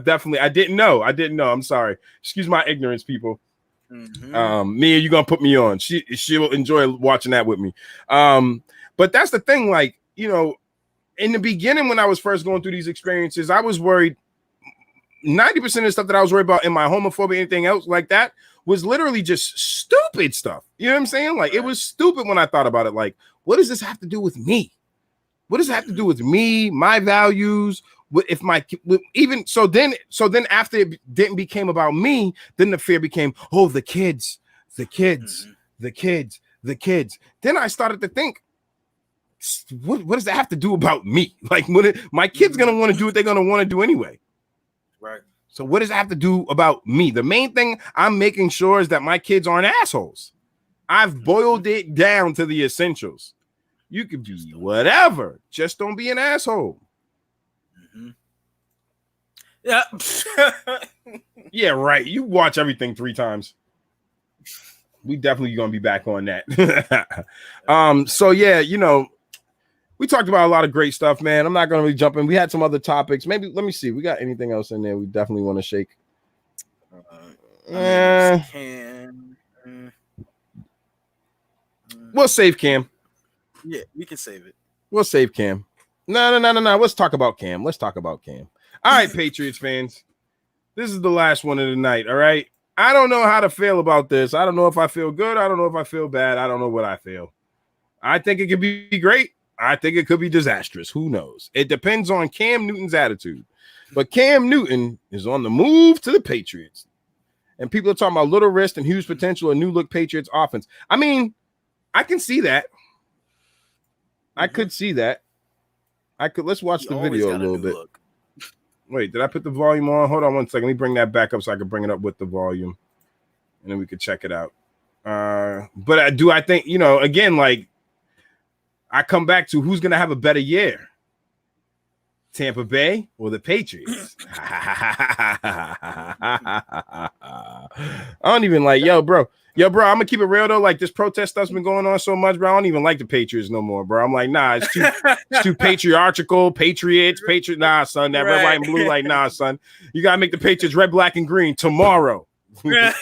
didn't know. I'm sorry. Excuse my ignorance, people. Mia, you gonna put me on? She will enjoy watching that with me. But that's the thing. Like, you know, in the beginning when I was first going through these experiences, I was worried. 90% of the stuff that I was worried about in my homophobia, anything else like that, was literally just stupid stuff. You know what I'm saying? Like, it was stupid when I thought about it. Like, what does this have to do with me? What does it have to do with me, my values? If my even so then after it didn't became about me, then the fear became, oh, the kids, the kids, the kids, the kids. Then I started to think, what does that have to do about me? Like, my kid's gonna want to do what they're gonna want to do anyway. Right. So what does it have to do about me? The main thing I'm making sure is that my kids aren't assholes. I've boiled it down to the essentials. You could be whatever, just don't be an asshole. Yeah. Yeah, right. You watch everything 3 times. We definitely gonna be back on that. So yeah, you know, we talked about a lot of great stuff, man. I'm not gonna really jump in. We had some other topics. Maybe let me see. We got anything else in there we definitely want to shake? We'll save Cam. Yeah, we can save it. We'll save Cam. No. Let's talk about Cam. All right, Patriots fans. This is the last one of the night. All right. I don't know how to feel about this. I don't know if I feel good. I don't know if I feel bad. I don't know what I feel. I think it could be great. I think it could be disastrous. Who knows? It depends on Cam Newton's attitude. But Cam Newton is on the move to the Patriots. And people are talking about little risk and huge potential, a new look Patriots offense. I mean, I can see that. I could see that. Let's watch the video a little bit. Wait, did I put the volume on? Hold on one second. Let me bring that back up so I can bring it up with the volume. And then we could check it out. But I think, you know, again, like, I come back to who's going to have a better year? Tampa Bay or the Patriots? I don't even like, yo, bro, I'm going to keep it real, though. Like, this protest stuff's been going on so much, bro. I don't even like the Patriots no more, bro. I'm like, nah, it's too patriarchal. Patriots. Nah, son. That red, white, and blue, like, nah, son. You got to make the Patriots red, black, and green tomorrow. The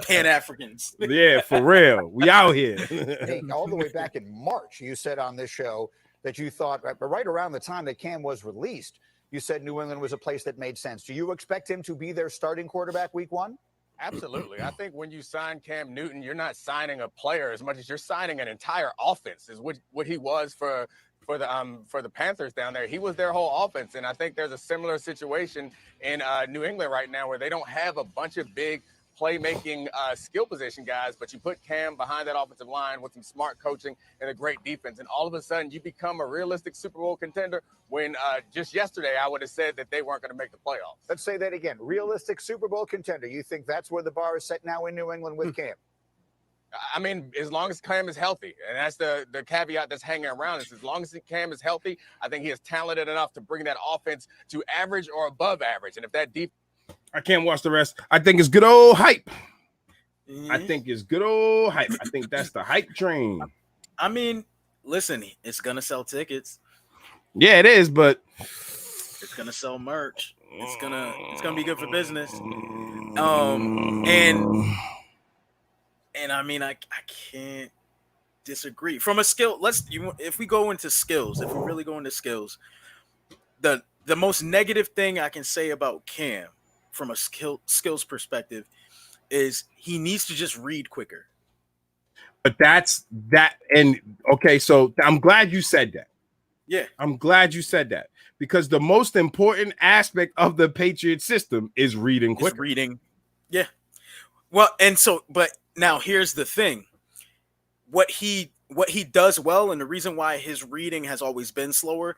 Pan-Africans. Yeah, for real. We out here. Hey, all the way back in March, you said on this show that you thought, right around the time that Cam was released, you said New England was a place that made sense. Do you expect him to be their starting quarterback week 1? Absolutely. I think when you sign Cam Newton, you're not signing a player as much as you're signing an entire offense, is what he was for the Panthers down there. He was their whole offense. And I think there's a similar situation in New England right now where they don't have a bunch of big playmaking skill position guys, but you put Cam behind that offensive line with some smart coaching and a great defense. And all of a sudden you become a realistic Super Bowl contender when just yesterday I would have said that they weren't going to make the playoffs. Let's say that again. Realistic Super Bowl contender. You think that's where the bar is set now in New England with Cam? I mean, as long as Cam is healthy, and that's the caveat that's hanging around is as long as Cam is healthy, I think he is talented enough to bring that offense to average or above average. And if that defense, I can't watch the rest. I think it's good old hype. I think it's good old hype. I think that's the hype train. I mean, listen, it's gonna sell tickets. Yeah, it is, but it's gonna sell merch. It's gonna be good for business. And I mean, I can't disagree. From a skill, if we go into skills, if we really go into skills, the most negative thing I can say about Cam from a skills perspective is he needs to just read quicker. But that's that. And okay, so I'm glad you said that. Yeah. I'm glad you said that because the most important aspect of the Patriot system is reading quicker. It's reading. Yeah. Well, but now here's the thing. What he does well, and the reason why his reading has always been slower,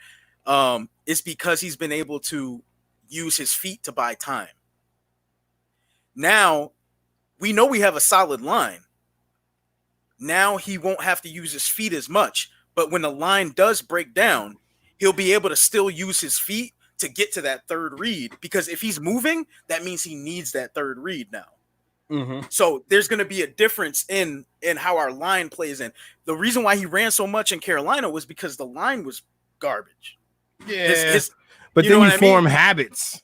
is because he's been able to use his feet to buy time. Now, we know we have a solid line. Now he won't have to use his feet as much. But when the line does break down, he'll be able to still use his feet to get to that third read. Because if he's moving, that means he needs that third read now. Mm-hmm. So there's going to be a difference in how our line plays in. The reason why he ran so much in Carolina was because the line was garbage. Yeah, but then you form habits.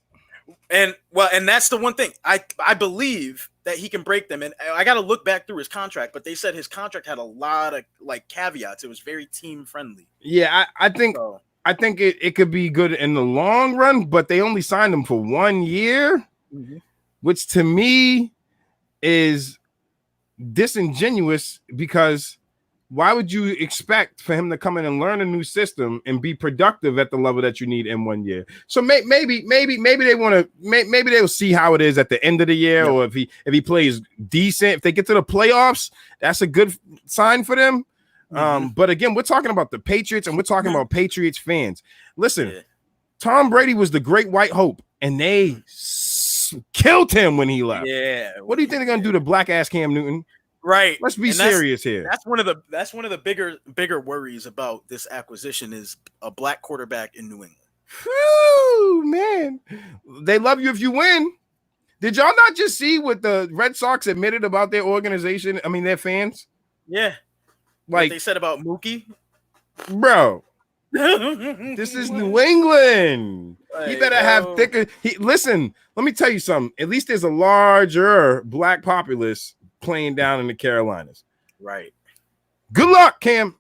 And that's the one thing I believe that he can break them. And I got to look back through his contract, but they said his contract had a lot of like caveats. It was very team friendly. Yeah, I think it could be good in the long run, but they only signed him for 1 year, which to me is disingenuous because why would you expect for him to come in and learn a new system and be productive at the level that you need in 1 year? So maybe they want to, maybe they'll see how it is at the end of the year, or if he plays decent, if they get to the playoffs, that's a good sign for them. But again, we're talking about the Patriots, and we're talking about Patriots fans. Listen, Tom Brady was the great white hope, and they killed him when he left. Yeah. What do you think they're gonna do to black ass Cam Newton? Right. Let's be serious here. That's one of the bigger worries about this acquisition is a black quarterback in New England. Whew, man, they love you if you win. Did y'all not just see what the Red Sox admitted about their organization? I mean, their fans. Yeah. Like what they said about Mookie, bro. This is New England. He better have thicker. Listen, let me tell you something. At least there's a larger black populace playing down in the Carolinas. Right. Good luck, Cam.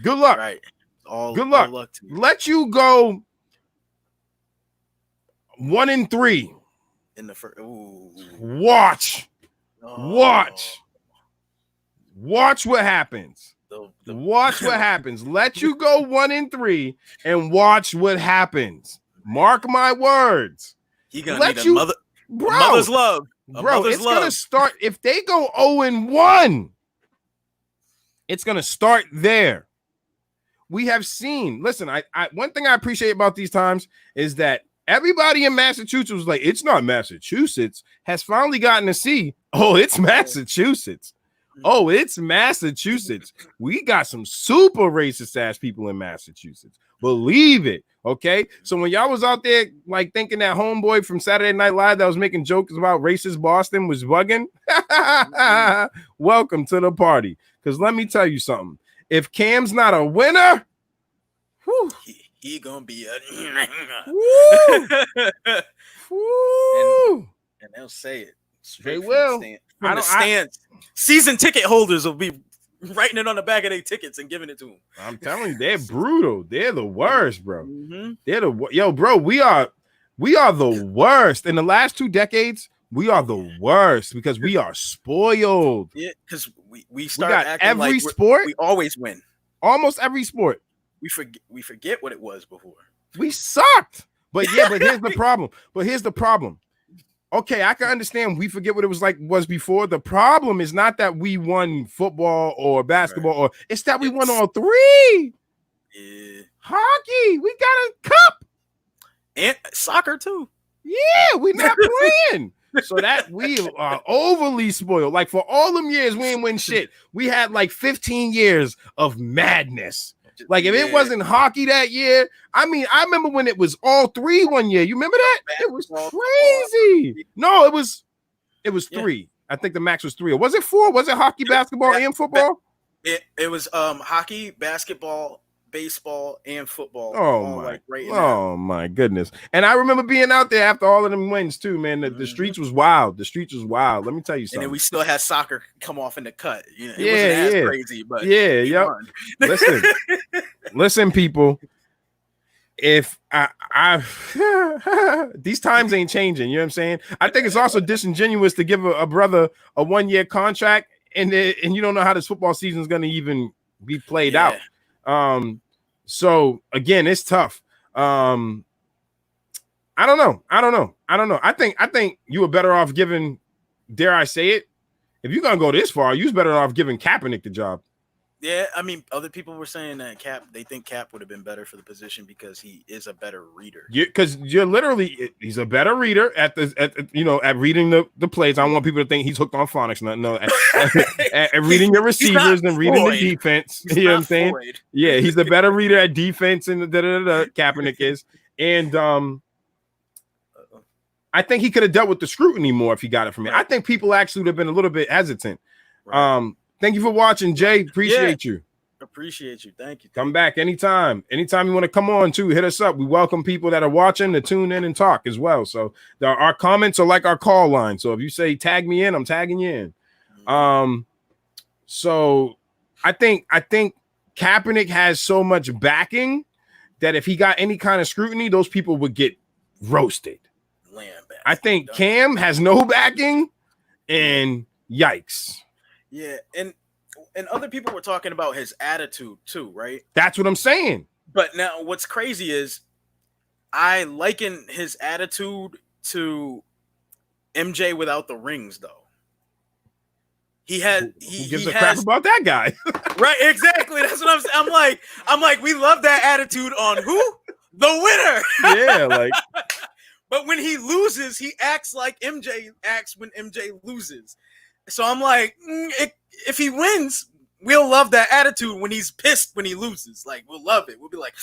Good luck. Right. Good luck. All luck to you. Let you go 1-3 In the first. Watch what happens. Watch what happens. Let you go 1-3 and watch what happens. Mark my words. He gonna need a mother's love. Bro, it's gonna start if they go 0-1. It's gonna start there. We have seen. Listen, I one thing I appreciate about these times is that everybody in Massachusetts was like, it's not Massachusetts, has finally gotten to see, oh, it's Massachusetts. Oh, it's Massachusetts. We got some super racist ass people in Massachusetts. Believe it. Okay. So when y'all was out there like thinking that homeboy from Saturday Night Live that was making jokes about racist Boston was bugging, welcome to the party. Because let me tell you something. If Cam's not a winner, whew, he gonna be a woo. And they'll say it. They will. From the stands. Season ticket holders will be writing it on the back of their tickets and giving it to them. I'm telling you, they're brutal. They're the worst, bro. Mm-hmm. Yo, bro. We are the worst in the last 2 decades. We are the worst because we are spoiled. Yeah, because we got acting every like sport. We always win. Almost every sport. We forget what it was before. We sucked. But here's the problem. Okay, I can understand we forget what it was before. The problem is not that we won football or basketball, or it's that we won all 3. Yeah. Hockey, we got a cup. And soccer too. Yeah, we're not playing. So that we are overly spoiled. Like for all them years, we didn't win shit. We had like 15 years of madness. Like if it wasn't hockey that year, I mean, I remember when it was all 3 1 year. You remember that? It was crazy. No, it was 3. I think the max was 3. Or was it 4? Was it hockey, basketball, and football? It was hockey, basketball, baseball, and football. My goodness. And I remember being out there after all of them wins too, man. The streets was wild. The streets was wild. Let me tell you something. And then we still had soccer come off in the cut. You know, it wasn't as crazy, but Listen, people. If I these times ain't changing, you know what I'm saying? I think it's also disingenuous to give a brother a 1-year contract and you don't know how this football season is going to even be played out. So again, it's tough. I don't know. I think you were better off giving, dare I say it, if you're gonna go this far, you was better off giving Kaepernick the job. Yeah, I mean, other people were saying that they think Cap would have been better for the position because he is a better reader. Because he's a better reader at reading the plays. I don't want people to think he's hooked on phonics. No, at reading your receivers and reading the defense. You know what I'm saying? Floyd. Yeah, he's a better reader at defense and Kaepernick is. And I think he could have dealt with the scrutiny more if he got it from me. I think people actually would have been a little bit hesitant. Right. Thank you for watching, Jay. Appreciate you. Appreciate you. Thank you. Come back anytime. Anytime you want to come on, too, hit us up. We welcome people that are watching to tune in and talk as well. So our comments are like our call line. So if you say tag me in, I'm tagging you in. So I think Kaepernick has so much backing that if he got any kind of scrutiny, those people would get roasted. I think Cam has no backing, and yikes. Yeah, and and other people were talking about his attitude too, right? That's what I'm saying. But now what's crazy is I liken his attitude to MJ without the rings, though. Who gives a crap about that guy? Right, exactly. That's what I'm saying. I'm like, we love that attitude on who? The winner. Yeah, like. But when he loses, he acts like MJ acts when MJ loses. So I'm like, if he wins, we'll love that attitude. When he's pissed when he loses, like, we'll love it. We'll be like,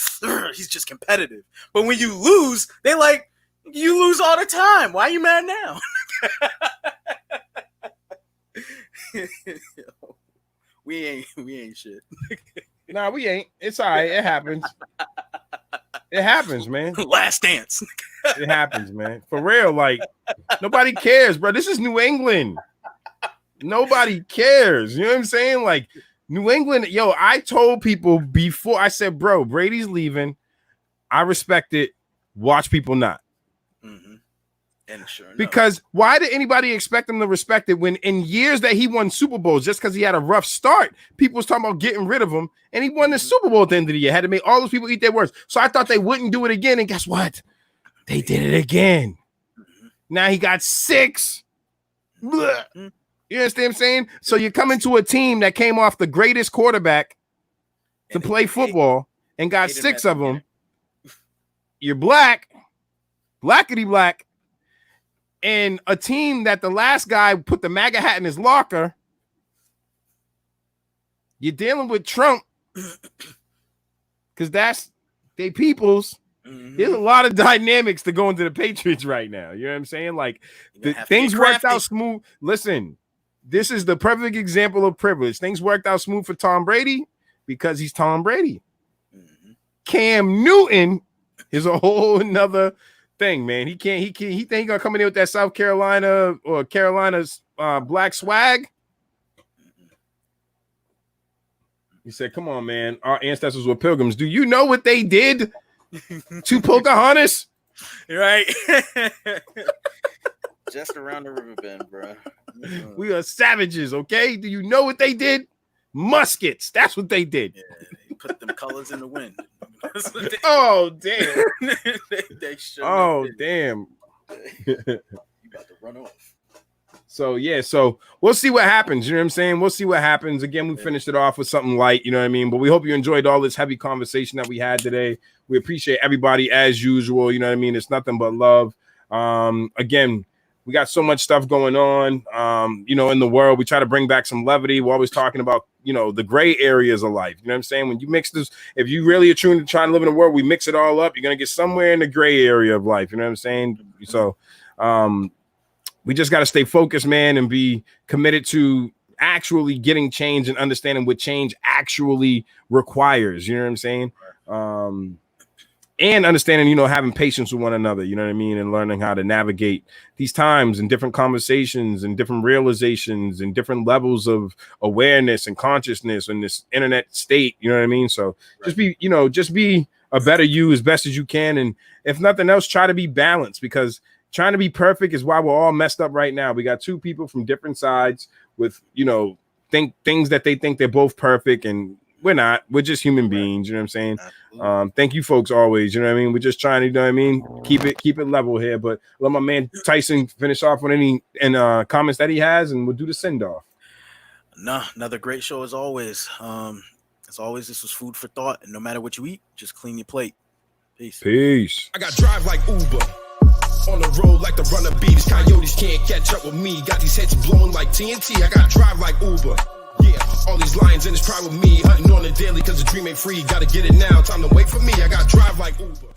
he's just competitive. But when you lose, they like, you lose all the time. Why are you mad now? we ain't shit. Nah, we ain't. It's all right. It happens. It happens, man. Last dance. It happens, man. For real, like, nobody cares, bro. This is New England. Nobody cares. You know what I'm saying? Like, New England, yo, I told people before, I said, bro, Brady's leaving. I respect it. Watch people not. Mm-hmm. And sure enough. Because why did anybody expect him to respect it when in years that he won Super Bowls, just because he had a rough start, people was talking about getting rid of him, and he won the Super Bowl at the end of the year, had to make all those people eat their words. So I thought they wouldn't do it again, and guess what? They did it again. Mm-hmm. Now he got 6. Mm-hmm. You understand what I'm saying? So you come into a team that came off the greatest quarterback to play football and got 6 of them. You're black, blackity black, and a team that the last guy put the MAGA hat in his locker. You're dealing with Trump because that's they peoples. Mm-hmm. There's a lot of dynamics to go into the Patriots right now. You know what I'm saying? Like things worked out smooth. Listen, this is the perfect example of privilege. Things worked out smooth for Tom Brady because he's Tom Brady. Mm-hmm. Cam Newton is a whole another thing, man. He think he gonna come in here with that South Carolina or Carolina's black swag. He said, come on, man. Our ancestors were pilgrims. Do you know what they did to Pocahontas? Right. Just around the river bend, bro. We are savages, okay? Do you know what they did? Muskets. That's what they did. Yeah, they put them colors in the wind. Oh, damn. they damn. You about to run off. So, yeah, so we'll see what happens. You know what I'm saying? We'll see what happens. Again, we finished it off with something light, you know what I mean? But we hope you enjoyed all this heavy conversation that we had today. We appreciate everybody as usual. You know what I mean? It's nothing but love. Again, we got so much stuff going on, you know, in the world. We try to bring back some levity. We're always talking about, you know, the gray areas of life. You know what I'm saying? When you mix this, if you really are true to trying to live in the world, we mix it all up. You're going to get somewhere in the gray area of life. You know what I'm saying? So we just got to stay focused, man, and be committed to actually getting change and understanding what change actually requires. You know what I'm saying? And understanding, you know, having patience with one another, you know what I mean? And learning how to navigate these times and different conversations and different realizations and different levels of awareness and consciousness in this internet state, you know what I mean? So just be a better you as best as you can. And if nothing else, try to be balanced, because trying to be perfect is why we're all messed up right now. We got two people from different sides with, you know, things that they think they're both perfect, and we're not. We're just human beings. You know what I'm saying? Thank you folks always. You know what I mean? We're just trying to, you know what I mean? Keep it level here. But let my man Tyson finish off with any comments that he has, and we'll do the send off. No, another great show as always. As always, this was food for thought. And no matter what you eat, just clean your plate. Peace. I got drive like Uber. On the road like the runner bee. These coyotes can't catch up with me. Got these heads blowing like TNT. I got drive like Uber. Yeah, all these lions in this pride with me. Hunting on the daily cause the dream ain't free. Gotta get it now. Time to wait for me. I got drive like Uber.